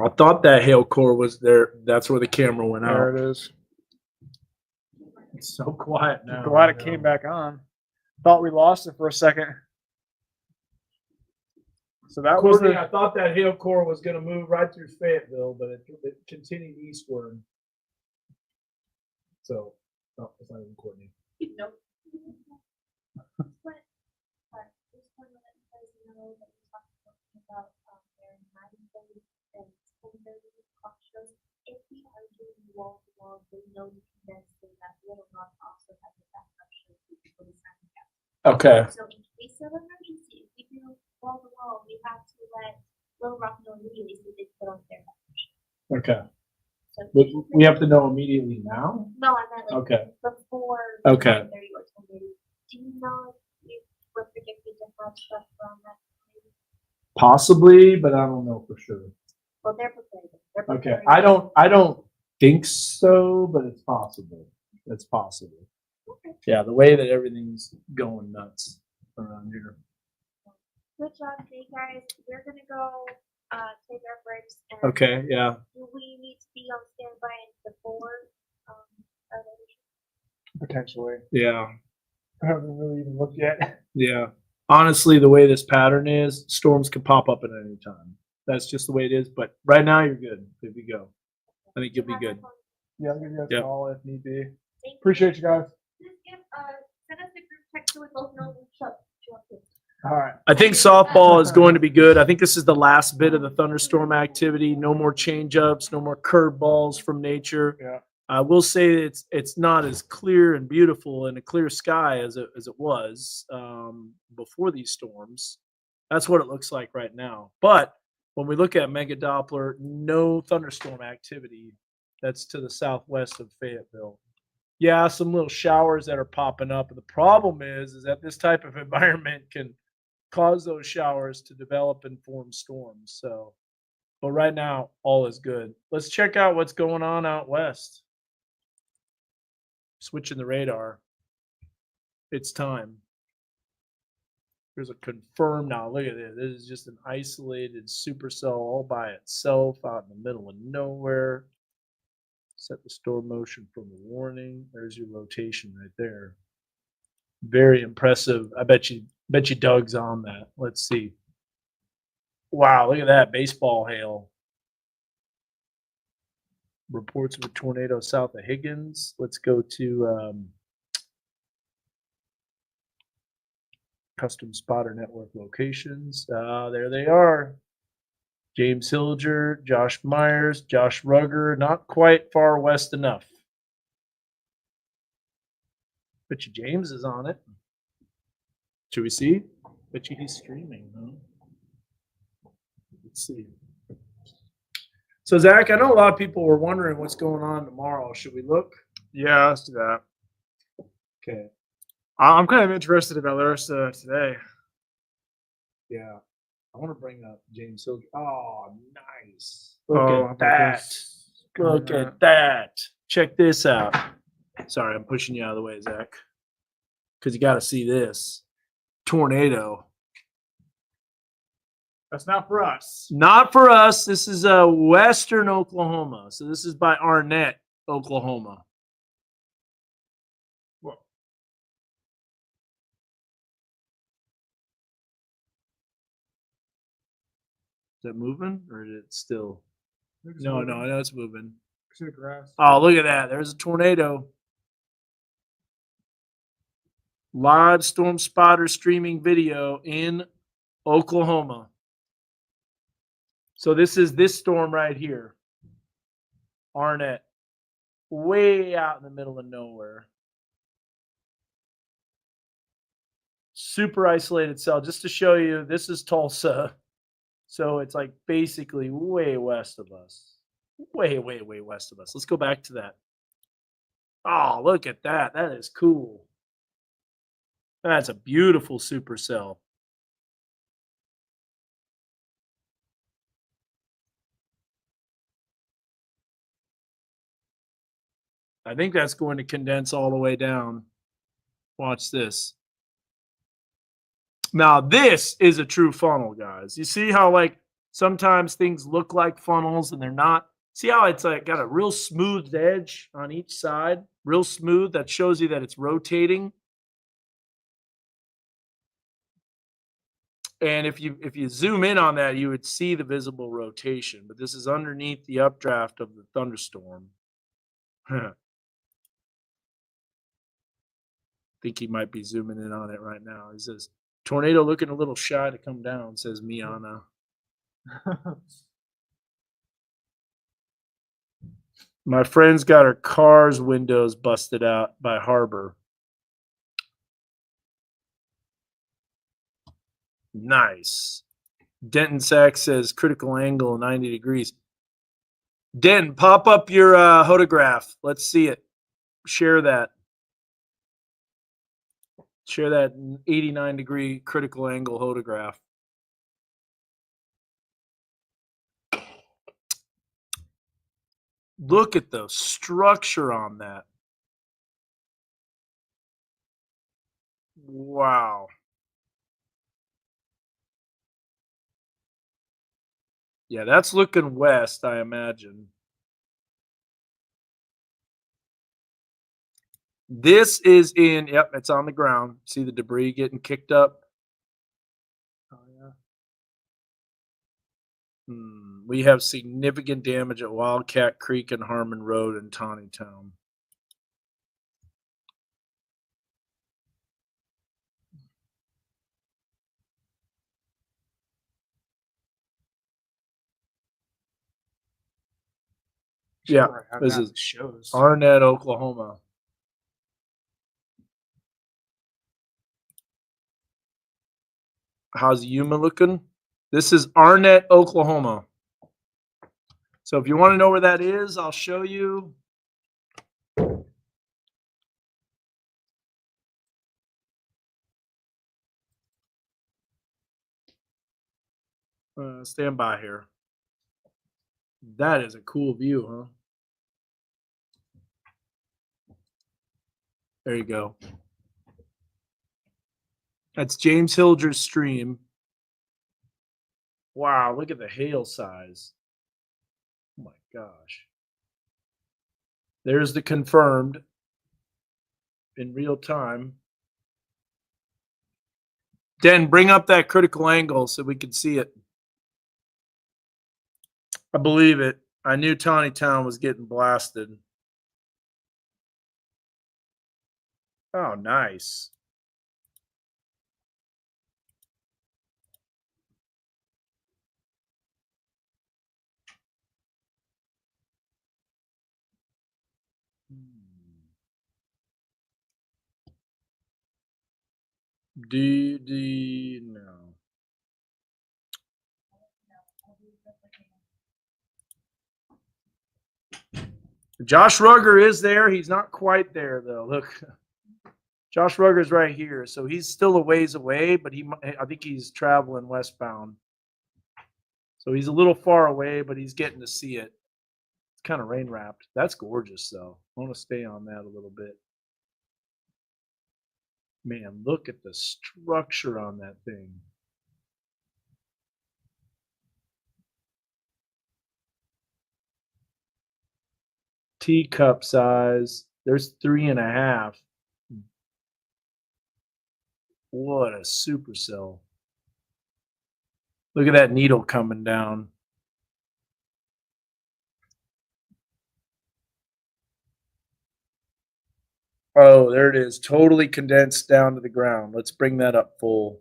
I thought that hail core was there. That's where the camera went There out. it is. It's so quiet now. Glad I it came know. back on. Thought we lost it for a second. So that was Courtney, the I thought that hail core was going to move right through Fayetteville, but it continued eastward. So, no, it's not even Courtney. Nope. But, just want to let you guys know that we talked about their 9:30 and 10:30 clock shows. If we are doing wall to wall, they know we can then say that Little Rock also has a backup show for the second half. Okay. So in case of emergency, if we do wall to wall, we have to let Little Rock know immediately so they put on their backup show. Okay. So But we have to know immediately now? no, I meant like Okay. before Okay. 9:30 or 10:30. Do you know if we're predicted to have stuff from that? Possibly, but I don't know for sure. Well, they're prepared. They're Okay. preparing. I don't think so, but it's possible. It's possible. Okay. Yeah, the way that everything's going nuts around here. Good job, hey guys. We're gonna go take our breaks. And Okay, yeah. Do we need to be on standby before our later? potentially. Yeah. I haven't really even looked yet. Yeah. Honestly, the way this pattern is, storms can pop up at any time. That's just the way it is. But right now, you're good. Good to go. I think you'll be good. Yeah, I'll give you a Yep. call if need be. Thank you. Appreciate you guys. Just give, send us a group text so we both know who show up. All right. I think softball is going to be good. I think this is the last bit of the thunderstorm activity. No more change-ups, no more curveballs from nature. Yeah. I will say it's not as clear and beautiful in a clear sky as it was before these storms. That's what it looks like right now. But when we look at Mega Doppler, no thunderstorm activity. That's to the southwest of Fayetteville. Yeah, some little showers that are popping up. And the problem is that this type of environment can cause those showers to develop and form storms. So, but right now, all is good. Let's check out what's going on out west. Switching the radar. It's time. There's a confirm now. Look at this. This is just an isolated supercell all by itself out in the middle of nowhere. Set the storm motion from the warning. There's your rotation right there. Very impressive. I bet you Doug's on that. Let's see. Wow, look at that baseball hail. Reports of a tornado south of Higgins. Let's go to Custom Spotter Network locations. There they are. James Hilger, Josh Myers, Josh Rugger, not quite far west enough. Bet you James is on it. Should we see? Bet you he's streaming, huh? Let's see. So Zach, I know a lot of people were wondering what's going on tomorrow. Should we look? Yeah, let's do that. Okay. I'm kind of interested about Larissa today. Yeah. I want to bring up James Hilger. Oh, nice. Look Oh, how at about that. this? Look at that. Check this out. Sorry, I'm pushing you out of the way, Zach. Because you got to see this. Tornado. That's not for us. Not for us. This is western Oklahoma. So this is by Arnett, Oklahoma. Whoa. Is that moving or is it still? Look, it's No, moving. I know it's moving. See the grass. Oh, look at that. There's a tornado. Live storm spotter streaming video in Oklahoma. So this is this storm right here. Arnett. Way out in the middle of nowhere. Super isolated cell. Just to show you, this is Tulsa. So it's like basically way west of us. Way west of us. Let's go back to that. Oh, look at that. That is cool. That's a beautiful supercell. I think that's going to condense all the way down. Watch this. Now, this is a true funnel, guys. You see how, like, sometimes things look like funnels and they're not? See how it's like got a real smooth edge on each side? Real smooth. That shows you that it's rotating. And if you zoom in on that, you would see the visible rotation. But this is underneath the updraft of the thunderstorm. Think he might be zooming in on it right now. He says, tornado looking a little shy to come down, says Miana. My friend's got her car's windows busted out by Harbor. Nice. Denton Sachs says critical angle 90 degrees. Denton, pop up your photograph. Let's see it. Share that. Share that 89-degree critical angle photograph. Look at the structure on that. Wow. Yeah, that's looking west, I imagine. This is in, yep, it's on the ground. See the debris getting kicked up? Oh, yeah. We have significant damage at Wildcat Creek and Harmon Road in Tawnytown. Yeah, Sure, I have this that is shows. Arnett, Oklahoma. How's Yuma looking? This is Arnett, Oklahoma. So if you want to know where that is, I'll show you. Stand by here. That is a cool view, huh? There you go. That's James Hilger's stream. Wow, look at the hail size. Oh my gosh. There's the confirmed in real time. Den, bring up that critical angle so we can see it. I believe it. I knew Tawny Town was getting blasted. Oh, nice. No. Josh Rugger is there. He's not quite there though. Look, Josh Rugger's right here, so he's still a ways away, but I think he's traveling westbound. So he's a little far away, but he's getting to see it. It's kind of rain wrapped. That's gorgeous though. I want to stay on that a little bit. Man, look at the structure on that thing. Teacup size. There's 3.5. What a supercell. Look at that needle coming down. Oh, there it is. Totally condensed down to the ground. Let's bring that up full.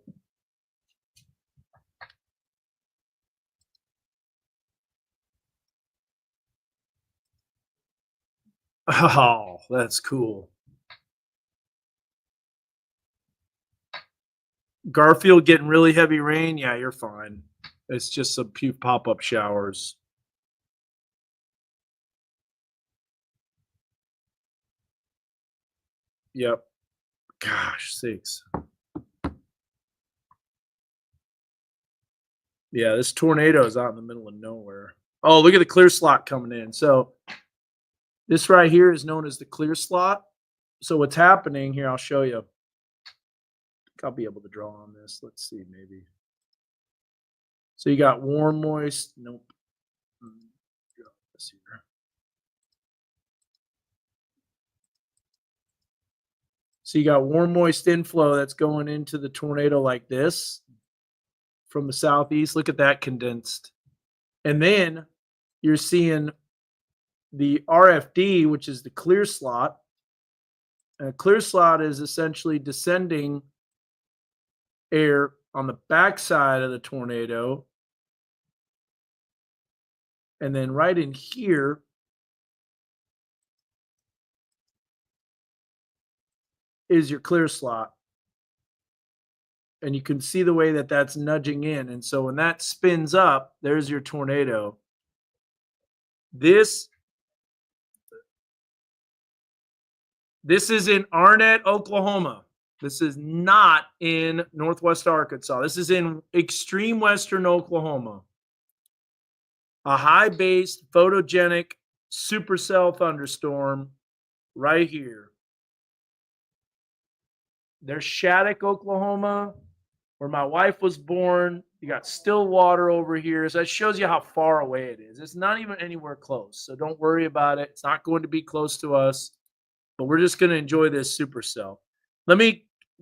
Oh, that's cool. Garfield getting really heavy rain. Yeah, you're fine. It's just some few pop-up showers. Yep. Gosh, 6. Yeah, this tornado is out in the middle of nowhere. Oh, look at the clear slot coming in. So this right here is known as the clear slot. So what's happening here, I'll show you. I'll be able to draw on this. Let's see, maybe. So you got warm, moist. Nope. This here. So you got warm, moist inflow that's going into the tornado like this from the southeast. Look at that condensed. And then you're seeing the RFD, which is the clear slot. And a clear slot is essentially descending air on the backside of the tornado. And then right in here, is your clear slot. And you can see the way that that's nudging in. And so when that spins up, there's your tornado. This is in Arnett, Oklahoma. This is not in Northwest Arkansas. This is in extreme western Oklahoma. A high-based, photogenic supercell thunderstorm right here. There's Shattuck, Oklahoma, where my wife was born. You got Stillwater over here. So that shows you how far away it is. It's not even anywhere close. So don't worry about it. It's not going to be close to us, but we're just going to enjoy this supercell.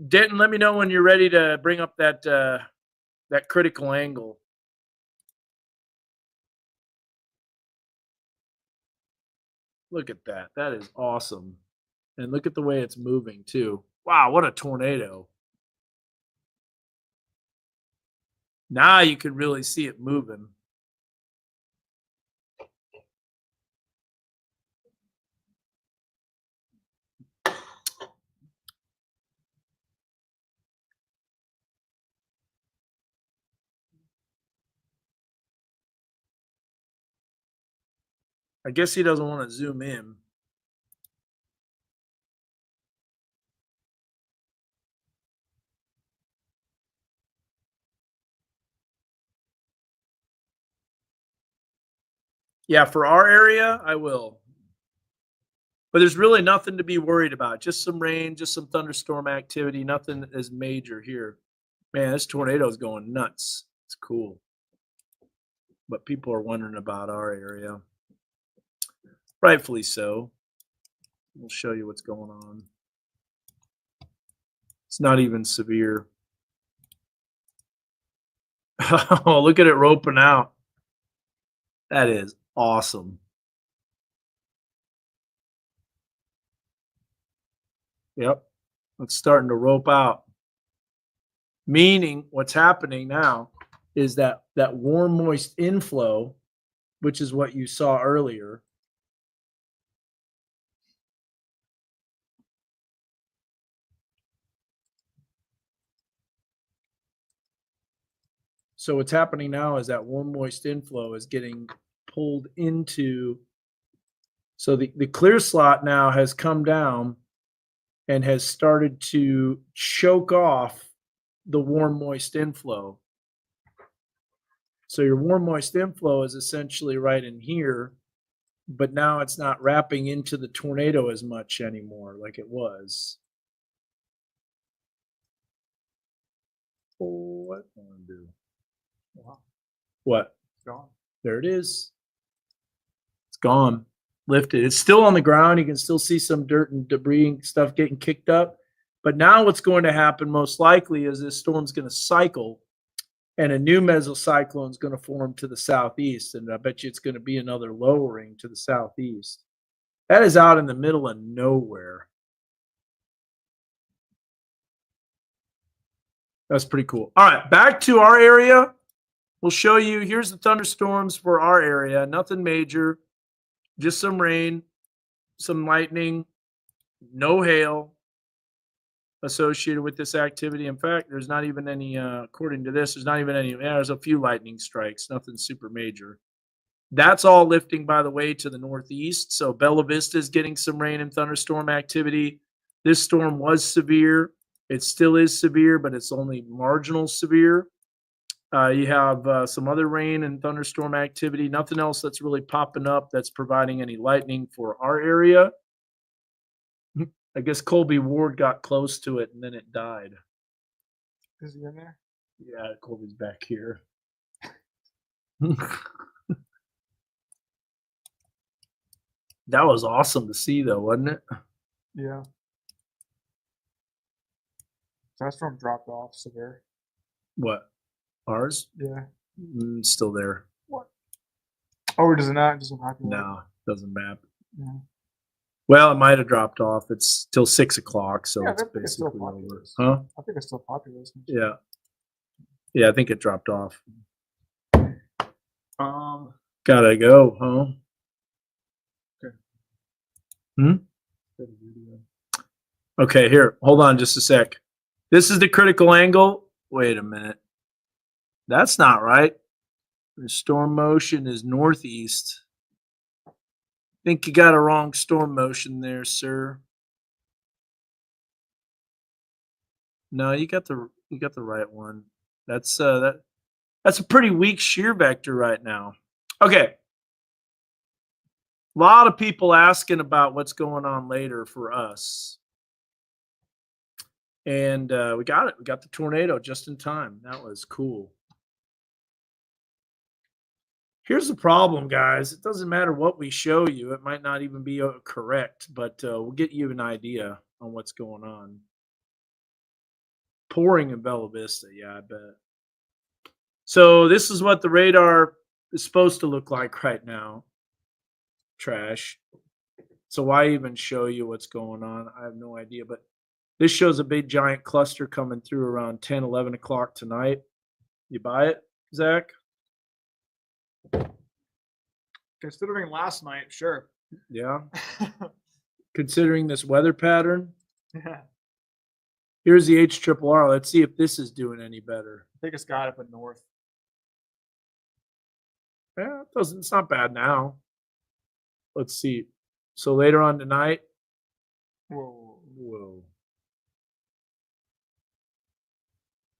Denton, let me know when you're ready to bring up that that critical angle. Look at that. That is awesome. And look at the way it's moving too. Wow, what a tornado. Now you can really see it moving. I guess he doesn't want to zoom in. Yeah, for our area, I will. But there's really nothing to be worried about. Just some rain, just some thunderstorm activity. Nothing is major here. Man, this tornado is going nuts. It's cool. But people are wondering about our area. Rightfully so. We'll show you what's going on. It's not even severe. Oh, look at it roping out. That is awesome. Yep. It's starting to rope out. Meaning what's happening now is that warm, moist inflow, which is what you saw earlier, so what's happening now is that warm, moist inflow is getting pulled into, so the clear slot now has come down and has started to choke off the warm, moist inflow. So your warm, moist inflow is essentially right in here, but now it's not wrapping into the tornado as much anymore like it was. What do I want to do? Wow, What? it's gone. There it is. It's gone. Lifted. It's still on the ground. You can still see some dirt and debris and stuff getting kicked up. But now what's going to happen most likely is this storm's going to cycle and a new mesocyclone is going to form to the southeast. And I bet you it's going to be another lowering to the southeast. That is out in the middle of nowhere. That's pretty cool. All right, back to our area. We'll show you. Here's the thunderstorms for our area. Nothing major, just some rain, some lightning, no hail associated with this activity. In fact, there's not even any, according to this, there's not even any, there's a few lightning strikes, nothing super major. That's all lifting, by the way, to the northeast. So Bella Vista is getting some rain and thunderstorm activity. This storm was severe. It still is severe, but it's only marginal severe. You have some other rain and thunderstorm activity. Nothing else that's really popping up that's providing any lightning for our area. I guess Colby Ward got close to it and then it died. Is he in there? Yeah, Colby's back here. That was awesome to see, though, wasn't it? Yeah. So that storm dropped off severe. What? Ours? Yeah. Still there. What? Oh, does it not? It doesn't happen. No, doesn't map. Yeah. Well, it might have dropped off. It's till 6 o'clock, so Yeah, I it's think it's still basically over. populous. Huh? I think it's still popular. Yeah. Yeah, I think it dropped off. Gotta go, huh? Okay. Okay, here. Hold on just a sec. This is the critical angle. Wait a minute. That's not right. The storm motion is northeast. Think you got a wrong storm motion there, sir. No, you got the right one. That's that's a pretty weak shear vector right now. Okay. A lot of people asking about what's going on later for us. And we got it. We got the tornado just in time. That was cool. Here's the problem, guys. It doesn't matter what we show you. It might not even be correct, but we'll get you an idea on what's going on. Pouring in Bella Vista. Yeah, I bet. So this is what the radar is supposed to look like right now. Trash. So why even show you what's going on? I have no idea, but this shows a big giant cluster coming through around 10, 11 o'clock tonight. You buy it, Zach? Considering last night, sure. Yeah. Considering this weather pattern, Yeah. here's the HRRR. Let's see if this is doing any better. I think it's got up in north. Yeah, it's not bad now. Let's see. So later on tonight, whoa.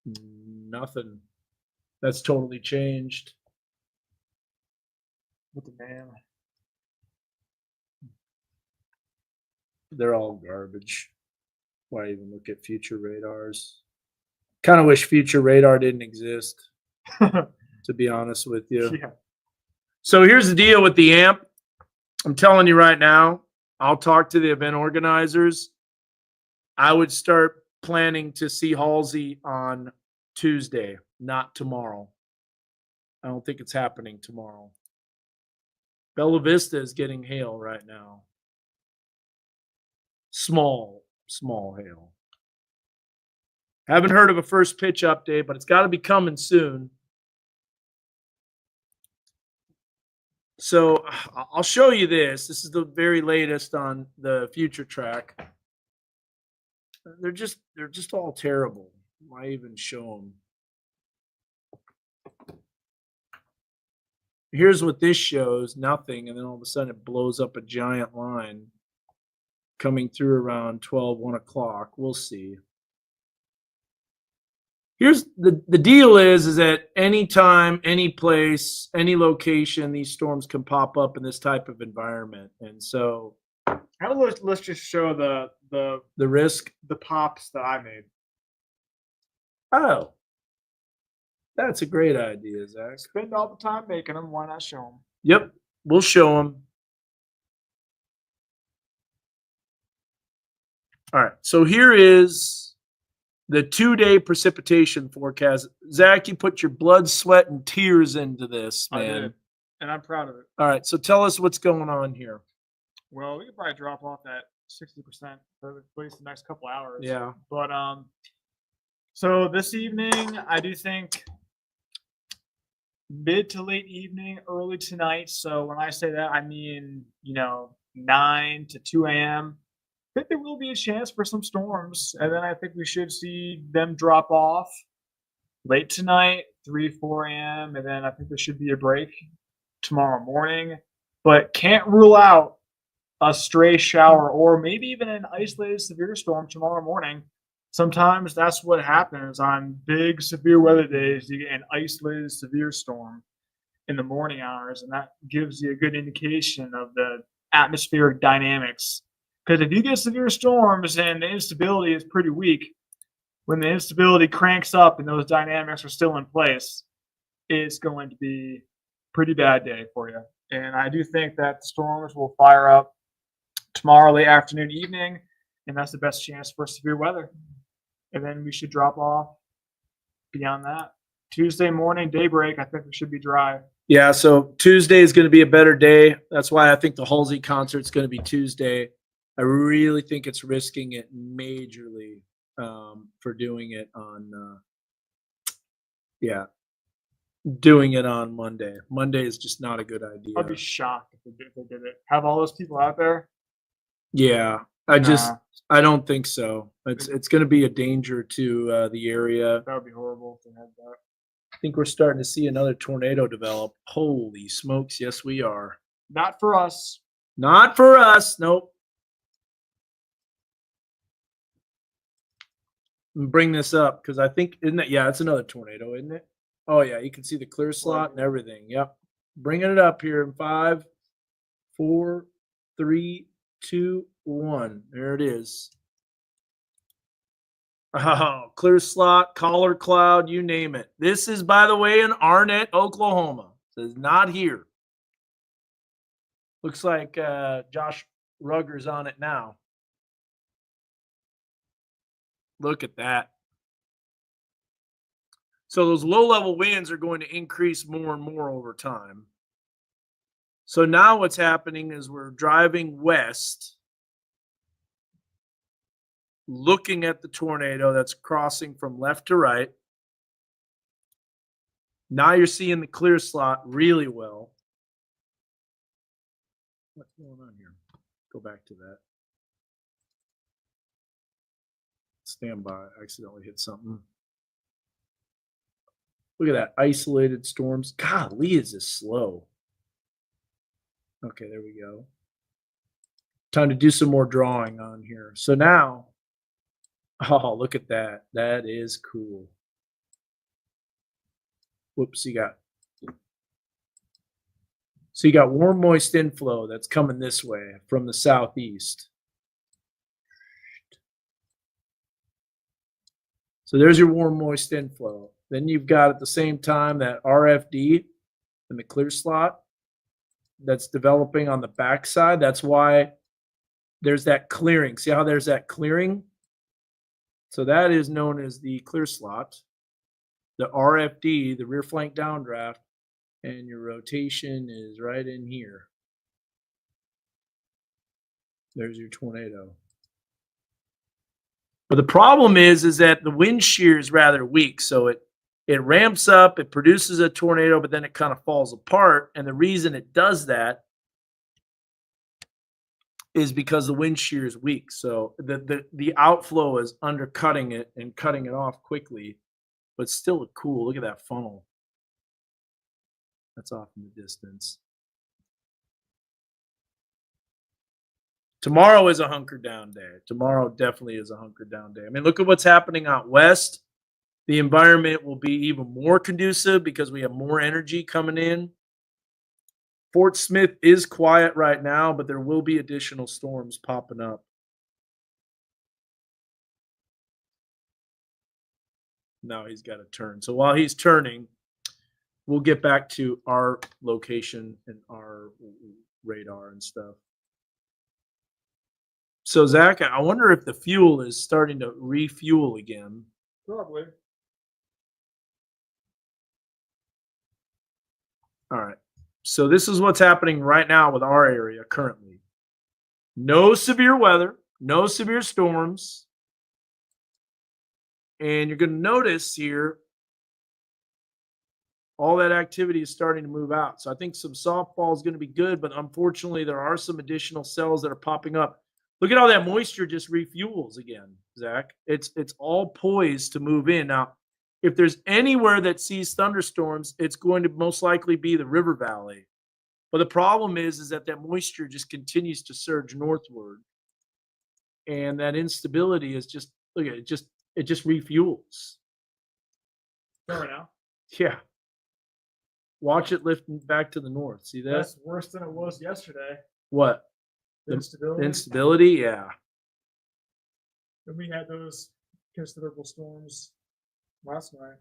Nothing. That's totally changed. With the man. They're all garbage. Why even look at future radars? Kind of wish future radar didn't exist, to be honest with you. Yeah. So here's the deal with the amp. I'm telling you right now, I'll talk to the event organizers. I would start planning to see Halsey on Tuesday, not tomorrow. I don't think it's happening tomorrow. Bella Vista is getting hail right now. Small hail. Haven't heard of a first pitch update, but it's got to be coming soon. So I'll show you this. This is the very latest on the Future Track. They're just all terrible. Why even show them? Here's what this shows, nothing, and then all of a sudden it blows up a giant line coming through around 1 o'clock. We'll see. Here's the deal is that anytime, any place, any location, these storms can pop up in this type of environment. And so Let's just show the risk. the pops that I made. Oh, that's a great idea, Zach. Spend all the time making them. Why not show them? Yep, we'll show them. All right, so here is the 2-day precipitation forecast. Zach, you put your blood, sweat, and tears into this, I man. did, and I'm proud of it. All right, so tell us what's going on here. Well, we could probably drop off that 60% for at least the next couple hours. Yeah. But so this evening, I do think mid to late evening, early tonight. So when I say that, I mean 9 to 2 a.m. I think there will be a chance for some storms, and then I think we should see them drop off late tonight, 3, 4 a.m., and then I think there should be a break tomorrow morning. But can't rule out a stray shower or maybe even an isolated severe storm tomorrow morning. Sometimes that's what happens on big severe weather days. You get an isolated severe storm in the morning hours, and that gives you a good indication of the atmospheric dynamics. Because if you get severe storms and the instability is pretty weak, when the instability cranks up and those dynamics are still in place, it's going to be a pretty bad day for you. And I do think that the storms will fire up tomorrow late afternoon, evening, and that's the best chance for severe weather. And then we should drop off beyond that. Tuesday morning, daybreak, I think we should be dry. Yeah, so Tuesday is going to be a better day. That's why I think the Halsey concert is going to be Tuesday. I really think it's risking it majorly for doing it on, doing it on Monday. Monday is just not a good idea. I'd be shocked if they did it. Have all those people out there? Yeah, I don't think so. It's going to be a danger to the area. That would be horrible if they had that. I think we're starting to see another tornado develop. Holy smokes, yes we are. Not for us. Not for us. Nope. Bring this up because I think it's another tornado, isn't it? Oh yeah, you can see the clear slot and everything. Yep. Bringing it up here in 5, 4, 3, 2, 1. There it is. Oh, clear slot, collar cloud, you name it. This is, by the way, in Arnett, Oklahoma. It is not here. Looks like Josh Rugger's on it now. Look at that. So those low-level winds are going to increase more and more over time. So now what's happening is we're driving west, looking at the tornado that's crossing from left to right. Now you're seeing the clear slot really well. What's going on here? Go back to that. Stand by. I accidentally hit something. Look at that. Isolated storms. Golly, is this slow? Okay, there we go. Time to do some more drawing on here. So now, oh, look at that. That is cool. Whoops, you got warm, moist inflow that's coming this way from the southeast. So there's your warm, moist inflow. Then you've got at the same time that RFD in the clear slot that's developing on the backside. That's why there's that clearing. See how there's that clearing? So that is known as the clear slot, the RFD, the rear flank downdraft, and your rotation is right in here. There's your tornado. But the problem is that the wind shear is rather weak. So it ramps up, it produces a tornado, but then it kind of falls apart. And the reason it does that is because the wind shear is weak. So the outflow is undercutting it and cutting it off quickly, but still cool. Look at that funnel. That's off in the distance. Tomorrow is a hunker down day. Tomorrow definitely is a hunker down day. I mean, look at what's happening out west. The environment will be even more conducive because we have more energy coming in. Fort Smith is quiet right now, but there will be additional storms popping up. Now he's got to turn. So while he's turning, we'll get back to our location and our radar and stuff. So Zach, I wonder if the fuel is starting to refuel again. Probably. All right. So this is what's happening right now with our area currently. No severe weather, no severe storms. And you're going to notice here, all that activity is starting to move out. So I think some softball is going to be good, but unfortunately there are some additional cells that are popping up. Look at how that moisture just refuels again, Zach. It's all poised to move in. Now, if there's anywhere that sees thunderstorms, it's going to most likely be the river valley. But the problem is that moisture just continues to surge northward. And that instability is just, look at it, it just refuels. Right now. Yeah. Watch it lifting back to the north. See that? That's worse than it was yesterday. What? The instability. Instability, yeah. And we had those considerable storms last night.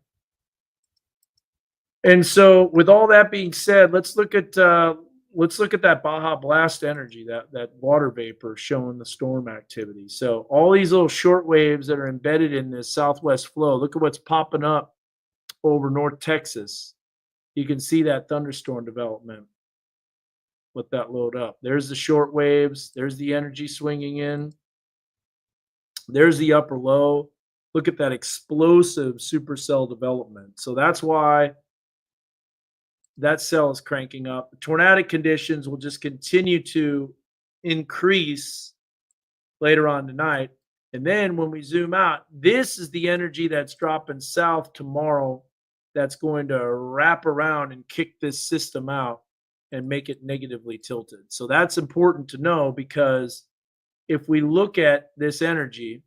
And so, with all that being said, let's look at that Baja Blast energy, that water vapor showing the storm activity. So all these little short waves that are embedded in this southwest flow. Look at what's popping up over North Texas. You can see that thunderstorm development. Let that load up. There's the short waves. There's the energy swinging in. There's the upper low. Look at that explosive supercell development. So that's why that cell is cranking up. The tornadic conditions will just continue to increase later on tonight. And then when we zoom out, this is the energy that's dropping south tomorrow that's going to wrap around and kick this system out and make it negatively tilted. So that's important to know, because if we look at this energy,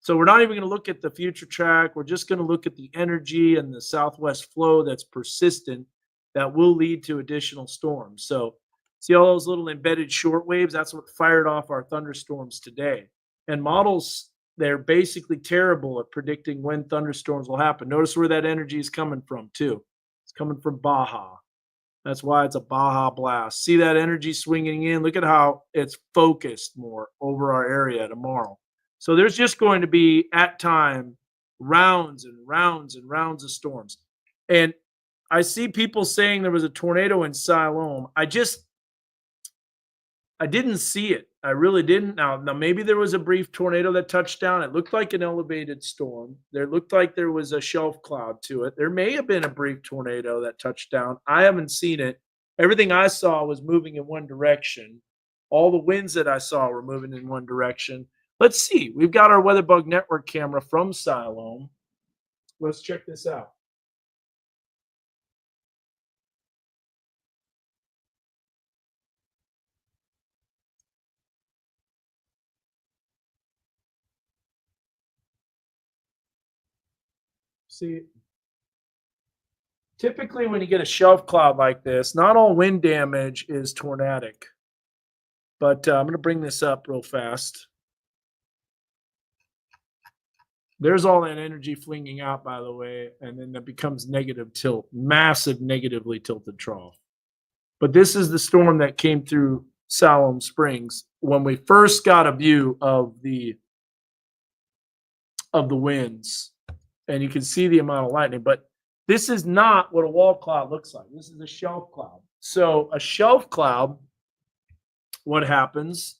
so we're not even going to look at the future track. We're just going to look at the energy and the southwest flow that's persistent that will lead to additional storms. So see all those little embedded short waves? That's what fired off our thunderstorms today. And models, they're basically terrible at predicting when thunderstorms will happen. Notice where that energy is coming from too. It's coming from Baja. That's why it's a Baja Blast. See that energy swinging in? Look at how it's focused more over our area tomorrow. So there's just going to be, at time, rounds and rounds and rounds of storms. And I see people saying there was a tornado in Siloam. I didn't see it. I really didn't. Now maybe there was a brief tornado that touched down. It looked like an elevated storm. There looked like there was a shelf cloud to it. There may have been a brief tornado that touched down. I haven't seen it. Everything I saw was moving in one direction. All the winds that I saw were moving in one direction. Let's see. We've got our WeatherBug Network camera from Siloam. Let's check this out. See, typically when you get a shelf cloud like this, not all wind damage is tornadic. But I'm going to bring this up real fast. There's all that energy flinging out, by the way, and then that becomes negative tilt, massive negatively tilted trough. But this is the storm that came through Siloam Springs when we first got a view of the winds, and you can see the amount of lightning. But this is not what a wall cloud looks like. This is a shelf cloud. So a shelf cloud, what happens,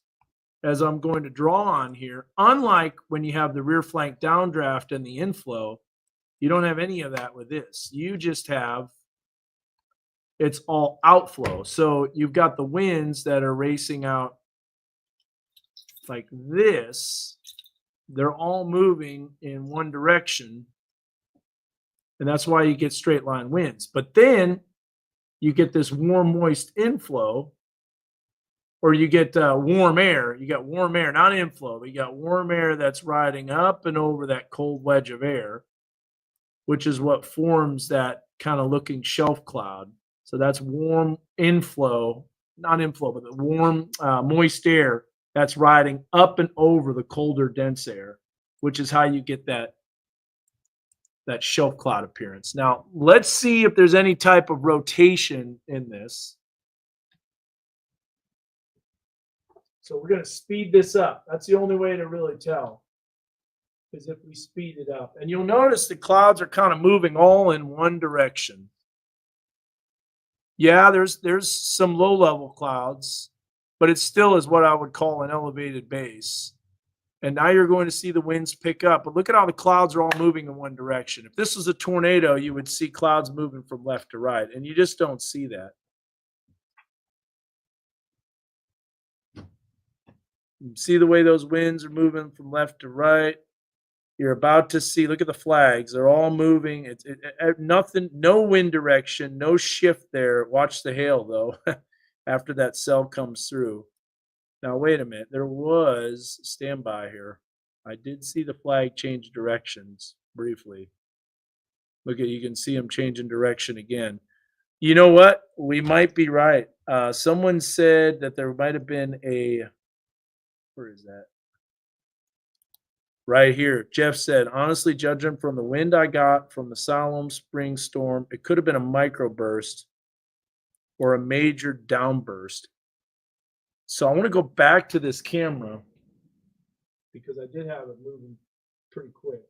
as I'm going to draw on here, unlike when you have the rear flank downdraft and the inflow, you don't have any of that with this. You just have, it's all outflow. So you've got the winds that are racing out like this. They're all moving in one direction. And that's why you get straight line winds. But then you get this warm, moist inflow, or you get warm air. You got warm air, not inflow, but you got warm air that's riding up and over that cold wedge of air, which is what forms that kind of looking shelf cloud. So that's warm inflow, not inflow, but the warm, moist air that's riding up and over the colder, dense air, which is how you get that shelf cloud appearance. Now, let's see if there's any type of rotation in this. So we're going to speed this up. That's the only way to really tell, is if we speed it up. And you'll notice the clouds are kind of moving all in one direction. Yeah, there's some low-level clouds, but it still is what I would call an elevated base. And now you're going to see the winds pick up. But look at how the clouds are all moving in one direction. If this was a tornado, you would see clouds moving from left to right, and you just don't see that. You see the way those winds are moving from left to right. You're about to see, look at the flags. They're all moving. It's nothing, no wind direction, no shift there. Watch the hail, though, after that cell comes through. Now, wait a minute. There was, stand by here. I did see the flag change directions briefly. Look at, you can see them changing direction again. You know what? We might be right. Someone said that there might have been a, where is that? Right here. Jeff said, honestly, judging from the wind I got from the Siloam Springs storm, it could have been a microburst or a major downburst. So I want to go back to this camera because I did have it moving pretty quick.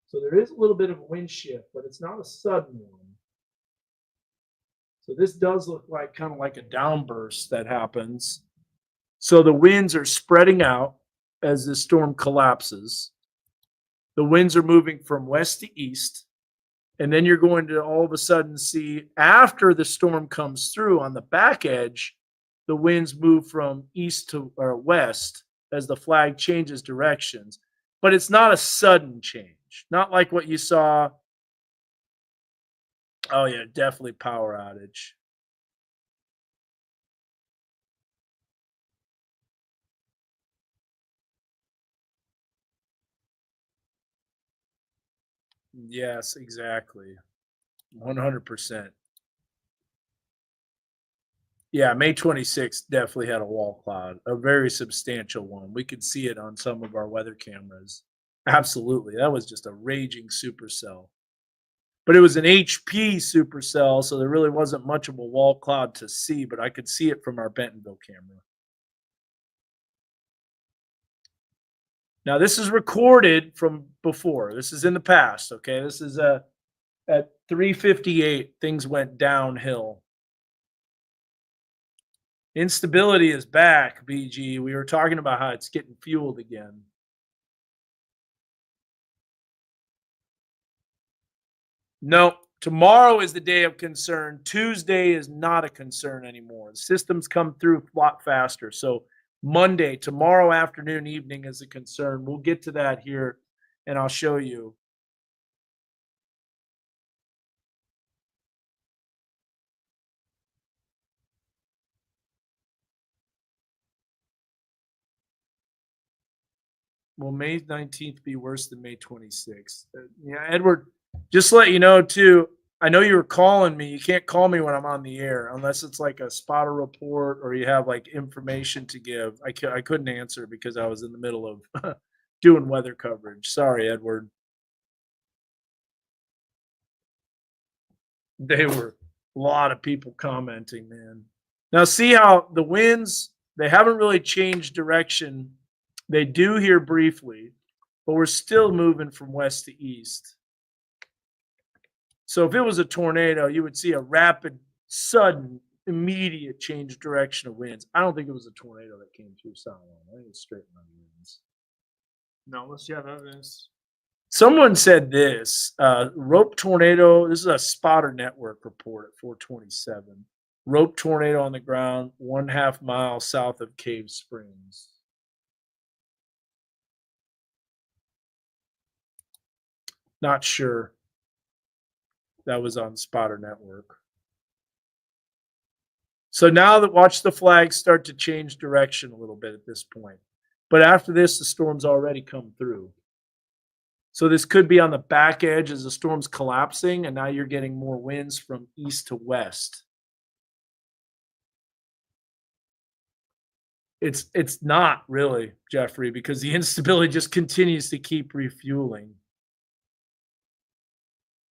So there is a little bit of a wind shift, but it's not a sudden one. So this does look like kind of like a downburst that happens. So the winds are spreading out as the storm collapses. The winds are moving from west to east. And then you're going to all of a sudden see, after the storm comes through on the back edge, the winds move from east to or west as the flag changes directions. But it's not a sudden change, not like what you saw. Oh yeah, definitely power outage. Yes, exactly. 100%. Yeah, May 26th definitely had a wall cloud, a very substantial one. We could see it on some of our weather cameras. Absolutely. That was just a raging supercell. But it was an HP supercell, so there really wasn't much of a wall cloud to see, but I could see it from our Bentonville camera. Now, this is recorded from before. This is in the past, okay? This is at 3:58, things went downhill. Instability is back, BG. We were talking about how it's getting fueled again. No, tomorrow is the day of concern. Tuesday is not a concern anymore. The systems come through a lot faster. So Monday, tomorrow afternoon, evening is a concern. We'll get to that here, and I'll show you. Will May 19th be worse than May 26th? Yeah, Edward, just to let you know, too, I know you were calling me. You can't call me when I'm on the air unless it's like a spotter report or you have like information to give. I couldn't answer because I was in the middle of doing weather coverage. Sorry, Edward. They were a lot of people commenting, man. Now see how the winds, they haven't really changed direction. They do here briefly, but we're still moving from west to east. So if it was a tornado, you would see a rapid, sudden, immediate change direction of winds. I don't think it was a tornado that came through Salon. I think it's straight line winds. No, unless you have evidence. Someone said this, rope tornado, this is a Spotter Network report at 427. Rope tornado on the ground, 1/2 mile south of Cave Springs. Not sure. That was on Spotter Network. So now that watch the flags start to change direction a little bit at this point. But after this, the storm's already come through. So this could be on the back edge as the storm's collapsing, and now you're getting more winds from east to west. It's not really, Jeffrey, because the instability just continues to keep refueling.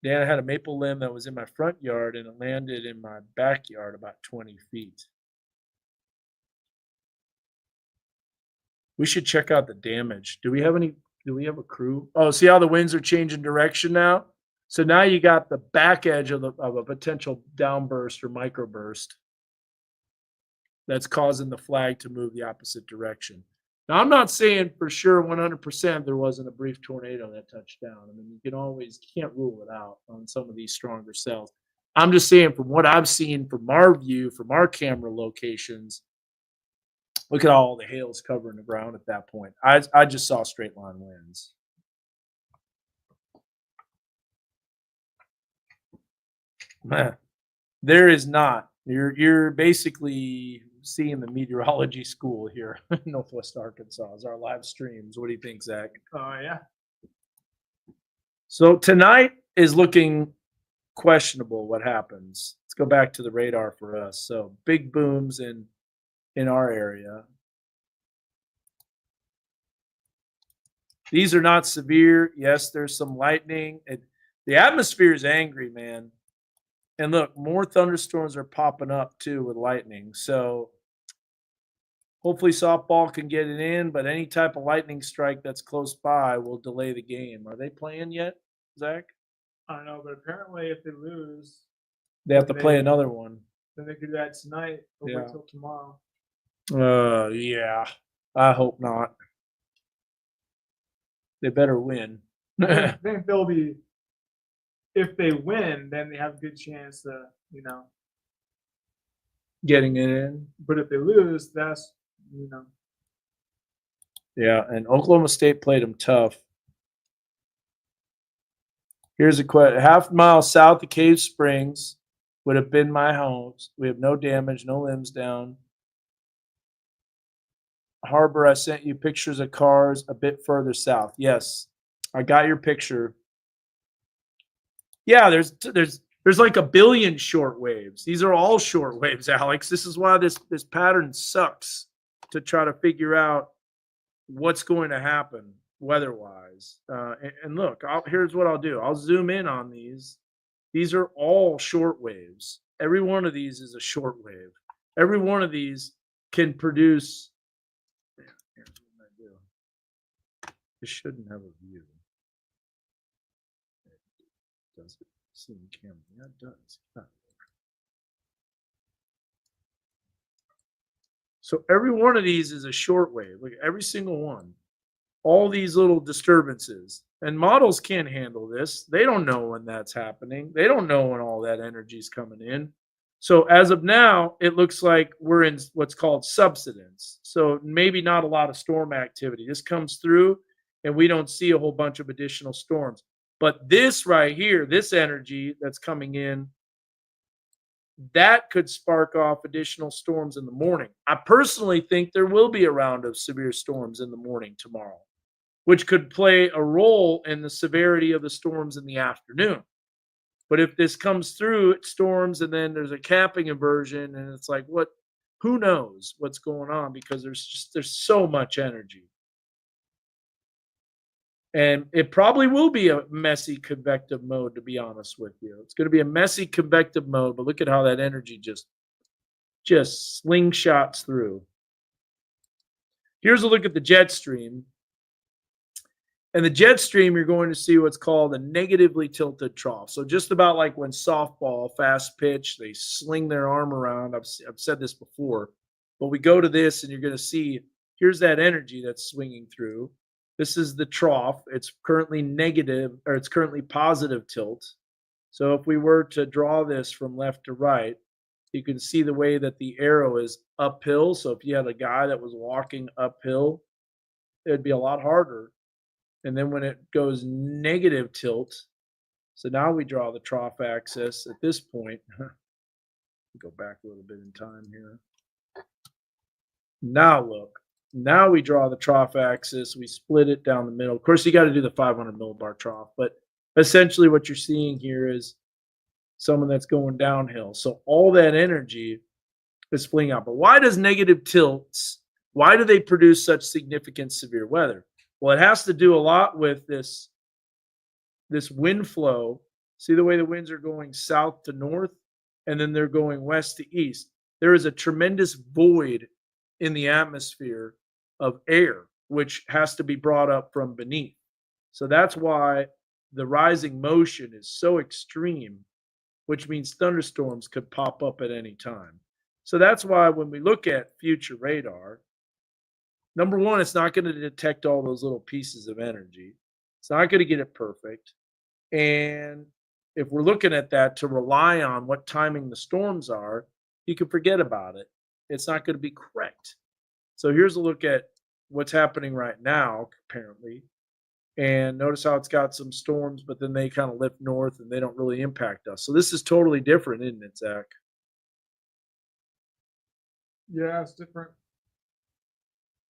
Dan, I had a maple limb that was in my front yard and it landed in my backyard about 20 feet. We should check out the damage. Do we have a crew? Oh, see how the winds are changing direction now? So now you got the back edge of a potential downburst or microburst that's causing the flag to move the opposite direction. Now, I'm not saying for sure 100% there wasn't a brief tornado that touched down. I mean, you can't rule it out on some of these stronger cells. I'm just saying from what I've seen from our view, from our camera locations, look at all the hail's covering the ground at that point. I just saw straight line winds. Man, there is not. You're basically seeing the meteorology school here in Northwest Arkansas as our live streams. What do you think, Zach? Oh, yeah. So tonight is looking questionable what happens. Let's go back to the radar for us. So big booms in our area. These are not severe. Yes, there's some lightning. The atmosphere is angry, man. And look, more thunderstorms are popping up too with lightning. So hopefully softball can get it in, but any type of lightning strike that's close by will delay the game. Are they playing yet, Zach? I don't know, but apparently if they lose, They have to play another one. then they could do that tonight or Yeah. wait till tomorrow. Yeah. I hope not. They better win. I think they'll be, if they win, then they have a good chance to, Getting it in. but if they lose, that's, Yeah, and Oklahoma State played them tough. Here's a question. 1/2 mile south of Cave Springs would have been my home. We have no damage, no limbs down. Harbor, I sent you pictures of cars a bit further south. Yes, I got your picture. Yeah, there's like a billion short waves. These are all short waves, Alex. This is why this pattern sucks to try to figure out what's going to happen weather-wise. And look, here's what I'll do. I'll zoom in on these. These are all short waves. Every one of these is a short wave. Every one of these can produce. Here's what I do. It shouldn't have a view. Does it? See the camera? Yeah, it does. Huh. So every one of these is a short wave. Look, every single one. All these little disturbances. And models can't handle this. They don't know when that's happening. They don't know when all that energy is coming in. So as of now, it looks like we're in what's called subsidence. So maybe not a lot of storm activity. This comes through and we don't see a whole bunch of additional storms. But this right here, this energy that's coming in, that could spark off additional storms in the morning. I personally think there will be a round of severe storms in the morning tomorrow, which could play a role in the severity of the storms in the afternoon. But if this comes through, it storms and then there's a capping inversion and it's like, who knows what's going on, because there's so much energy. And it probably will be a messy convective mode, to be honest with you. It's going to be a messy convective mode, but look at how that energy just just slingshots through. Here's a look at the jet stream. And the jet stream, you're going to see what's called a negatively tilted trough. So just about like when softball, fast pitch, they sling their arm around. I've said this before, but we go to this and you're going to see here's that energy that's swinging through. This is the trough. It's currently negative, or it's currently positive tilt. So if we were to draw this from left to right, you can see the way that the arrow is uphill. So if you had a guy that was walking uphill, it'd be a lot harder. And then when it goes negative tilt, so now we draw the trough axis at this point. Go back a little bit in time here. Now look, now we draw the trough axis. We split it down the middle. Of course, you got to do the 500 millibar trough, but essentially what you're seeing here is someone that's going downhill. So all that energy is fleeing out. But why does negative tilts, why do they produce such significant severe weather? Well, it has to do a lot with this wind flow. See the way the winds are going south to north, and then they're going west to east. There is a tremendous void in the atmosphere of air, which has to be brought up from beneath. So that's why the rising motion is so extreme, which means thunderstorms could pop up at any time. So that's why when we look at future radar, number one, it's not going to detect all those little pieces of energy. It's not going to get it perfect. And if we're looking at that to rely on what timing the storms are, you can forget about it. It's not going to be correct. So here's a look at what's happening right now, apparently. And notice how it's got some storms, but then they kind of lift north and they don't really impact us. So this is totally different, isn't it, Zach? Yeah, it's different.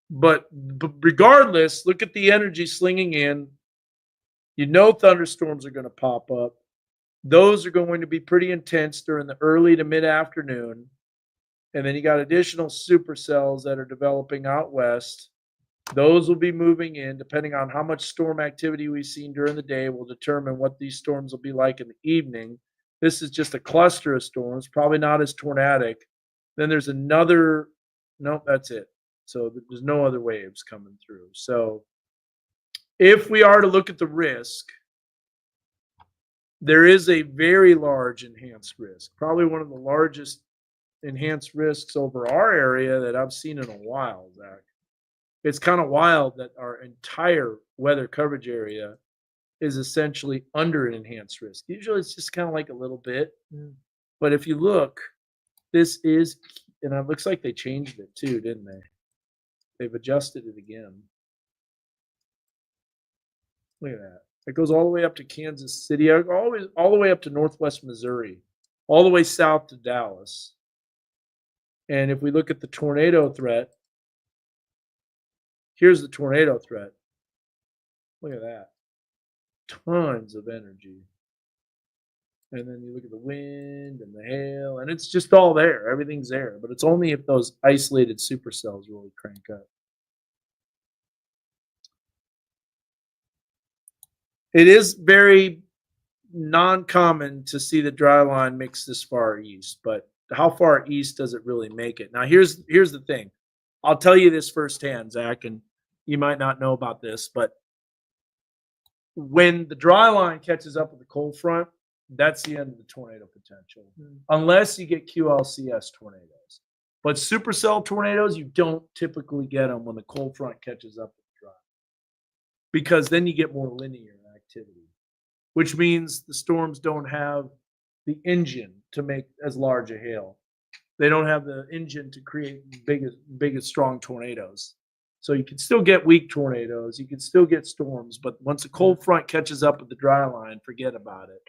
But regardless, look at the energy slinging in. You know thunderstorms are going to pop up. Those are going to be pretty intense during the early to mid-afternoon. And then you got additional supercells that are developing out west. Those will be moving in. Depending on how much storm activity we've seen during the day will determine what these storms will be like in the evening. This is just a cluster of storms, probably not as tornadic. Then there's another, nope, that's it. So there's no other waves coming through. So if we are to look at the risk, there is a very large enhanced risk, probably one of the largest enhanced risks over our area that I've seen in a while, Zach. It's kind of wild that our entire weather coverage area is essentially under an enhanced risk. Usually it's just kind of like a little bit. But if you look, this is, and it looks like they changed it too, didn't they? They've adjusted it again. Look at that. It goes all the way up to Kansas City, all the way up to northwest Missouri, all the way south to Dallas. And if we look at the tornado threat, here's the tornado threat. Look at that. Tons of energy. And then you look at the wind and the hail, and it's just all there. Everything's there. But it's only if those isolated supercells really crank up. It is very non-common to see the dry line mix this far east, but how far east does it really make it? Now, here's the thing. I'll tell you this firsthand, Zach, and you might not know about this, but when the dry line catches up with the cold front, that's the end of the tornado potential, unless you get QLCS tornadoes. But supercell tornadoes, you don't typically get them when the cold front catches up with the dry, because then you get more linear activity, which means the storms don't have the engine to make as large a hail. They don't have the engine to create big, strong tornadoes. So you can still get weak tornadoes. You can still get storms, but once a cold front catches up with the dry line, forget about it.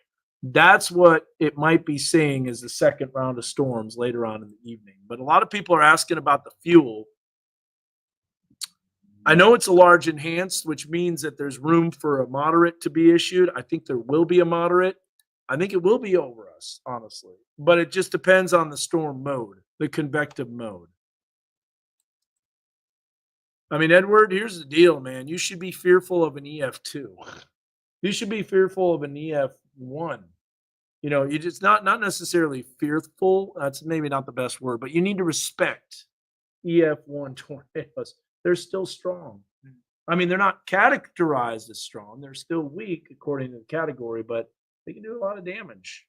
That's what it might be saying is the second round of storms later on in the evening. But a lot of people are asking about the fuel. I know it's a large enhanced, which means that there's room for a moderate to be issued. I think there will be a moderate. I think it will be over us, honestly. But it just depends on the storm mode, the convective mode. I mean, Edward, here's the deal, man. You should be fearful of an EF2. You should be fearful of an EF1. You know, you just not necessarily fearful. That's maybe not the best word, but you need to respect EF1 tornadoes. They're still strong. I mean, they're not categorized as strong. They're still weak according to the category, but they can do a lot of damage.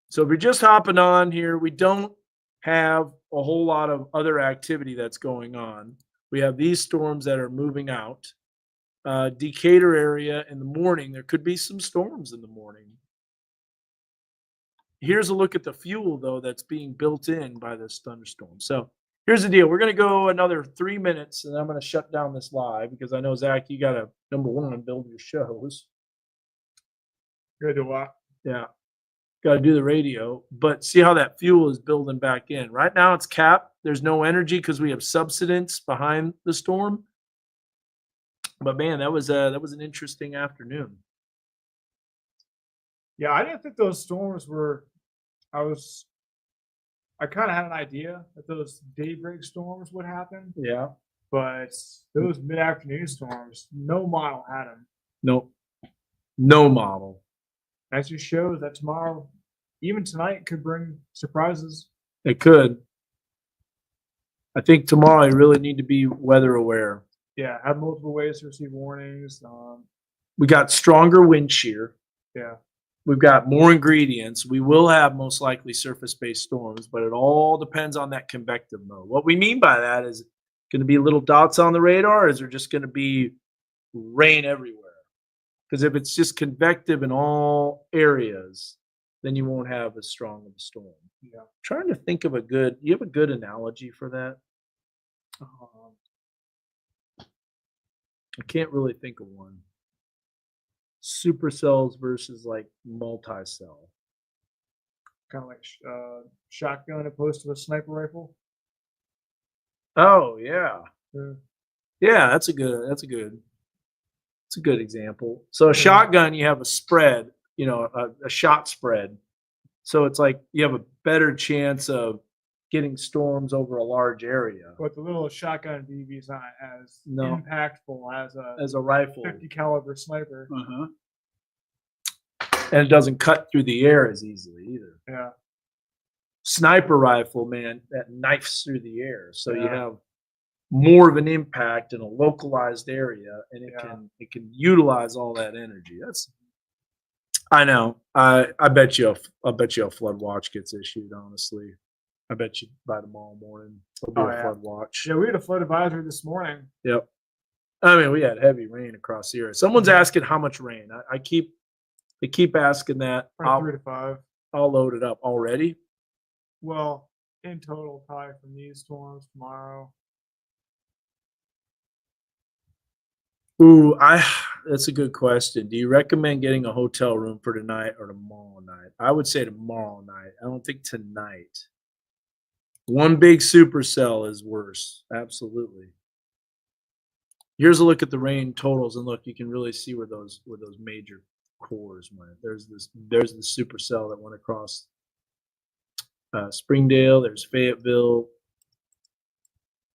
So if you're just hopping on here, we don't have a whole lot of other activity that's going on. We have these storms that are moving out. Decatur area in the morning, there could be some storms in the morning. Here's a look at the fuel, though, that's being built in by this thunderstorm. So here's the deal. We're going to go another 3 minutes, and I'm going to shut down this live because I know, Zach, you got to, number one, build your shows. Good to watch. Yeah. Got to do the radio, but see how that fuel is building back in. Right now it's capped. There's no energy because we have subsidence behind the storm. But man, that was an interesting afternoon. Yeah, I didn't think those storms were. I kind of had an idea that those daybreak storms would happen, Yeah. but those mid-afternoon storms, no model had them. Nope. No model. That just shows that tomorrow, even tonight, could bring surprises. It could. I think tomorrow you really need to be weather aware. Yeah, have multiple ways to receive warnings. We got stronger wind shear. Yeah, We've got more ingredients. We will have most likely surface-based storms, but it all depends on that convective mode. What we mean by that is going to be little dots on the radar, or is there just going to be rain everywhere? Because if it's just convective in all areas, then you won't have as strong of a storm. yeah. Trying to think of you have a good analogy for that? I can't really think of one. Supercells versus like multi-cell. Kind of like shotgun opposed to a sniper rifle. Oh yeah. Yeah. Yeah, that's a good example. So a shotgun, you have a spread, you know, a shot spread. So it's like you have a better chance of getting storms over a large area But the little shotgun BB is not as No. impactful as as a rifle. 50 caliber sniper. Uh-huh. And it doesn't cut through the air as easily either. Yeah, Sniper rifle, man, that knifes through the air. So you Yeah. have more of an impact in a localized area, and Yeah. it can utilize all that energy. I know. I bet you a flood watch gets issued, honestly. I bet you by tomorrow morning there'll be Oh, a yeah. flood watch. yeah. We had a flood advisory this morning. Yep. I mean, we had heavy rain across the area. Someone's asking how much rain. They keep asking that. From 3 to 5. I'll load it up already. Well, in total, probably from these storms tomorrow. Ooh, that's a good question. Do you recommend getting a hotel room for tonight or tomorrow night? I would say tomorrow night. I don't think tonight. One big supercell is worse. Absolutely. Here's a look at the rain totals, and look, you can really see where those major cores went. There's the supercell that went across Springdale. There's Fayetteville.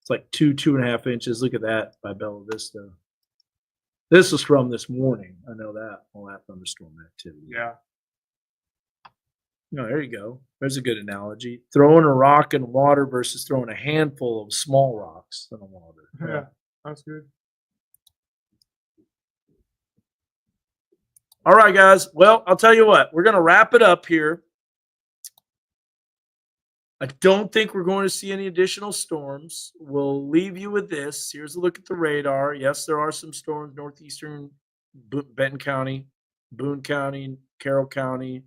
It's like 2.5 inches. Look at that by Bella Vista. This was from this morning. I know that, all that thunderstorm activity. Yeah. No, there you go. There's a good analogy. Throwing a rock in water versus throwing a handful of small rocks in the water. Yeah, that's good. All right, guys. Well, I'll tell you what. We're going to wrap it up here. I don't think we're going to see any additional storms. We'll leave you with this. Here's a look at the radar. Yes, there are some storms northeastern Benton County, Boone County, Carroll County.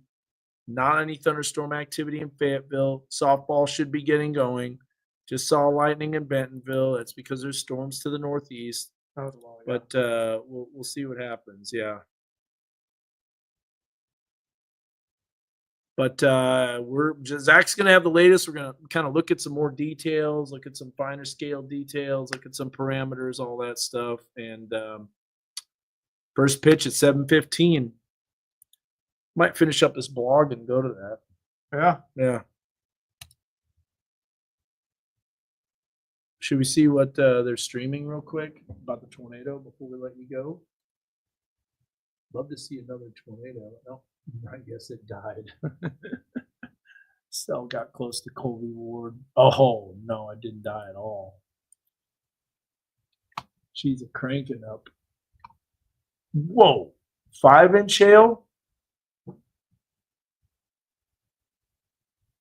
Not any thunderstorm activity in Fayetteville. Softball should be getting going. Just saw lightning in Bentonville. That's because there's storms to the northeast. That was a while ago. But we'll see what happens. Yeah. But Zach's going to have the latest. We're going to kind of look at some more details, look at some finer scale details, look at some parameters, all that stuff. And first pitch at 7:15. Might finish up this blog and go to that. Yeah. Yeah. Should we see what they're streaming real quick about the tornado before we let you go? Love to see another tornado. No, I guess it died. Cell got close to Colby Ward. Oh no, it didn't die at all. She's a cranking up. Whoa, 5-inch hail.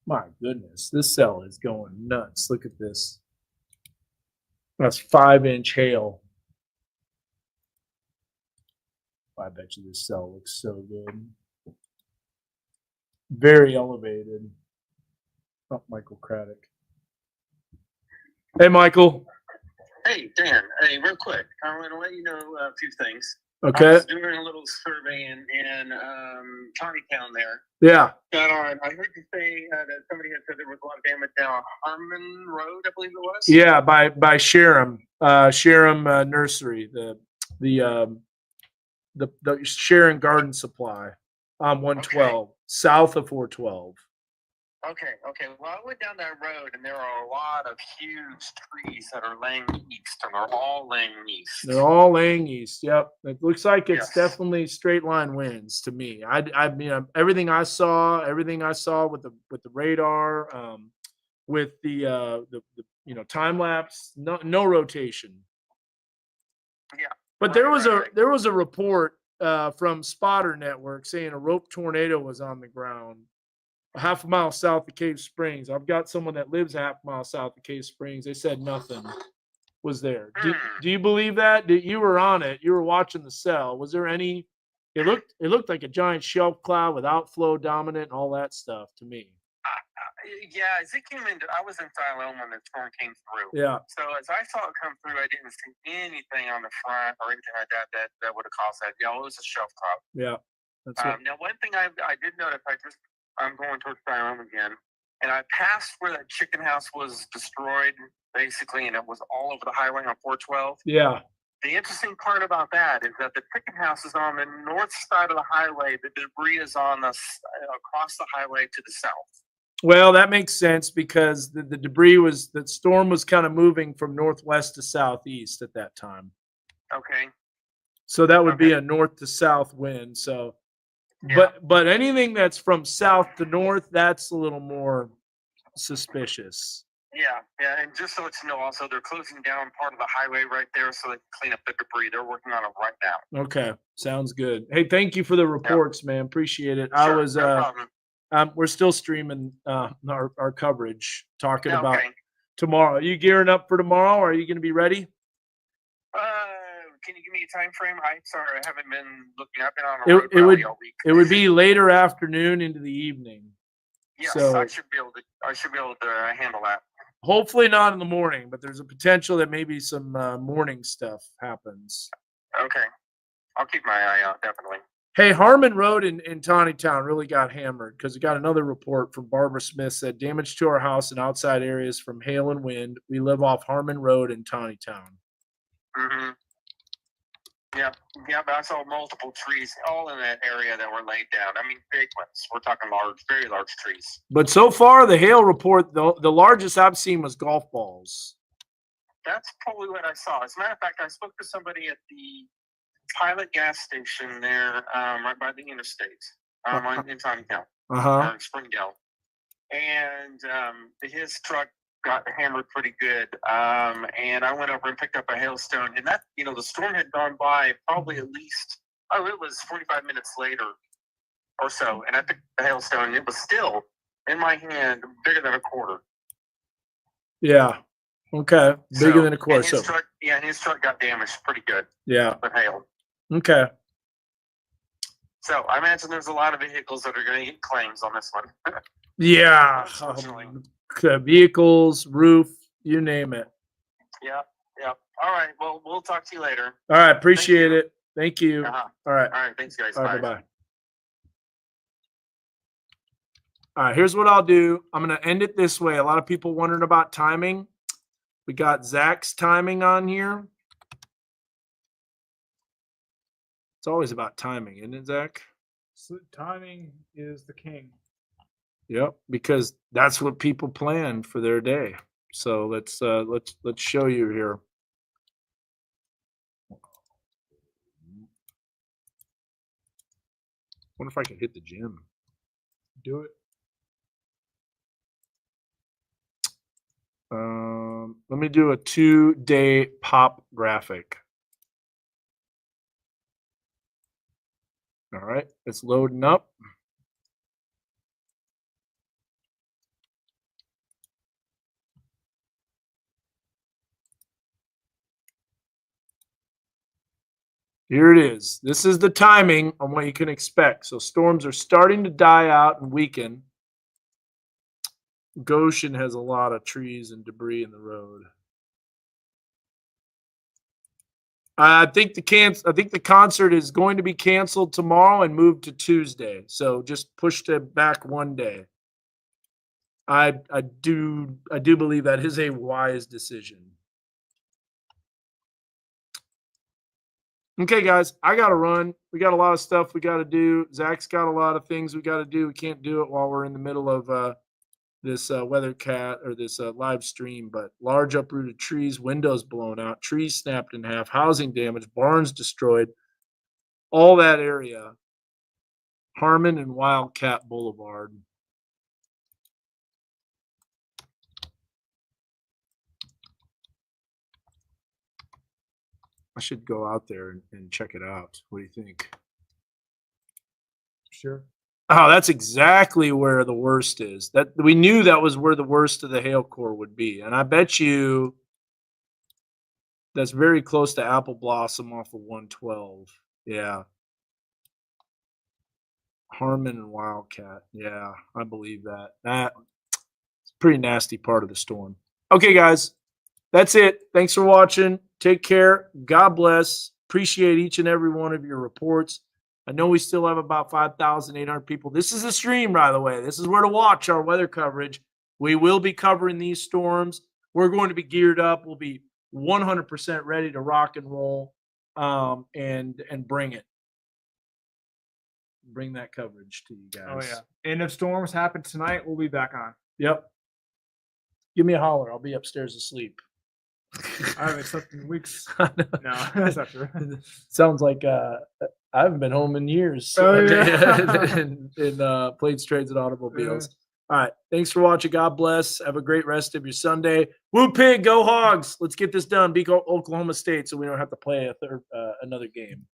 My goodness, this cell is going nuts. Look at this. That's 5-inch hail. I bet you this cell looks so good. Very elevated. Oh, Michael Craddock. Hey, Michael. Hey, Dan. Hey, real quick. I want to let you know a few things. I Okay. was doing a little survey in Tawnytown there. Yeah. Got on. I heard you say that somebody had said there was a lot of damage down Harmon Road, I believe it was. Yeah, by Sharam, Sharam Nursery, the Sharon Garden Supply on 112, south of 412. Okay. Well, I went down that road, and there are a lot of huge trees that are laying east, and they're all laying east. They're all laying east. Yep, it looks like it's Yes. definitely straight line winds to me. I mean, everything I saw with the radar, with the time lapse, no rotation. Yeah. But there was a report from Spotter Network saying a rope tornado was on the ground a half a mile south of Cave Springs. I've got someone that lives a half mile south of Cave Springs. They said nothing was there. Do you believe that? You were on it. You were watching the cell. Was there any? It looked like a giant shelf cloud with outflow dominant and all that stuff to me. Yeah, as it came into, I was in Siloam when the storm came through. Yeah. So as I saw it come through, I didn't see anything on the front or anything like that that would have caused that. Yeah, it was a shelf cloud. Yeah. That's what, Now, one thing I did notice, I'm going towards Siloam again, and I passed where that chicken house was destroyed, basically, and it was all over the highway on 412. yeah. The interesting part about that is that the chicken house is on the north side of the highway. The debris is on the across the highway to the south. Well, that makes sense because the debris the storm was kind of moving from northwest to southeast at that time. Okay. So that would be a north to south wind. So, but anything that's from south to north, that's a little more suspicious. Yeah, and just so it's know, also they're closing down part of the highway right there, so they can clean up the debris. They're working on it right now. Okay, sounds good. Hey, thank you for the reports, man. Appreciate it. I Sure, was no problem. we're still streaming our coverage, talking about Okay. tomorrow. Are you gearing up for tomorrow? Are you going to be ready? Can you give me a time frame? I'm sorry, I haven't been looking. I've been on a It- road it would- rally all week. It would be later afternoon into the evening. Yes, so- I should be able to handle that. Hopefully not in the morning, but there's a potential that maybe some morning stuff happens. Okay, I'll keep my eye out, definitely. Hey, Harmon Road in Tawnytown really got hammered because we got another report from Barbara Smith said damage to our house and outside areas from hail and wind. We live off Harmon Road in Tawnytown. Mm-hmm. Yeah, but I saw multiple trees all in that area that were laid down. I mean, big ones. We're talking large, very large trees. But so far, the hail report, the largest I've seen was golf balls. That's probably what I saw. As a matter of fact, I spoke to somebody at the Pilot gas station there, right by the interstate, in Tawnytown, Uh-huh. or Springdale. And his truck got hammered pretty good. And I went over and picked up a hailstone. And that, the storm had gone by probably at least, it was 45 minutes later or so. And I picked the hailstone, and it was still in my hand, bigger than a quarter. Yeah. Okay. Bigger So- than a quarter. and his So, truck, and his truck got damaged pretty good yeah. with hail. Okay. So I imagine there's a lot of vehicles that are going to get claims on this one. Yeah. Unfortunately. Vehicles, roof, you name it. Yeah. All right. Well, we'll talk to you later. All right. Appreciate you. it. Thank you. Uh-huh. All right. All right. Thanks, guys. All right. Bye. Bye-bye. All right. Here's what I'll do. I'm going to end it this way. A lot of people wondering about timing. We got Zach's timing on here. It's always about timing, isn't it, Zach? So timing is the king. Yep, because that's what people plan for their day. So let's show you here. Wonder if I can hit the gym. Do it. Let me do a 2-day pop graphic. All right, it's loading up. Here it is. This is the timing on what you can expect. So storms are starting to die out and weaken. Goshen has a lot of trees and debris in the road. I think the concert is going to be canceled tomorrow and moved to Tuesday. So just pushed it back one day. I do believe that is a wise decision. Okay, guys, I got to run. We got a lot of stuff we got to do. Zach's got a lot of things we got to do. We can't do it while we're in the middle of this weathercat or this live stream, but large uprooted trees, windows blown out, trees snapped in half, housing damage, barns destroyed, all that area. Harmon and Wildcat Boulevard. I should go out there and check it out. What do you think? Sure. Oh, that's exactly where the worst is. That we knew that was where the worst of the hail core would be. And I bet you that's very close to Apple Blossom off of 112. Yeah. Harmon and Wildcat. Yeah, I believe that. That's a pretty nasty part of the storm. Okay, guys. That's it. Thanks for watching. Take care. God bless. Appreciate each and every one of your reports. I know we still have about 5,800 people. This is a stream, by the way. This is where to watch our weather coverage. We will be covering these storms. We're going to be geared up. We'll be 100% ready to rock and roll and bring it. Bring that coverage to you guys. Oh, yeah. And if storms happen tonight, we'll be back on. Yep. Give me a holler. I'll be upstairs asleep. I haven't slept in weeks. No, that's not true. Sounds like I haven't been home in years. Oh, yeah. in planes, trains, and automobiles. All right. Thanks for watching. God bless. Have a great rest of your Sunday. Woo Pig, go Hogs. Let's get this done. Beat Oklahoma State so we don't have to play another game.